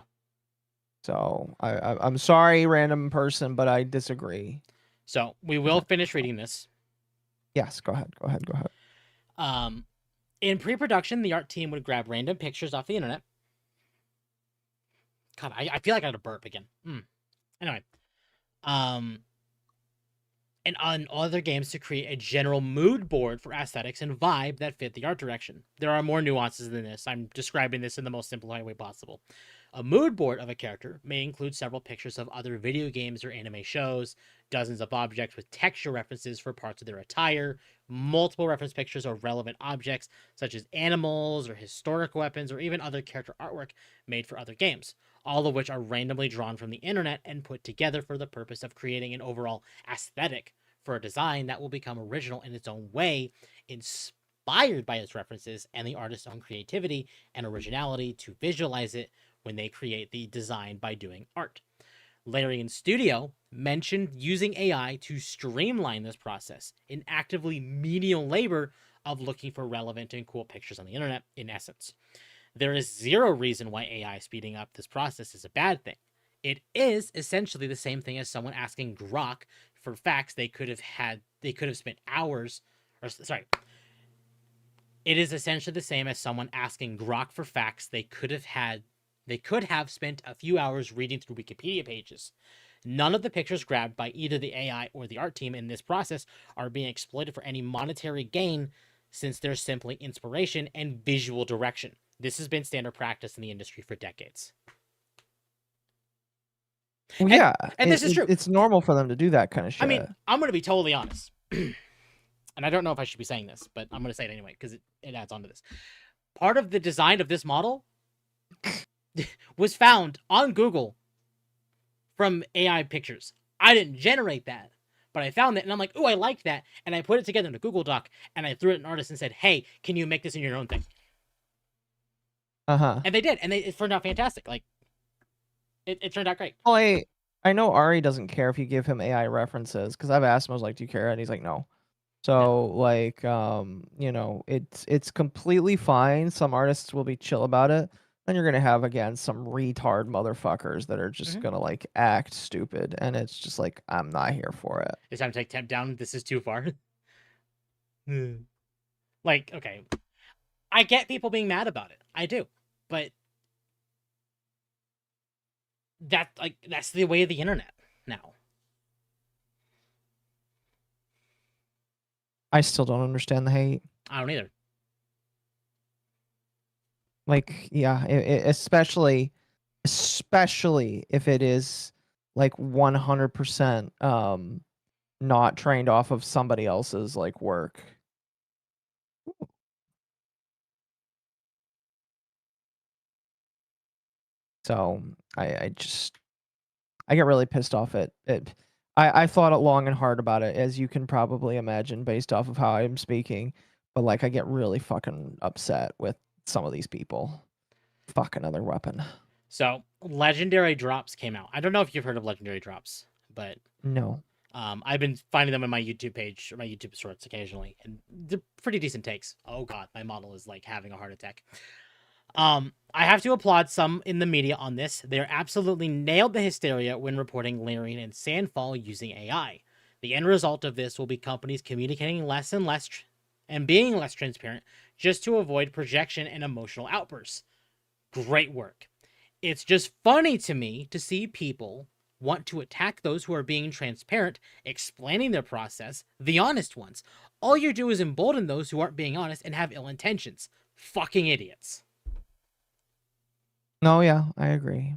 So I'm sorry, random person, but I disagree. So we will finish reading this. Yes, go ahead. In pre-production, the art team would grab random pictures off the internet. God, I feel like I had a burp again. Anyway. And on other games to create a general mood board for aesthetics and vibe that fit the art direction. There are more nuances than this. I'm describing this in the most simplified way possible. A mood board of a character may include several pictures of other video games or anime shows, dozens of objects with texture references for parts of their attire, multiple reference pictures of relevant objects such as animals or historical weapons or even other character artwork made for other games, all of which are randomly drawn from the internet and put together for the purpose of creating an overall aesthetic for a design that will become original in its own way, inspired by its references and the artist's own creativity and originality to visualize it when they create the design by doing art. Larian Studio mentioned using AI to streamline this process in actively menial labor of looking for relevant and cool pictures on the internet, in essence. There is zero reason why AI speeding up this process is a bad thing. It is essentially the same thing as someone asking Grok for facts they could have spent hours, it is essentially the same as someone asking Grok for facts they could have spent a few hours reading through Wikipedia pages. None of the pictures grabbed by either the AI or the art team in this process are being exploited for any monetary gain, since they're simply inspiration and visual direction. This has been standard practice in the industry for decades. Well, yeah, and this is true. It's normal for them to do that kind of shit. I mean, I'm gonna be totally honest, and I don't know if I should be saying this, but I'm gonna say it anyway because it adds on to this. Part of the design of this model was found on Google from AI pictures. I didn't generate that, but I found it, and I'm like, oh, I like that, and I put it together in a Google Doc, and I threw it at an artist and said, hey, can you make this in your own thing? And they did, and it turned out fantastic. Like, it turned out great. Well, I know Ari doesn't care if you give him AI references because I've asked him, I was like, do you care? And he's like, no. So like, you know, it's completely fine. Some artists will be chill about it. Then you're gonna have again some retard motherfuckers that are just gonna like act stupid, and it's just like I'm not here for it. It's time to take Temp down. This is too far. Like, okay, I get people being mad about it. I do, but that's the way of the internet now. I still don't understand the hate. I don't either. Like, yeah, especially if it is like 100% not trained off of somebody else's like work. So I get really pissed off at it. I thought it long and hard about it, as you can probably imagine, based off of how I'm speaking. But like, I get really fucking upset with some of these people. Fuck, another weapon. So legendary drops came out. I don't know if you've heard of legendary drops, but no. I've been finding them on my YouTube page or my YouTube shorts occasionally, and they're pretty decent takes. Oh god, my model is like having a heart attack. I have to applaud some in the media on this. They absolutely nailed the hysteria when reporting Larian and Sandfall using AI. The end result of this will be companies communicating less and less and being less transparent just to avoid projection and emotional outbursts. Great work. It's just funny to me to see people want to attack those who are being transparent, explaining their process, the honest ones. All you do is embolden those who aren't being honest and have ill intentions. Fucking idiots. No, yeah, I agree.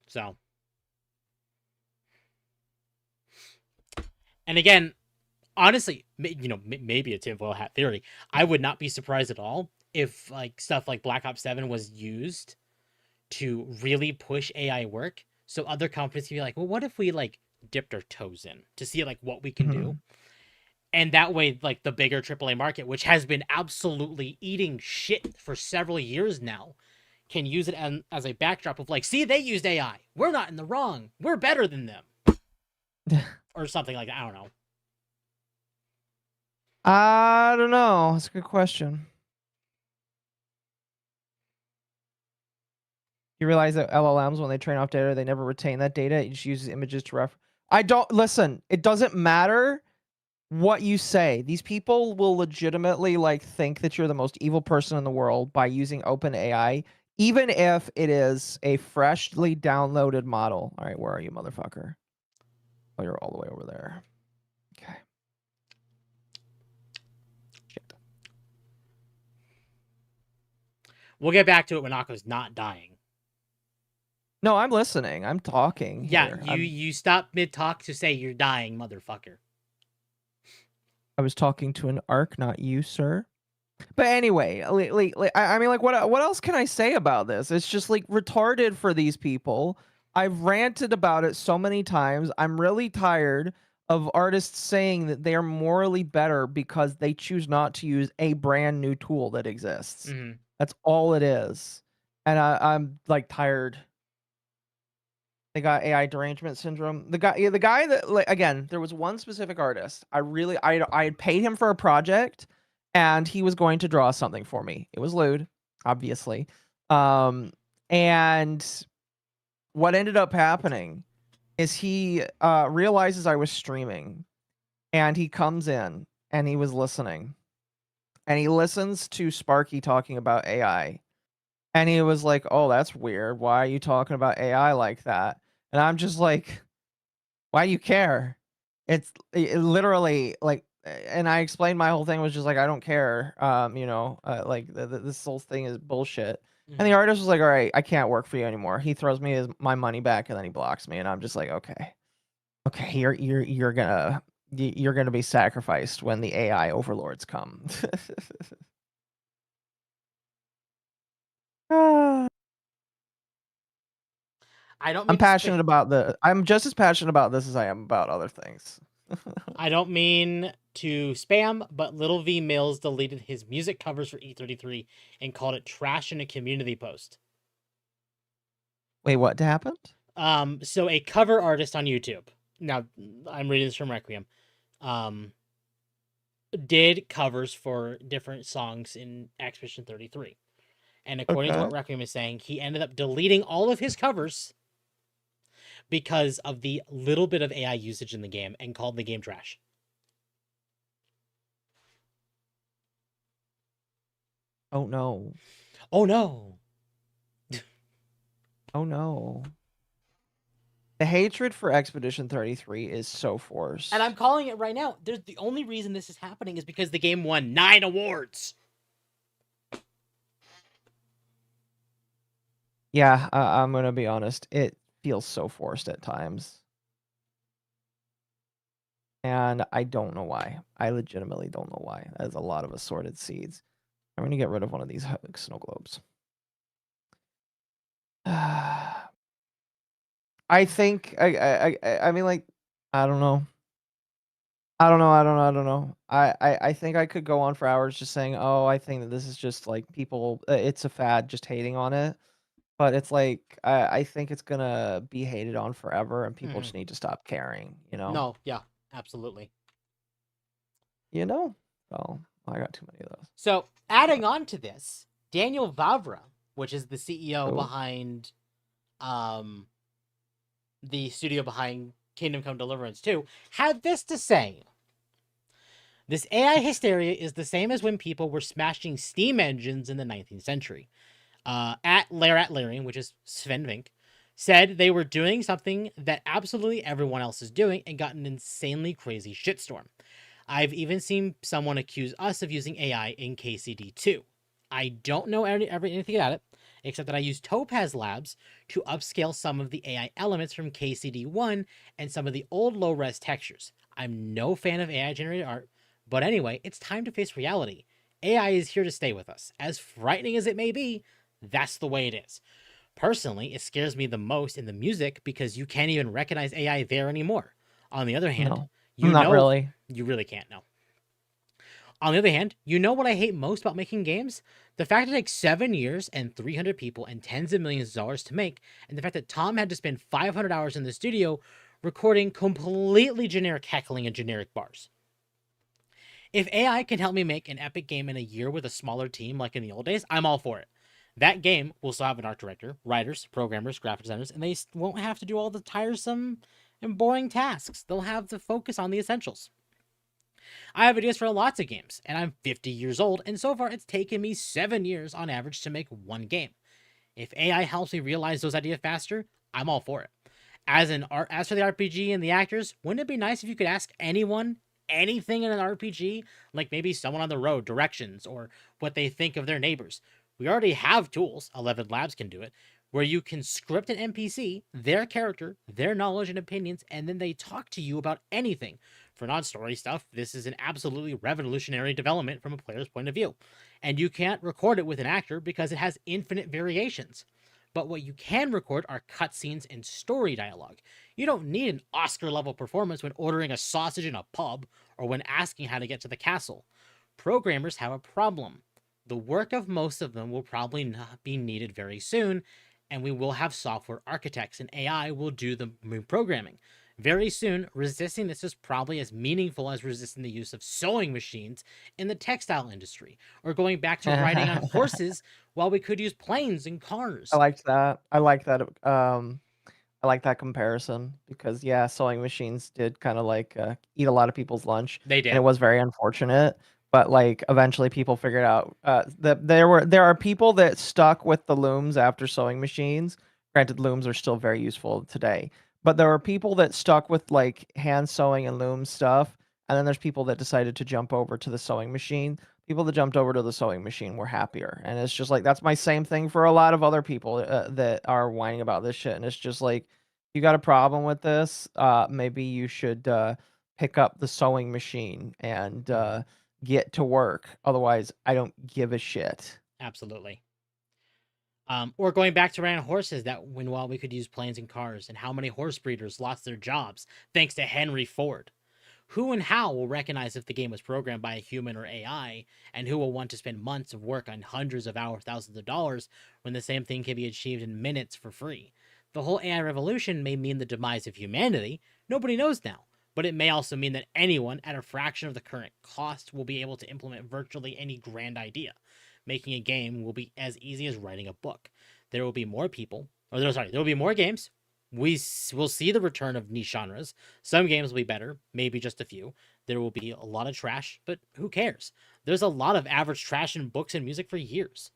So. And again, honestly, you know, maybe a tinfoil hat theory. I would not be surprised at all if like stuff like Black Ops 7 was used to really push AI work. So other companies can be like, well, what if we like dipped our toes in to see like what we can do? And that way, like the bigger AAA market, which has been absolutely eating shit for several years now, can use it as a backdrop of like, see, they used AI. We're not in the wrong. We're better than them. Or something like that. I don't know. I don't know. That's a good question. You realize that LLMs, when they train off data, they never retain that data. It just uses images to reference. I don't listen. It doesn't matter what you say. These people will legitimately like think that you're the most evil person in the world by using OpenAI, even if it is a freshly downloaded model. All right, where are you, motherfucker? Oh, you're all the way over there. Okay. Shit. We'll get back to it when Akko's not dying. No, I'm listening. I'm talking. Yeah, here. you stop mid-talk to say you're dying, motherfucker. I was talking to an ARC, not you, sir. But anyway, I mean, like, what else can I say about this? It's just like retarded for these people. I've ranted about it so many times. I'm really tired of artists saying that they are morally better because they choose not to use a brand new tool that exists. That's all it is. And I'm like tired. They got AI derangement syndrome. The guy that, like, again, there was one specific artist. I had paid him for a project, and he was going to draw something for me. It was lewd, obviously. And what ended up happening is he realizes I was streaming, and he comes in and he was listening, and he listens to Sparky talking about AI, and he was like, "Oh, that's weird. Why are you talking about AI like that?" And I'm just like, why do you care? It's literally like, and I explained my whole thing was just like, I don't care. You know, like this whole thing is bullshit. And the artist was like, all right, I can't work for you anymore. He throws me my money back and then he blocks me. And I'm just like, okay, you're gonna be sacrificed when the AI overlords come. I don't. I'm just as passionate about this as I am about other things. I don't mean to spam, but Little V Mills deleted his music covers for E33 and called it trash in a community post. Wait, what happened? So a cover artist on YouTube. Now, I'm reading this from Requiem. Did covers for different songs in Expedition 33. And according to what Requiem is saying, he ended up deleting all of his covers because of the little bit of AI usage in the game and called the game trash. Oh no. Oh no. Oh no. The hatred for Expedition 33 is so forced. And I'm calling it right now. The only reason this is happening is because the game won 9 awards. Yeah, I'm going to be honest. It feels so forced at times. And I don't know why. I legitimately don't know why. There's a lot of assorted seeds. I'm going to get rid of one of these snow globes. I think I mean, like, I don't know. I think I could go on for hours just saying, oh, I think that this is just like people, it's a fad, just hating on it. But it's like, I think it's gonna be hated on forever, and people just need to stop caring, you know? No, yeah, absolutely. You know? Oh, I got too many of those. So, adding on to this, Daniel Vavra, which is the CEO behind the studio behind Kingdom Come Deliverance 2, had this to say. This AI hysteria is the same as when people were smashing steam engines in the 19th century. At Larian, which is Sven Vink, said they were doing something that absolutely everyone else is doing and got an insanely crazy shitstorm. I've even seen someone accuse us of using AI in KCD2. I don't know anything about it, except that I used Topaz Labs to upscale some of the AI elements from KCD1 and some of the old low-res textures. I'm no fan of AI-generated art, but anyway, it's time to face reality. AI is here to stay with us. As frightening as it may be, that's the way it is. Personally, it scares me the most in the music because you can't even recognize AI there anymore. On the other hand, not really. You really can't know. On the other hand, you know what I hate most about making games? The fact it takes 7 years and 300 people and tens of millions of dollars to make, and the fact that Tom had to spend 500 hours in the studio recording completely generic heckling and generic bars. If AI can help me make an epic game in a year with a smaller team like in the old days, I'm all for it. That game will still have an art director, writers, programmers, graphic designers, and they won't have to do all the tiresome and boring tasks. They'll have to focus on the essentials. I have ideas for lots of games, and I'm 50 years old, and so far it's taken me 7 years on average to make one game. If AI helps me realize those ideas faster, I'm all for it. As for the RPG and the actors, wouldn't it be nice if you could ask anyone anything in an RPG, like maybe someone on the road, directions, or what they think of their neighbors? We already have tools, 11 Labs can do it, where you can script an NPC, their character, their knowledge and opinions, and then they talk to you about anything. For non-story stuff, this is an absolutely revolutionary development from a player's point of view. And you can't record it with an actor because it has infinite variations. But what you can record are cutscenes and story dialogue. You don't need an Oscar-level performance when ordering a sausage in a pub or when asking how to get to the castle. Programmers have a problem. The work of most of them will probably not be needed very soon, and we will have software architects, and AI will do the programming. Very soon, resisting this is probably as meaningful as resisting the use of sewing machines in the textile industry, or going back to riding on horses while we could use planes and cars. I like that. I like that comparison because, yeah, sewing machines did kind of like eat a lot of people's lunch. They did. And it was very unfortunate. But like eventually people figured out that there are people that stuck with the looms after sewing machines. Granted, looms are still very useful today. But there are people that stuck with like hand sewing and loom stuff, and then there's people that decided to jump over to the sewing machine People that jumped over to the sewing machine were happier, and it's just like that's my same thing for a lot of other people that are whining about this shit, and it's just like you got a problem with this, maybe you should pick up the sewing machine and get to work. Otherwise, I don't give a shit. Absolutely. Or going back to ran horses, that while we could use planes and cars, and how many horse breeders lost their jobs thanks to Henry Ford. Who and how will recognize if the game was programmed by a human or AI, and who will want to spend months of work on hundreds of hours, thousands of dollars, when the same thing can be achieved in minutes for free? The whole AI revolution may mean the demise of humanity. Nobody knows now. But it may also mean that anyone at a fraction of the current cost will be able to implement virtually any grand idea. Making a game will be as easy as writing a book. There will be more people, there will be more games. We will see the return of niche genres. Some games will be better, maybe just a few. There will be a lot of trash, but who cares? There's a lot of average trash in books and music for years.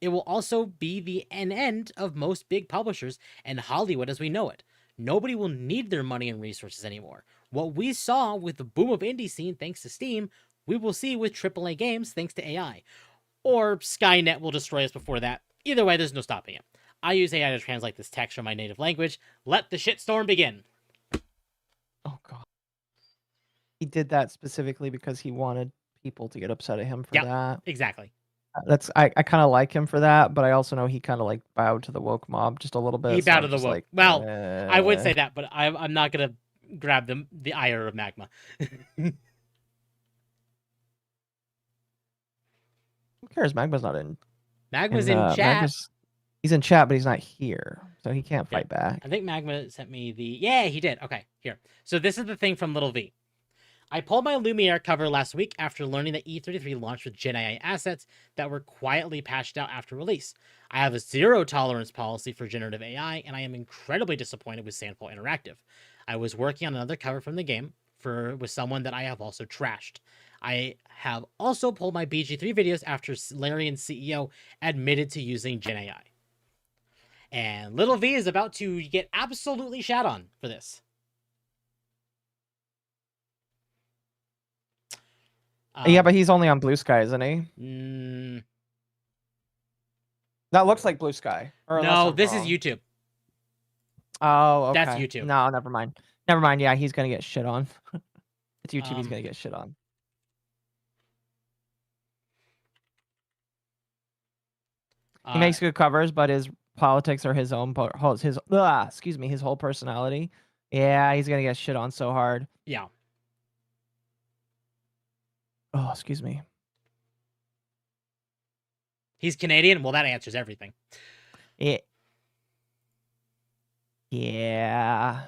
It will also be the end of most big publishers and Hollywood as we know it. Nobody will need their money and resources anymore. What we saw with the boom of indie scene thanks to Steam, we will see with AAA games thanks to AI. Or Skynet will destroy us before that. Either way, there's no stopping it. I use AI to translate this text from my native language. Let the shitstorm begin. Oh, God. He did that specifically because he wanted people to get upset at him for that. Exactly. I kind of like him for that, but I also know he kind of like bowed to the woke mob just a little bit. He bowed to the woke. Like, well, I would say that, but I'm not going to grab the ire of Magma. Who cares? Magma's not in. Magma's in chat. He's in chat, but he's not here, so he can't fight back. I think Magma sent me the... Yeah, he did. Okay, here. So this is the thing from Little V. I pulled my Lumiere cover last week after learning that E33 launched with Gen AI assets that were quietly patched out after release. I have a zero tolerance policy for generative AI, and I am incredibly disappointed with Sandfall Interactive. I was working on another cover from the game with someone that I have also trashed. I have also pulled my BG3 videos after Larian's CEO admitted to using Gen AI. And Little V is about to get absolutely shat on for this. Yeah, but he's only on Blue Sky, isn't he? That looks like Blue Sky. No, this is YouTube. Oh, okay. That's YouTube. No, never mind. Never mind. Yeah, he's gonna get shit on. It's YouTube. He's gonna get shit on. He makes good covers, but his politics are his own. His whole personality. Yeah, he's gonna get shit on so hard. Yeah. Oh, excuse me. He's Canadian? Well, that answers everything. Yeah.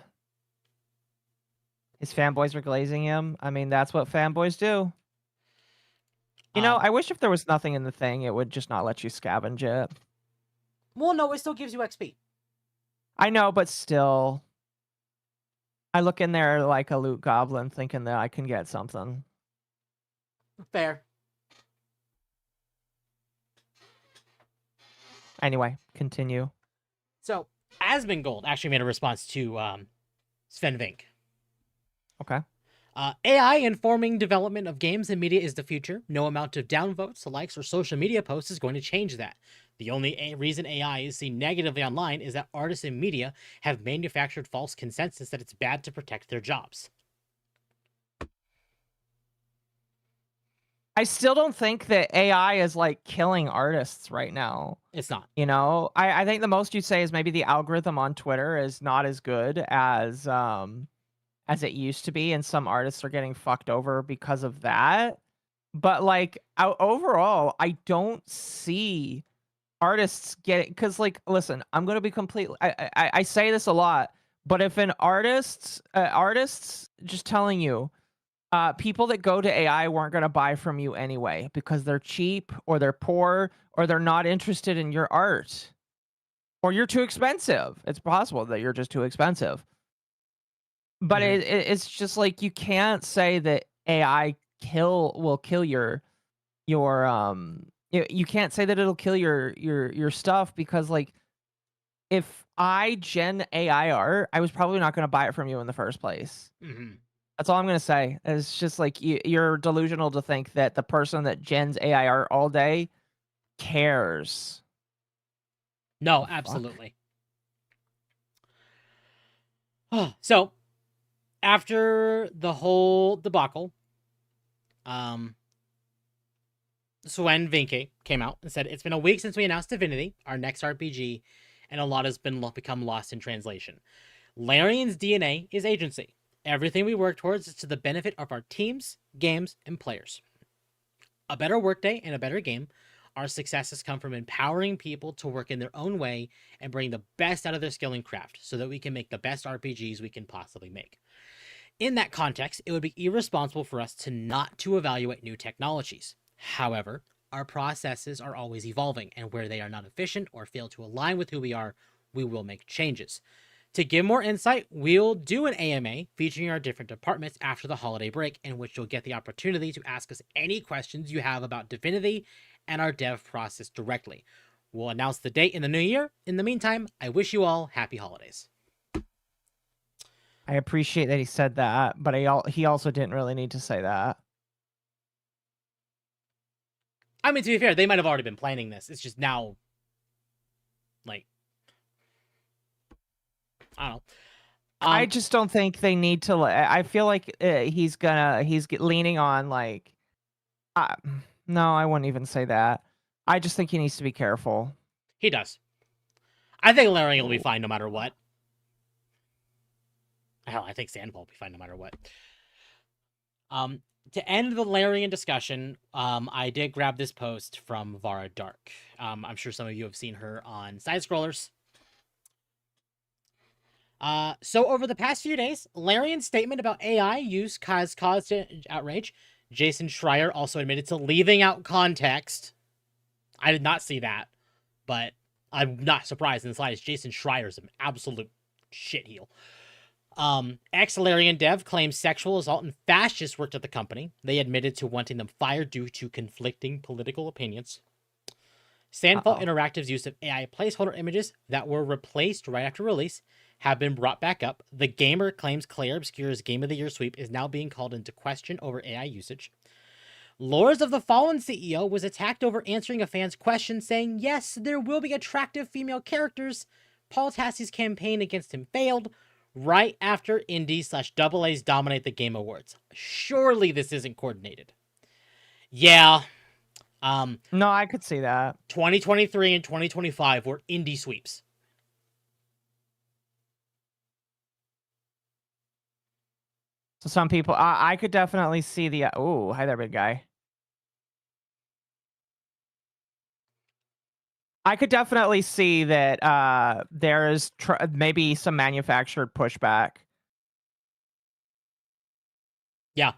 His fanboys are glazing him. I mean, that's what fanboys do. You know, I wish if there was nothing in the thing, it would just not let you scavenge it. Well, no, it still gives you XP. I know, but still. I look in there like a loot goblin thinking that I can get something. Fair. Anyway, continue. So, Asmongold actually made a response to Sven Vink. Okay. AI informing development of games and media is the future. No amount of downvotes, likes, or social media posts is going to change that. The only reason AI is seen negatively online is that artists and media have manufactured false consensus that it's bad to protect their jobs. I still don't think that AI is like killing artists right now. It's not. You know, I think the most you'd say is maybe the algorithm on Twitter is not as good as it used to be, and some artists are getting fucked over because of that. But like overall, I don't see artists getting, because like, listen, I'm gonna be completely. I say this a lot, but if an artists just telling you. People that go to AI weren't going to buy from you anyway because they're cheap or they're poor or they're not interested in your art or you're too expensive. It's possible that you're just too expensive. But it's just like you can't say that AI will kill your you can't say that it'll kill your stuff because like if I gen AI art, I was probably not going to buy it from you in the first place. Mm-hmm. That's all I'm gonna say. It's just like you're delusional to think that the person that gens AI art all day cares. No, Fuck. absolutely. So, after the whole debacle, Sven Vinke came out and said, "It's been a week since we announced Divinity, our next RPG, and a lot has become lost in translation. Larian's DNA is agency. Everything we work towards is to the benefit of our teams, games, and players. A better workday and a better game. Our successes come from empowering people to work in their own way and bring the best out of their skill and craft so that we can make the best RPGs we can possibly make. In that context, it would be irresponsible for us to not to evaluate new technologies. However, our processes are always evolving, and where they are not efficient or fail to align with who we are, we will make changes. To give more insight, we'll do an AMA featuring our different departments after the holiday break, in which you'll get the opportunity to ask us any questions you have about Divinity and our dev process directly. We'll announce the date in the new year. In the meantime, I wish you all happy holidays." I appreciate that he said that, but he also didn't really need to say that. I mean, to be fair, they might have already been planning this. It's just now, like, I don't know. I just don't think they need to. I feel like he's leaning on like. No, I wouldn't even say that. I just think he needs to be careful. He does. I think Larian will be fine no matter what. Hell, I think Sandfall will be fine no matter what. To end the Larian discussion, I did grab this post from Vara Dark. I'm sure some of you have seen her on Side Scrollers. So over the past few days, Larian's statement about AI use has caused outrage. Jason Schreier also admitted to leaving out context. I did not see that, but I'm not surprised in the slightest. Jason Schreier's an absolute shitheel. Ex-Larian dev claims sexual assault and fascists worked at the company. They admitted to wanting them fired due to conflicting political opinions. Sandfall Interactive's use of AI placeholder images that were replaced right after release have been brought back up. The Gamer claims Claire Obscure's Game of the Year sweep is now being called into question over AI usage. Lords of the Fallen CEO was attacked over answering a fan's question saying, yes, there will be attractive female characters. Paul Tassie's campaign against him failed right after Indie/AA's dominate the Game Awards. Surely this isn't coordinated. Yeah. No, I could see that. 2023 and 2025 were indie sweeps. So some people, I could definitely see the. Oh, hi there, big guy. I could definitely see that there is maybe some manufactured pushback. Yeah.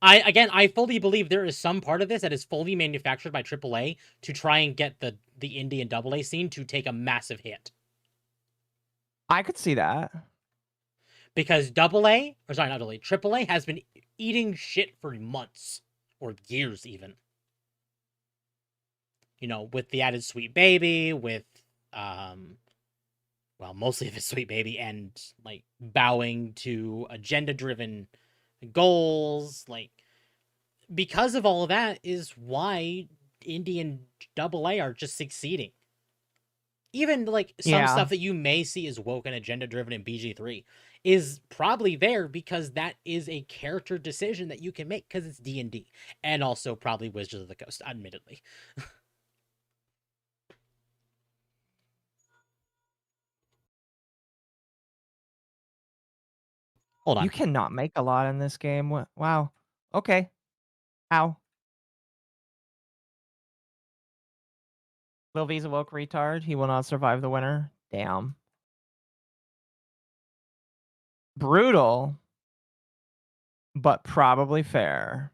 I fully believe there is some part of this that is fully manufactured by AAA to try and get the indie and AA scene to take a massive hit. I could see that. Because AAA has been eating shit for months or years even. You know, with the added Sweet Baby, with mostly the Sweet Baby, and like bowing to agenda-driven goals, like because of all of that is why indie and AA are just succeeding. Even like some stuff that you may see as woke and agenda-driven in BG3 is probably there because that is a character decision that you can make because it's D&D, and also probably Wizards of the Coast, admittedly. Hold on. You cannot make a lot in this game. Wow. Okay. How? Lil V's a woke retard. He will not survive the winter. Damn. Brutal, but probably fair.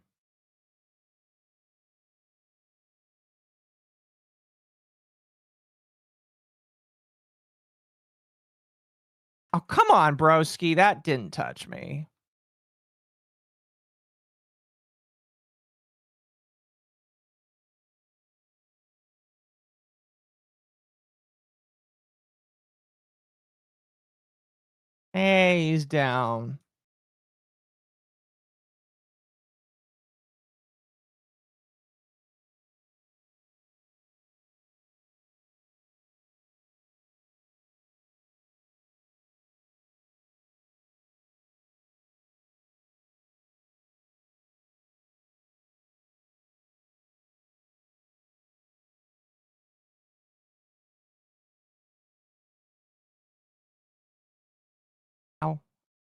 Oh, come on, broski. That didn't touch me. Hey, he's down.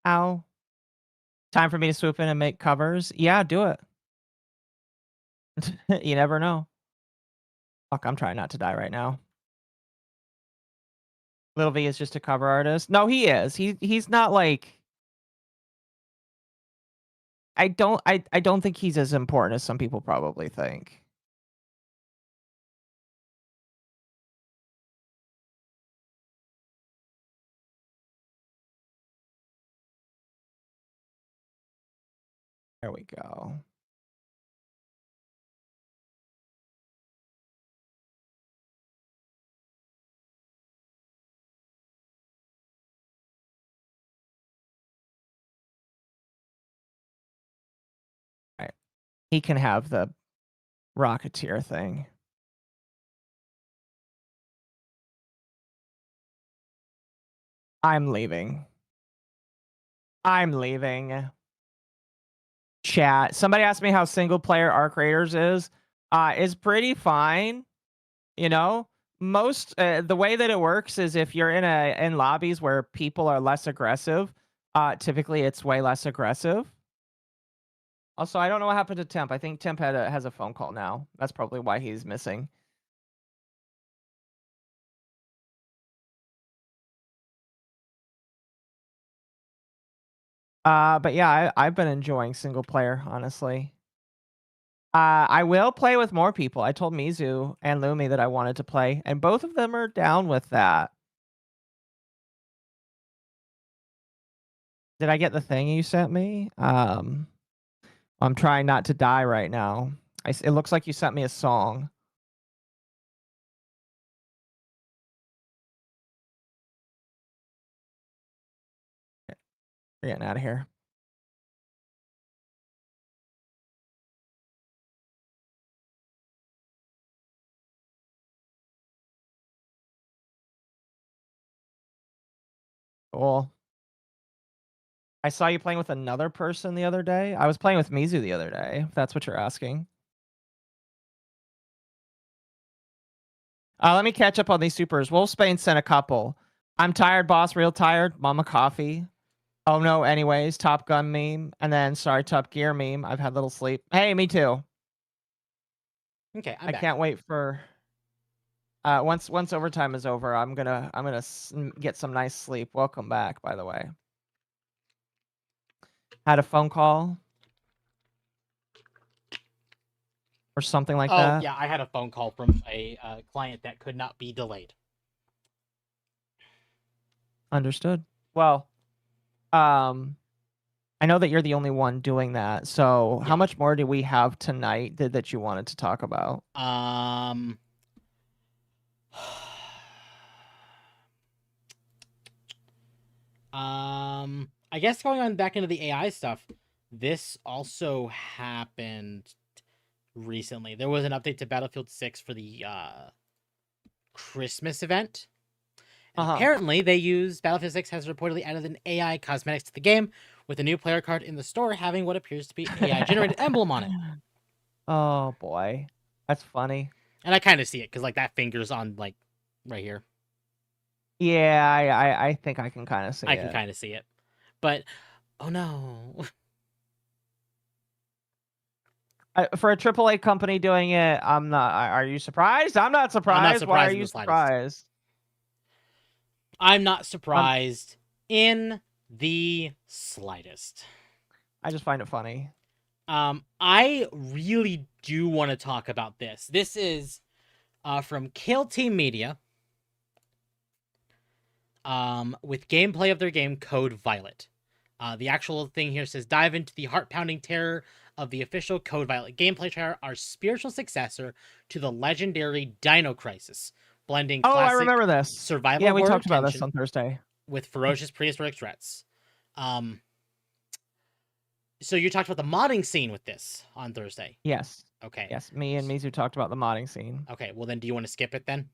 Ow. Time for me to swoop in and make covers? Yeah, do it. You never know. Fuck, I'm trying not to die right now. Little V is just a cover artist. No, he is. He's not like... I don't think he's as important as some people probably think. There we go. All right. He can have the Rocketeer thing. I'm leaving. I'm leaving. Chat. Somebody asked me how single player Arc Raiders is. Is pretty fine. You know, most the way that it works is if you're in lobbies where people are less aggressive, typically it's way less aggressive. Also, I don't know what happened to Temp. I think Temp has a phone call now. That's probably why he's missing. But yeah, I've been enjoying single player, honestly. I will play with more people. I told Mizu and Lumi that I wanted to play, and both of them are down with that. Did I get the thing you sent me? I'm trying not to die right now. It looks like you sent me a song. We're getting out of here. Cool. I saw you playing with another person the other day. I was playing with Mizu the other day, if that's what you're asking. Let me catch up on these supers. Wolfsbane sent a couple. I'm tired, boss. Real tired. Mama coffee. Oh no, anyways. Top Gun meme. And then, sorry, Top Gear meme. I've had little sleep. Hey, me too. Okay, I can't wait for... once overtime is over, I'm gonna get some nice sleep. Welcome back, by the way. Had a phone call or something like that. Oh yeah, I had a phone call from a client that could not be delayed. Understood. Well, I know that you're the only one doing that. So Yeah. how much more do we have tonight that you wanted to talk about? I guess going on back into the AI stuff, this also happened recently. There was an update to Battlefield 6 for the Christmas event. And apparently, Battlefield 6 has reportedly added an AI cosmetics to the game, with a new player card in the store having what appears to be AI-generated emblem on it. Oh, boy. That's funny. And I kind of see it, because like that finger's on, like, right here. Yeah, I think I can kind of see it. I can kind of see it. But, oh no. For a AAA company doing it, I'm not... Are you surprised? I'm not surprised. Why are you surprised? I'm not surprised in the slightest. I just find it funny. I really do want to talk about this. This is from Kill Team Media with gameplay of their game Code Violet. The actual thing here says, dive into the heart-pounding terror of the official Code Violet gameplay trailer, our spiritual successor to the legendary Dino Crisis, blending classic I remember this. survival yeah, we horror talked about this tension on Thursday. with ferocious prehistoric threats. So you talked about the modding scene with this on Thursday. Yes. Okay. Yes, me and Mizu talked about the modding scene. Okay, well then do you want to skip it then?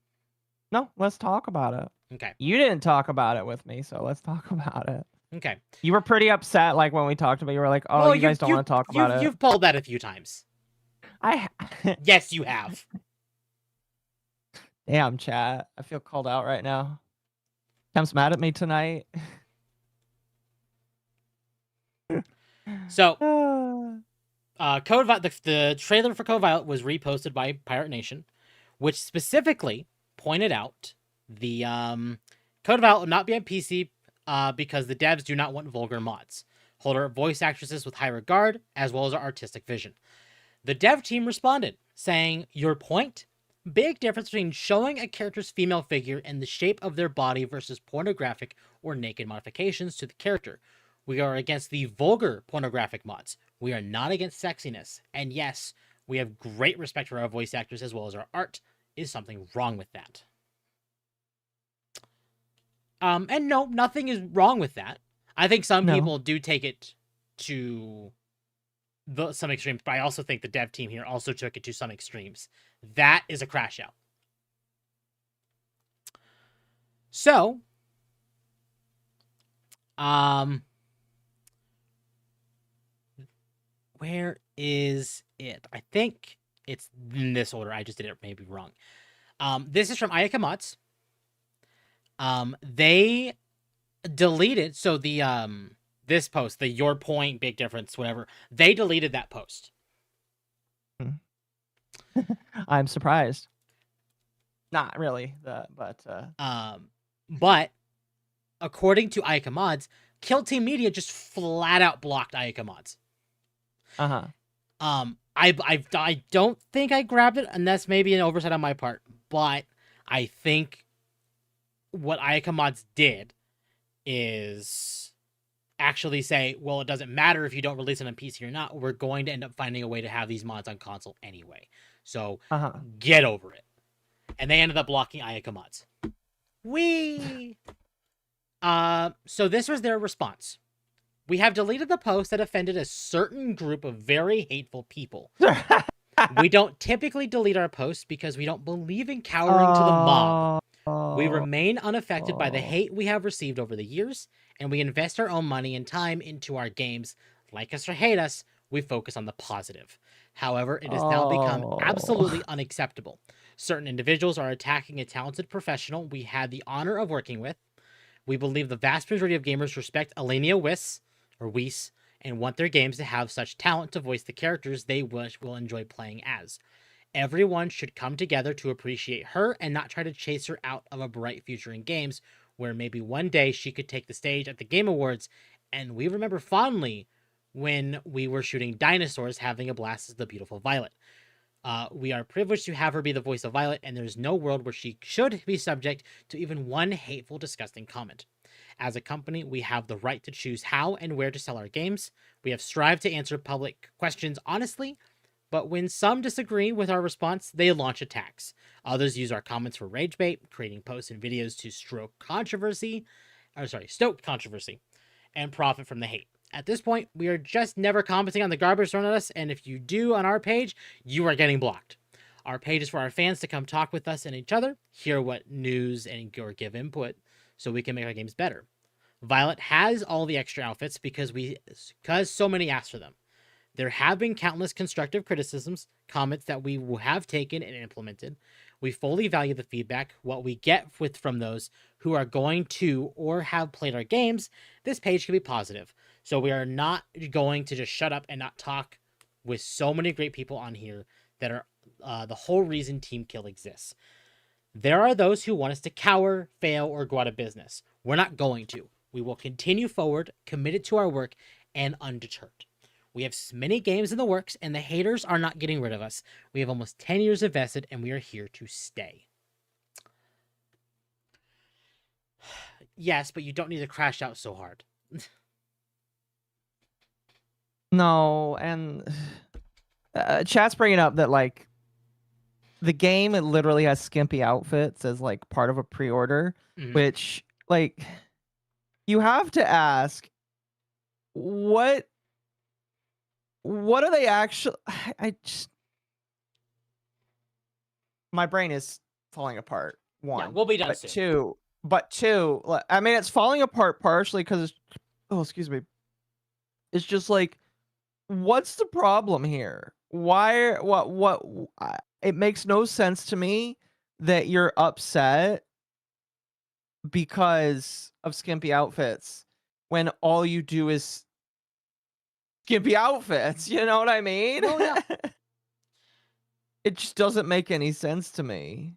No, let's talk about it. Okay. You didn't talk about it with me, so let's talk about it. Okay. You were pretty upset, like, when we talked about it. You were like, oh, well, you guys don't want to talk about it. You've pulled that a few times. Yes, you have. Damn, chat. I feel called out right now. Temp's mad at me tonight. So, Code the trailer for Code Violet was reposted by Pirate Nation, which specifically pointed out the Code Violet will not be on PC because the devs do not want vulgar mods. Hold our voice actresses with high regard, as well as our artistic vision. The dev team responded, saying, "Your point? Big difference between showing a character's female figure and the shape of their body versus pornographic or naked modifications to the character. We are against the vulgar pornographic mods. We are not against sexiness. And yes, we have great respect for our voice actors as well as our art. Is something wrong with that?" And no, nothing is wrong with that. I think some people do take it to some extremes, but I also think the dev team here also took it to some extremes. That is a crash out. So, where is it? I think it's in this order. I just did it maybe wrong. This is from Ayaka Mods. They deleted, so the this post, the your point, big difference, whatever, they deleted that post. I'm surprised. Not really, but according to Ayaka Mods, Kill Team Media just flat out blocked Ayaka Mods. I don't think I grabbed it, and that's maybe an oversight on my part, but I think what Ayaka Mods did is actually say, well, it doesn't matter if you don't release it on PC or not. We're going to end up finding a way to have these mods on console anyway. So get over it. And they ended up blocking Ayaka Mods. So this was their response. "We have deleted the post that offended a certain group of very hateful people. We don't typically delete our posts because we don't believe in cowering to the mob. We remain unaffected by the hate we have received over the years, and we invest our own money and time into our games. Like us or hate us, we focus on the positive. However, it has now become absolutely unacceptable. Certain individuals are attacking a talented professional we had the honor of working with. We believe the vast majority of gamers respect Alenia Weiss, and want their games to have such talent to voice the characters they will enjoy playing as. Everyone should come together to appreciate her and not try to chase her out of a bright future in games where maybe one day she could take the stage at the Game Awards, and we remember fondly when we were shooting dinosaurs having a blast as the beautiful Violet. We are privileged to have her be the voice of Violet, and there's no world where she should be subject to even one hateful, disgusting comment. As a company, we have the right to choose how and where to sell our games. We have strived to answer public questions honestly, but when some disagree with our response, they launch attacks. Others use our comments for rage bait, creating posts and videos to stoke controversy, and profit from the hate. At this point, we are just never commenting on the garbage thrown at us, and if you do on our page, you are getting blocked. Our page is for our fans to come talk with us and each other, hear what news and or give input, so we can make our games better. Violet has all the extra outfits because so many asked for them. There have been countless constructive criticisms, comments that we have taken and implemented. We fully value the feedback. What we get from those who are going to or have played our games, this page can be positive. So we are not going to just shut up and not talk with so many great people on here that are the whole reason Team Kill exists. There are those who want us to cower, fail, or go out of business. We're not going to. We will continue forward, committed to our work, and undeterred. We have many games in the works, and the haters are not getting rid of us. We have almost 10 years invested, and we are here to stay. Yes, but you don't need to crash out so hard. No, and chat's bringing up that, like, the game, it literally has skimpy outfits as, like, part of a pre-order, which, like, you have to ask, what are they actually... my brain is falling apart. One, yeah, we'll be done soon. Two, I mean, it's falling apart partially because it's just like, what's the problem here? Why? What? It makes no sense to me that you're upset because of skimpy outfits when all you do is skimpy outfits. You know what I mean? Oh, yeah. It just doesn't make any sense to me.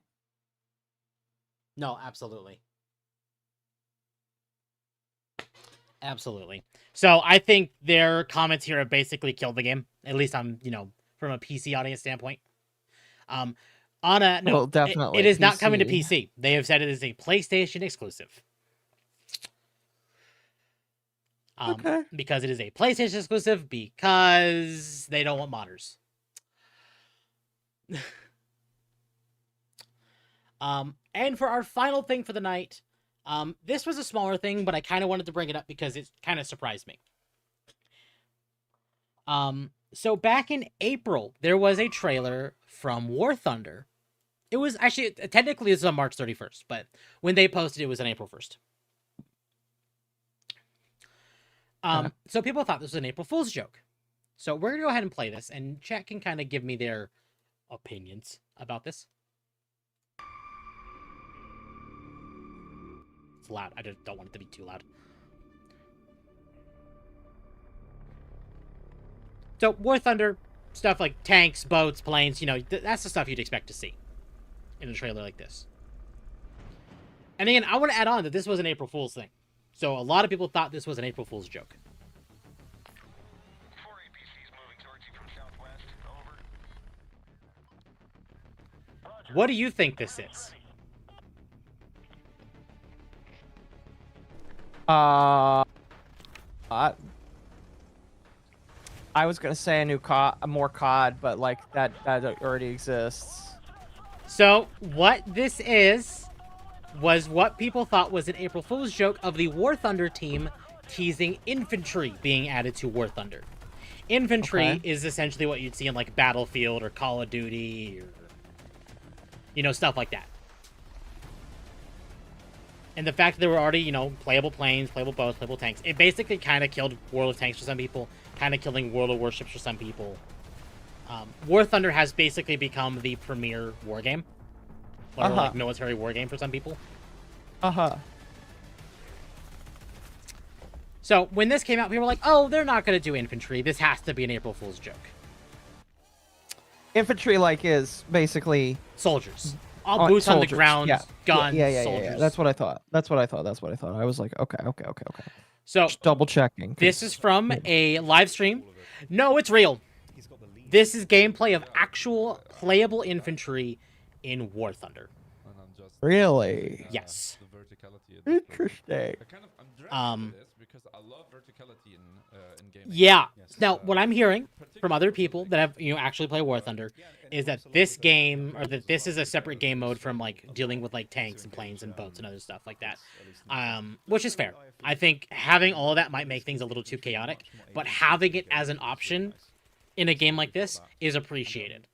No, absolutely. Absolutely. So I think their comments here have basically killed the game, at least on, from a PC audience standpoint. On a no, Well, definitely it is not coming to PC. PC. They have said it is a PlayStation exclusive. Okay. Because it is a PlayStation exclusive, because they don't want modders. And for our final thing for the night, this was a smaller thing, but I kind of wanted to bring it up because it kind of surprised me. So back in April, there was a trailer from War Thunder. It was actually, technically it was on March 31st, but when they posted it was on April 1st. So people thought this was an April Fool's joke. So we're going to go ahead and play this, and chat can kind of give me their opinions about this. It's loud. I just don't want it to be too loud. So, War Thunder, stuff like tanks, boats, planes, that's the stuff you'd expect to see in a trailer like this. And again, I want to add on that this was an April Fool's thing. So, a lot of people thought this was an April Fool's joke. What do you think this is? I was gonna say a new more COD, but like that already exists. So what this was what people thought was an April Fool's joke of the War Thunder team teasing infantry being added to War Thunder. Infantry is essentially what you'd see in like Battlefield or Call of Duty, or stuff like that. And the fact that there were already, playable planes, playable boats, playable tanks, it basically kind of killed World of Tanks for some people, kind of killing World of Warships for some people. War Thunder has basically become the premier war game. Or like military war game for some people. So when this came out, people were like, oh, they're not going to do infantry. This has to be an April Fool's joke. Infantry, is basically... soldiers. All boots on the ground, guns, yeah. soldiers. That's what I thought. I was like, okay. So, just double checking. This is from a live stream. No, it's real. This is gameplay of actual playable infantry in War Thunder. Really? Yes. Interesting. Yeah. Now, what I'm hearing from other people that have actually played War Thunder is that this game, or that this is a separate game mode from dealing with tanks and planes and boats and other stuff like that, which is fair. I think having all of that might make things a little too chaotic, but having it as an option in a game like this is appreciated.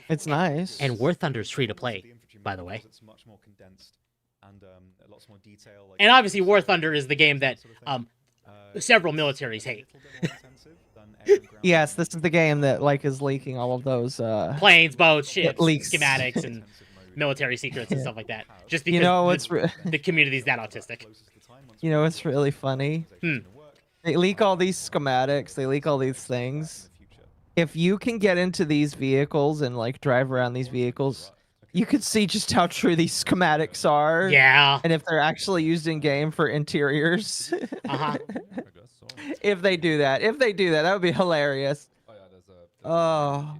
It's nice. And War Thunder is free to play, by the way. And obviously, War Thunder is the game that several militaries hate. Yes, this is the game that is leaking all of those planes, boats, ships, leaks. schematics, and military secrets and stuff like that. Just because the community's that autistic. It's really funny. They leak all these schematics. They leak all these things. If you can get into these vehicles and drive around these vehicles, you could see just how true these schematics are. Yeah. And if they're actually used in game for interiors. If they do that, that would be hilarious. Oh.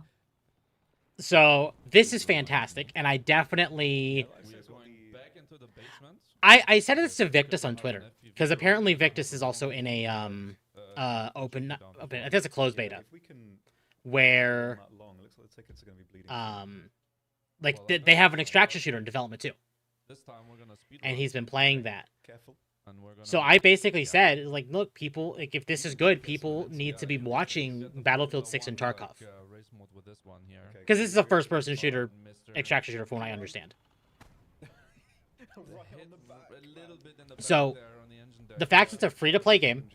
So this is fantastic, and I definitely... I said this to Victus on Twitter, because apparently Victus is also in a open, I think it's a closed beta, where they have an extraction shooter in development too, and he's been playing that. So I basically said, look, people, if this is good, people need to be watching Battlefield 6 and Tarkov, because this is a first-person shooter, extraction shooter, from what I understand. So the fact it's a free-to-play game,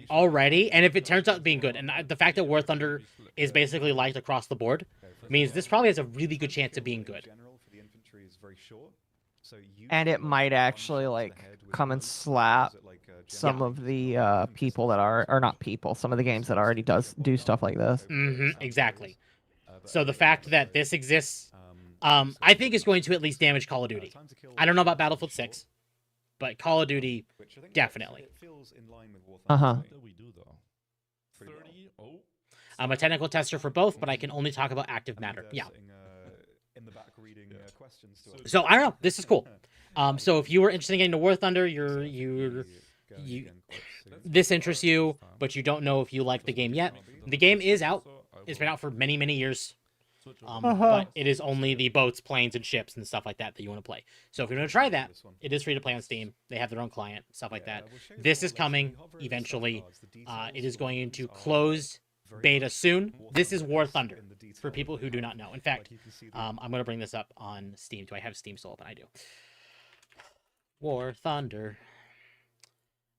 already, and if it turns out being good, and the fact that War Thunder is basically liked across the board, means this probably has a really good chance of being good. And it might actually come and slap some of the people that are, or not people, some of the games that already do stuff like this. Exactly. So the fact that this exists, I think is going to at least damage Call of Duty. I don't know about Battlefield 6, but Call of Duty, definitely. I'm a technical tester for both, but I can only talk about active matter. Yeah. So I don't know. This is cool. So if you were interested in getting to War Thunder, this interests you, but you don't know if you like the game yet. The game is out. It's been out for many, many years. But it is only the boats, planes, and ships and stuff like that you want to play. So if you want to try that, it is free to play on Steam. They have their own client, stuff like that. This is coming eventually. It is going into closed beta soon. This is War Thunder for people who do not know. In fact, I'm going to bring this up on Steam. Do I have Steam still open? I do. War Thunder.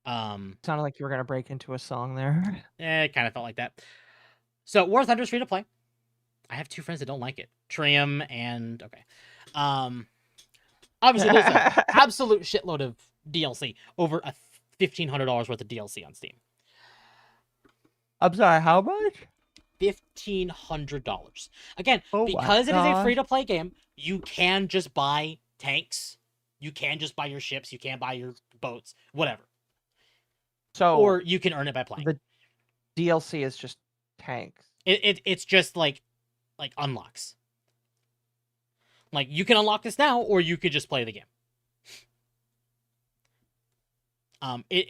Sounded like you were gonna break into a song there. It kind of felt like that. So War Thunder is free to play. I have 2 friends that don't like it. Trium and okay. Obviously there's an absolute shitload of DLC. Over $1,500 worth of DLC on Steam. I'm sorry, how much? $1,500. Again, because it is a free to play game, you can just buy tanks. You can just buy your ships. You can buy your boats. Whatever. So, or you can earn it by playing. The DLC is just tanks. It's just like unlocks. Like you can unlock this now, or you could just play the game.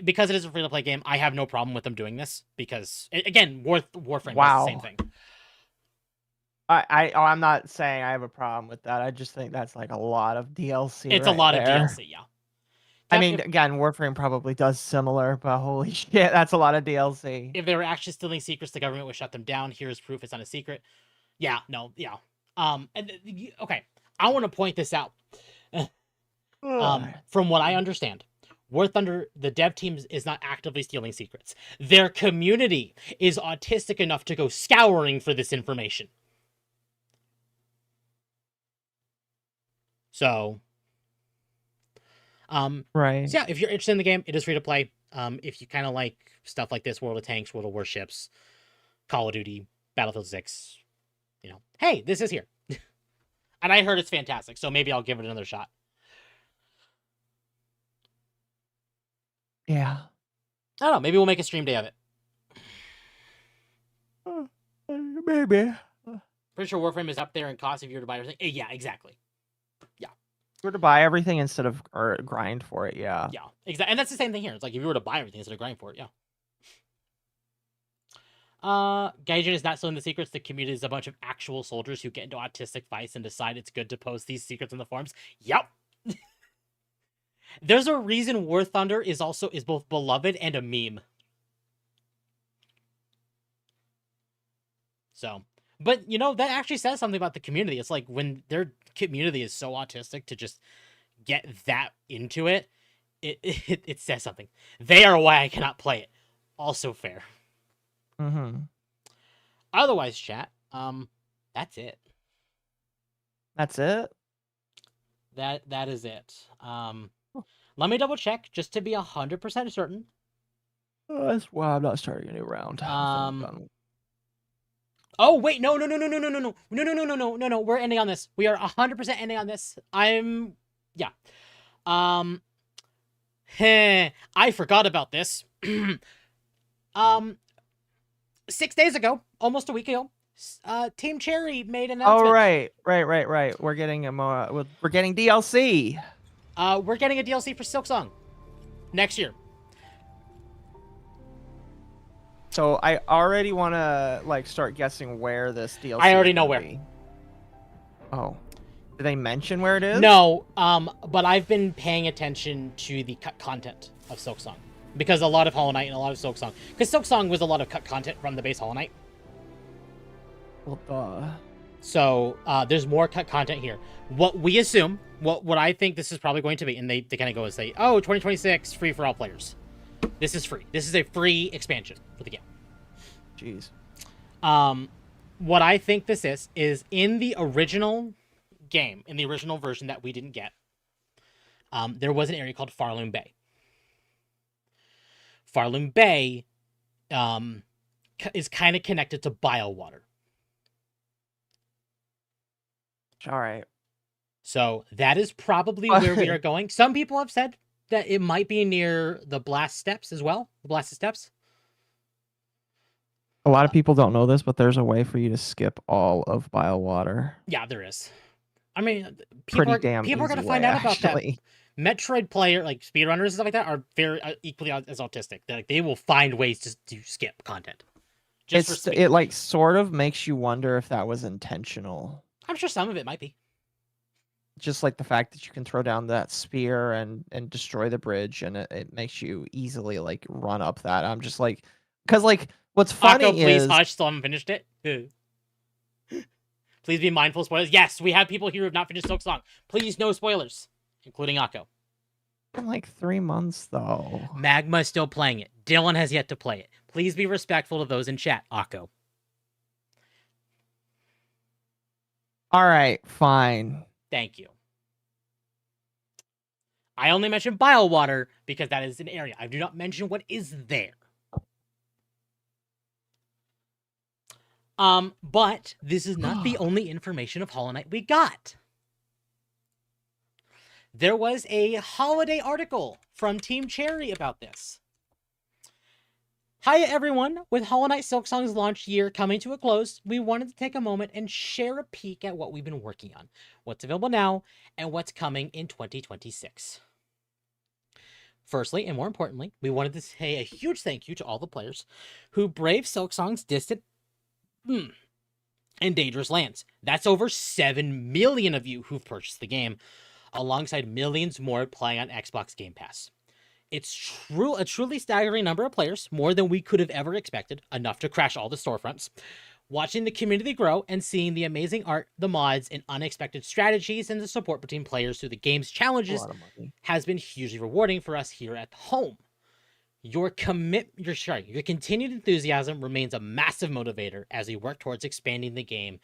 Because it is a free to play game, I have no problem with them doing this because again, Warframe does the same thing. I'm not saying I have a problem with that. I just think that's like a lot of DLC. It's a lot of DLC, yeah. I mean, again, Warframe probably does similar, but holy shit, that's a lot of DLC. If they were actually stealing secrets, the government would shut them down. Here's proof it's not a secret. Yeah, no, yeah. Okay, I want to point this out. From what I understand, War Thunder, the dev team is not actively stealing secrets. Their community is autistic enough to go scouring for this information. So, right. So yeah, if you're interested in the game, it is free to play. If you kind of like stuff like this, World of Tanks, World of Warships, Call of Duty, Battlefield 6, hey, this is here. And I heard it's fantastic, so maybe I'll give it another shot. Yeah. I don't know, maybe we'll make a stream day of it. Maybe. Pretty sure Warframe is up there in cost if you were to buy everything. Yeah, exactly. Yeah. If you were to buy everything instead of grind for it, yeah. Yeah, exactly. And that's the same thing here. It's like if you were to buy everything instead of grind for it, yeah. Gaijin is not selling the secrets. The community is a bunch of actual soldiers who get into autistic fights and decide it's good to post these secrets in the forums. Yep. There's a reason War Thunder is both beloved and a meme. So, but that actually says something about the community. It's like when their community is so autistic to just get that into it, it says something. They are why I cannot play it. Also fair. Mm-hmm. Otherwise, chat, that's it. That's it? That is it. Let me double check just to be 100% certain. That's why I'm not starting a new round. Oh wait, no. We're ending on this. We are 100% ending on this. Yeah. I forgot about this. 6 days ago, almost a week ago, Team Cherry made an announcement. Oh right. We're getting DLC. We're getting a DLC for Silksong next year. So I already want to start guessing where this DLC. I already know where. Be. Oh, did they mention where it is? No. But I've been paying attention to the cut content of Silksong because a lot of Hollow Knight and a lot of Silksong, because Silksong was a lot of cut content from the base Hollow Knight. Well, duh. So there's more cut content here. What we assume, what I think this is probably going to be, and they kind of go and say, oh, 2026, free for all players. This is free. This is a free expansion for the game. Jeez. What I think this is in the original game, in the original version that we didn't get, there was an area called Farloom Bay. Farloom Bay is kind of connected to Biowater. All right. So that is probably where we are going. Some people have said that it might be near the Blast Steps as well. The Blasted Steps. A lot of people don't know this, but there's a way for you to skip all of Biowater. Yeah, there is. I mean, Pretty people damn are going to easy find way, out about that. actually. Metroid player, like speedrunners and stuff like that, are very equally as autistic. They will find ways to skip content. It like sort of makes you wonder if that was intentional. I'm sure some of it might be. Just like the fact that you can throw down that spear and destroy the bridge, and it makes you easily like run up that. I'm just like, because like what's funny Occo, please is hush. Still haven't finished it. Please be mindful of spoilers. Yes, we have people here who have not finished Silk Song. Please, no spoilers, including Occo. in like 3 months though. Magma is still playing it. Dylan has yet to play it. Please be respectful of those in chat, Occo. All right, fine. Thank you. I only mentioned Biowater because that is an area. I do not mention what is there. But this is not the only information of Hollow Knight we got. There was a holiday article from Team Cherry about this. Hiya everyone, with Hollow Knight Silksong's launch year coming to a close, we wanted to take a moment and share a peek at what we've been working on, what's available now, and what's coming in 2026. Firstly, and more importantly, we wanted to say a huge thank you to all the players who braved Silksong's distant and dangerous lands. That's over 7 million of you who've purchased the game, alongside millions more playing on Xbox Game Pass. It's a truly staggering number of players, more than we could have ever expected, enough to crash all the storefronts. Watching the community grow and seeing the amazing art, the mods, and unexpected strategies and the support between players through the game's challenges has been hugely rewarding for us here at home. Your continued enthusiasm remains a massive motivator as we work towards expanding the game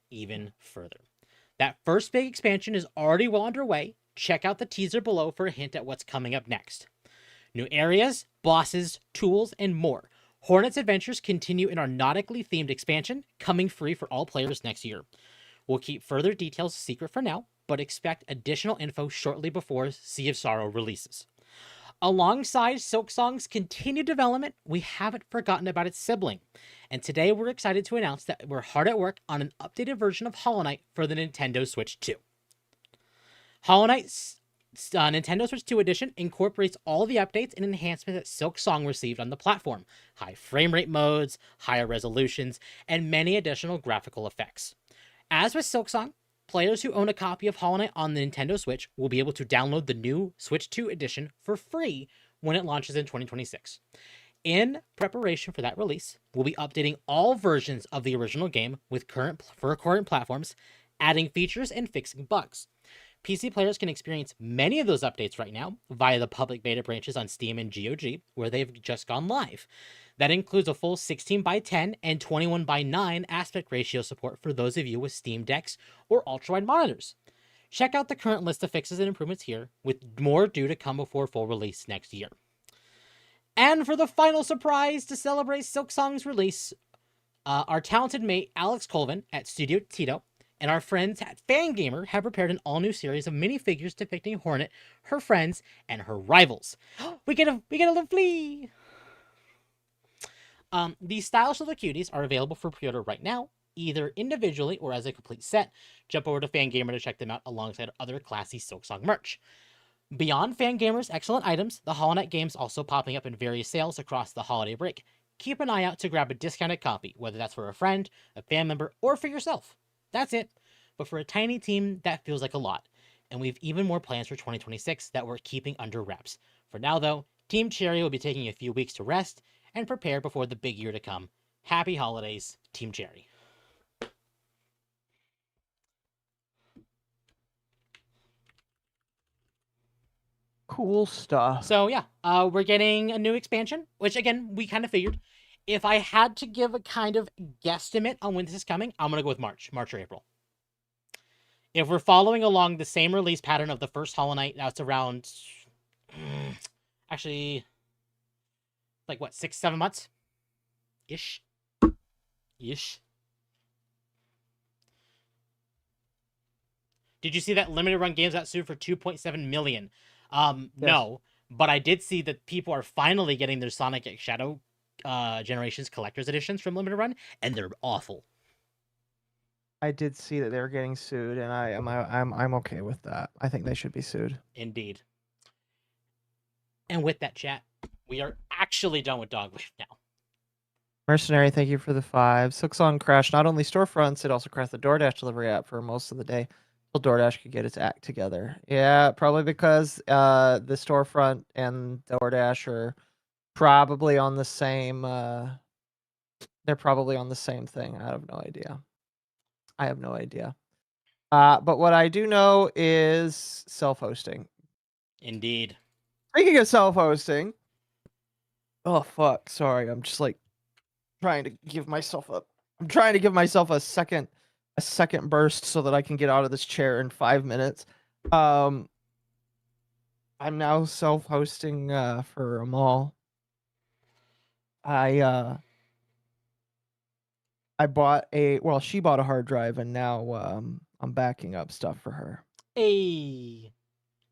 even further. That first big expansion is already well underway. Check out the teaser below for a hint at what's coming up next. New areas, bosses, tools, and more. Hornet's adventures continue in our nautically themed expansion, coming free for all players next year. We'll keep further details a secret for now, but expect additional info shortly before Sea of Sorrow releases. Alongside Silksong's continued development, we haven't forgotten about its sibling, and today we're excited to announce that we're hard at work on an updated version of Hollow Knight for the Nintendo Switch 2. Hollow Knight's Nintendo Switch 2 edition incorporates all the updates and enhancements that Silksong received on the platform, high frame rate modes, higher resolutions, and many additional graphical effects. As with Silksong, players who own a copy of Hollow Knight on the Nintendo Switch will be able to download the new Switch 2 edition for free when it launches in 2026. In preparation for that release, we'll be updating all versions of the original game with current platforms, adding features and fixing bugs. PC players can experience many of those updates right now via the public beta branches on Steam and GOG, where they've just gone live. That includes a full 16:10 and 21:9 aspect ratio support for those of you with Steam Decks or ultrawide monitors. Check out the current list of fixes and improvements here, with more due to come before full release next year. And for the final surprise to celebrate Silksong's release, our talented mate Alex Colvin at Studio Tito and our friends at Fangamer have prepared an all-new series of minifigures depicting Hornet, her friends, and her rivals. We get a little flea! These stylish little cuties are available for pre-order right now, either individually or as a complete set. Jump over to Fangamer to check them out alongside other classy Silksong merch. Beyond Fangamer's excellent items, the Hollow Knight game's also popping up in various sales across the holiday break. Keep an eye out to grab a discounted copy, whether that's for a friend, a fan member, or for yourself. That's it. But for a tiny team, that feels like a lot. And we've even more plans for 2026 that we're keeping under wraps. For now, though, Team Cherry will be taking a few weeks to rest and prepare before the big year to come. Happy holidays, Team Cherry. Cool stuff. So yeah, we're getting a new expansion, which again, we kind of figured. If I had to give a kind of guesstimate on when this is coming, I'm going to go with March or April. If we're following along the same release pattern of the first Hollow Knight, that's around... Actually... like what, 6-7 months ish. Did you see that limited run games got sued for 2.7 million? Yes. No, but I did see that people are finally getting their Sonic X Shadow Generations collector's editions from limited run, and they're awful. I did see that they're getting sued, and I'm okay with that. I think they should be sued. Indeed. And with that, chat, we are actually done with Dogwave now. Mercenary, thank you for the 5. Silksong crashed not only storefronts, it also crashed the DoorDash delivery app for most of the day until DoorDash could get its act together. Yeah, probably because the storefront and DoorDash are probably on the same. They're probably on the same thing. I have no idea. But what I do know is self-hosting. Indeed. Speaking of self-hosting. Oh fuck! Sorry, I'm just like trying to give myself a second burst so that I can get out of this chair in 5 minutes. I'm now self-hosting for Amal. She bought a hard drive, and now I'm backing up stuff for her. Hey,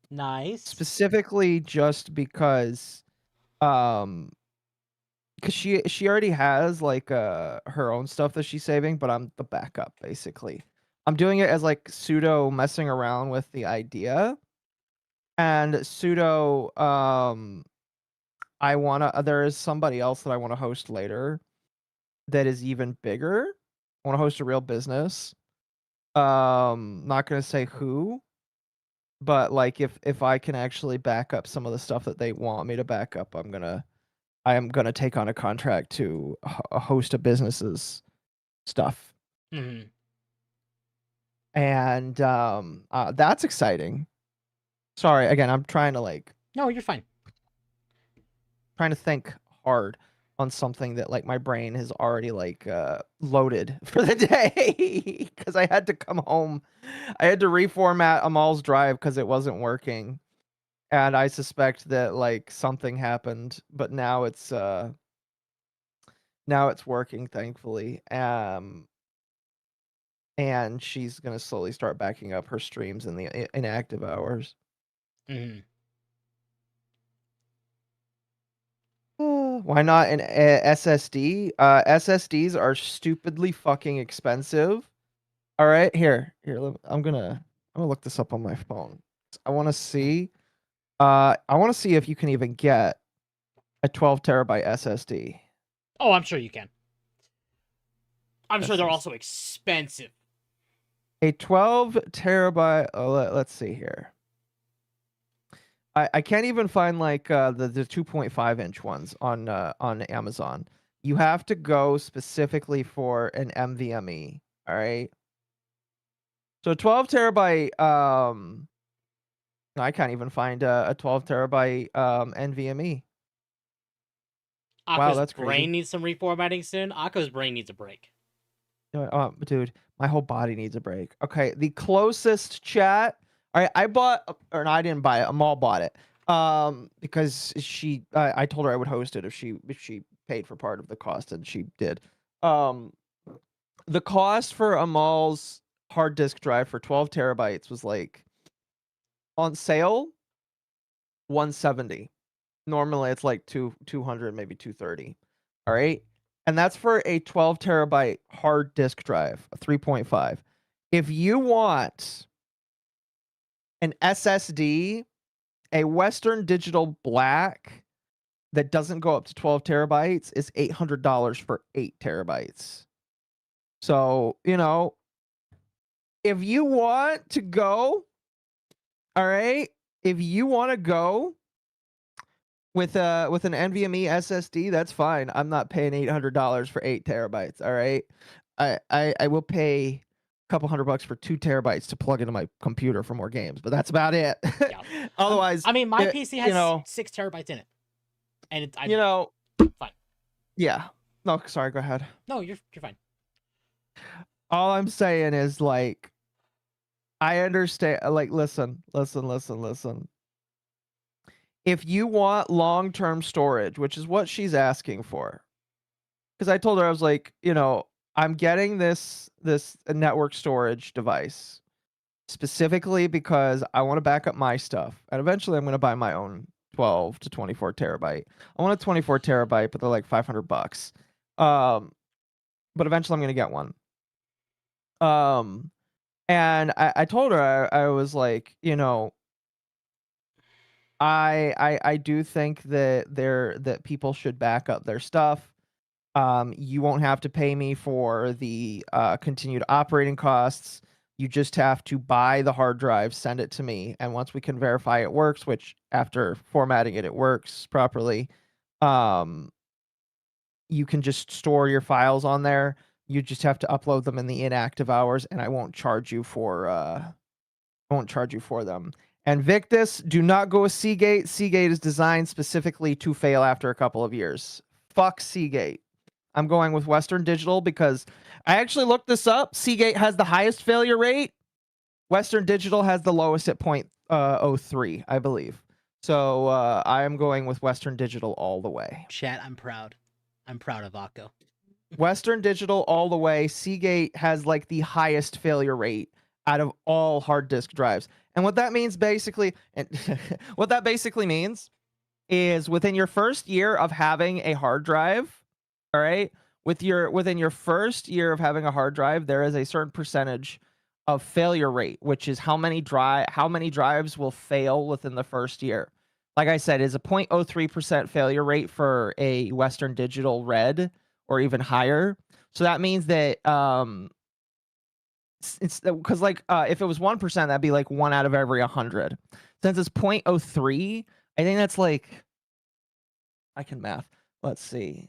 nice. Specifically just because she already has like her own stuff that she's saving, but I'm the backup basically. I'm doing it as like pseudo messing around with the idea, and pseudo there is somebody else that I want to host later that is even bigger. I want to host a real business. Not gonna say who, but like if I can actually back up some of the stuff that they want me to back up, I am gonna take on a contract to host a business's stuff. Mm-hmm. And that's exciting. Sorry, again, I'm trying to No, you're fine. Trying to think hard on something that like my brain has already loaded for the day because I had to come home. I had to reformat Amal's drive because it wasn't working. And I suspect that like something happened, but now it's working, thankfully. And she's gonna slowly start backing up her streams in the inactive hours. Mm-hmm. Why not an SSD? SSDs are stupidly fucking expensive. All right, here. I'm gonna look this up on my phone. I want to see. I want to see if you can even get a 12 terabyte SSD. Oh, I'm sure you can. I'm sure they're also expensive. A 12 terabyte. Oh, let's see here. I can't even find like the 2.5 inch ones on Amazon. You have to go specifically for an NVMe. All right. So 12 terabyte. I can't even find a 12 terabyte NVMe. Akko's that's brain crazy. needs some reformatting soon. Akko's brain needs a break. Dude, my whole body needs a break. Okay, the closest chat. All right, I didn't buy it. Amal bought it. Because I told her I would host it if she paid for part of the cost, and she did. The cost for Amal's hard disk drive for 12 terabytes was like on sale $170. Normally it's like 200, maybe 230. All right. And that's for a 12 terabyte hard disk drive, a 3.5. If you want an SSD, a Western Digital Black that doesn't go up to 12 terabytes is $800 for 8 terabytes. So, if you want to go, all right, if you want to go with an NVMe SSD, that's fine. I'm not paying $800 for 8 terabytes. All right, I will pay a couple $100 for 2 terabytes to plug into my computer for more games, but that's about it. Yeah. Otherwise, I mean, my PC has 6 terabytes in it, and fine. Yeah. No, sorry. Go ahead. No, you're fine. All I'm saying is like, I understand. Like, listen. if you want long-term storage, which is what she's asking for, because I told her, I was like, I'm getting this network storage device specifically because I want to back up my stuff, and eventually I'm going to buy my own 12 to 24 terabyte. I want a 24 terabyte, but they're like $500. But eventually I'm going to get one. And I told her, I was like, I do think that people should back up their stuff. You won't have to pay me for the continued operating costs. You just have to buy the hard drive, send it to me, and once we can verify it works, which after formatting it works properly, you can just store your files on there. You just have to upload them in the inactive hours, and I won't charge you for them. And Victus, do not go with Seagate. Seagate is designed specifically to fail after a couple of years. Fuck Seagate. I'm going with Western Digital because I actually looked this up. Seagate has the highest failure rate. Western Digital has the lowest at 0.03, I believe. So I am going with Western Digital all the way. Chat, I'm proud. I'm proud of Occo. Western Digital all the way. Seagate has like the highest failure rate out of all hard disk drives. And what that means basically, means is within your first year of having a hard drive, all right, within your first year of having a hard drive, there is a certain percentage of failure rate, which is how many drives will fail within the first year. Like I said, is a 0.03% failure rate for a Western Digital Red or even higher. So that means that it's because if it was 1%, that'd be like 1 out of every 100. Since it's 0.03, I think that's like, I can math. Let's see.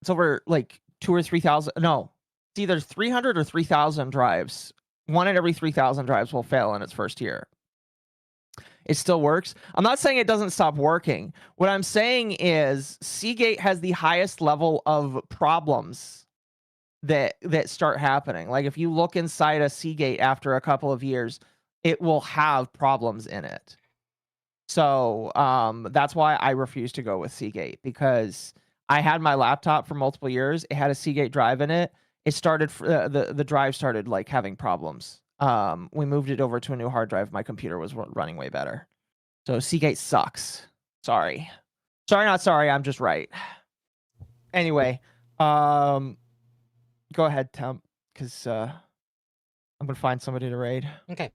It's over like 2,000 or 3,000. No, it's either 300 or 3,000 drives. 1 in every 3,000 drives will fail in its first year. It still works. I'm not saying it doesn't stop working. What I'm saying is Seagate has the highest level of problems that start happening. Like if you look inside a Seagate after a couple of years, it will have problems in it. So that's why I refuse to go with Seagate, because I had my laptop for multiple years. It had a Seagate drive in it. It started the drive started like having problems. We moved it over to a new hard drive. My computer was running way better. So Seagate sucks. Sorry, not sorry. I'm just right. Anyway, go ahead, Temp, because I'm gonna find somebody to raid. Okay.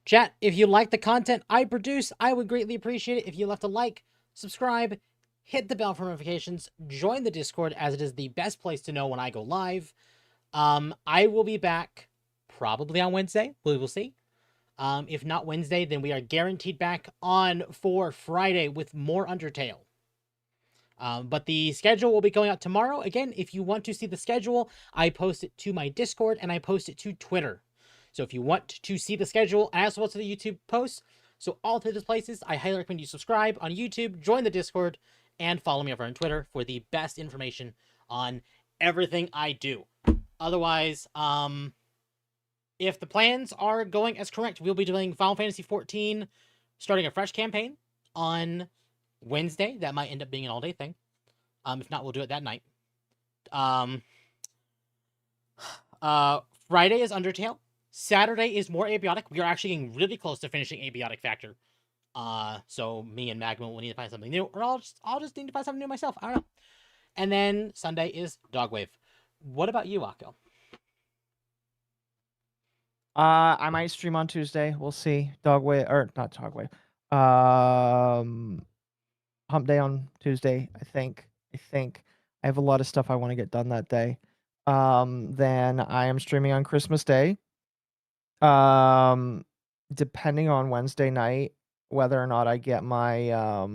Chat, if you like the content I produce, I would greatly appreciate it if you left a like, subscribe, hit the bell for notifications, join the Discord, as it is the best place to know when I go live. I will be back probably on Wednesday. We will see. If not Wednesday, then we are guaranteed back on for Friday with more Undertale. But the schedule will be going out tomorrow. Again, if you want to see the schedule, I post it to my Discord and I post it to Twitter. So if you want to see the schedule, I also post to the YouTube posts. So all to those places, I highly recommend you subscribe on YouTube, join the Discord, and follow me over on Twitter for the best information on everything I do. Otherwise, if the plans are going as correct, we'll be doing Final Fantasy XIV, starting a fresh campaign on Wednesday. That might end up being an all-day thing. If not, we'll do it that night. Friday is Undertale. Saturday is more Abiotic. We are actually getting really close to finishing Abiotic Factor. So me and Magma will need to find something new, or I'll just need to find something new myself. I don't know. And then Sunday is Dogwave. What about you, Occo? I might stream on Tuesday. We'll see. Dogwave, or not Dogwave. Hump Day on Tuesday. I think I have a lot of stuff I want to get done that day. Then I am streaming on Christmas Day. Depending on Wednesday night, whether or not I get my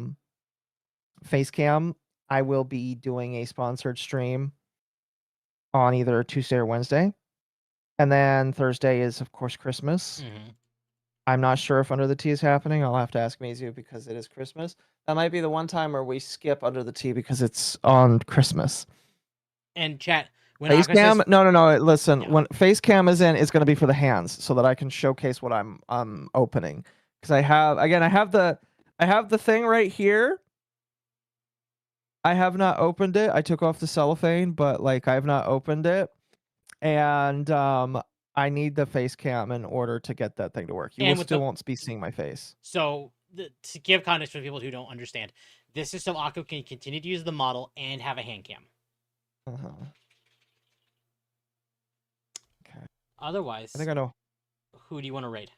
face cam, I will be doing a sponsored stream on either Tuesday or Wednesday. And then Thursday is, of course, Christmas. Mm-hmm. I'm not sure if Under the Tea is happening. I'll have to ask Mizu because it is Christmas. That might be the one time where we skip Under the Tea because it's on Christmas. And chat, when face cam? says... No. Listen, yeah. When face cam is in, it's going to be for the hands so that I can showcase what I'm opening. Because I have the I have the thing right here. I have not opened it. I took off the cellophane, but like I have not opened it. And I need the face cam in order to get that thing to work. You And will with still the- won't be seeing my face. So to give context for people who don't understand, this is so Occo can continue to use the model and have a hand cam. Uh-huh. Okay. Otherwise, I think I know. who do you want to raid?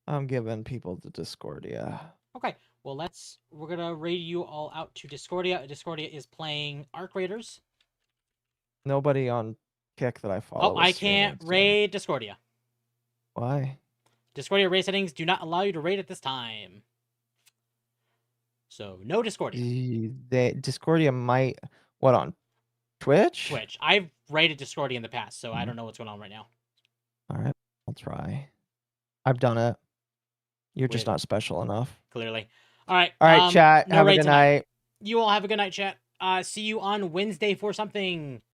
I'm giving people to Discordia. Okay, well we're gonna raid you all out to Discordia. Discordia is playing Arc Raiders. Nobody on Kick that I follow. Oh, I is streaming can't today. raid Discordia. Why? Discordia raid settings do not allow you to raid at this time. So no Discordia. Discordia might on Twitch? Twitch. I've raided Discordia in the past, so Mm-hmm. I don't know what's going on right now. All right, I'll try. I've done it. You're just Wait. not special enough. Clearly. All right. All right, chat. No Have a raid good tonight. night. You all have a good night, chat. See you on Wednesday for something.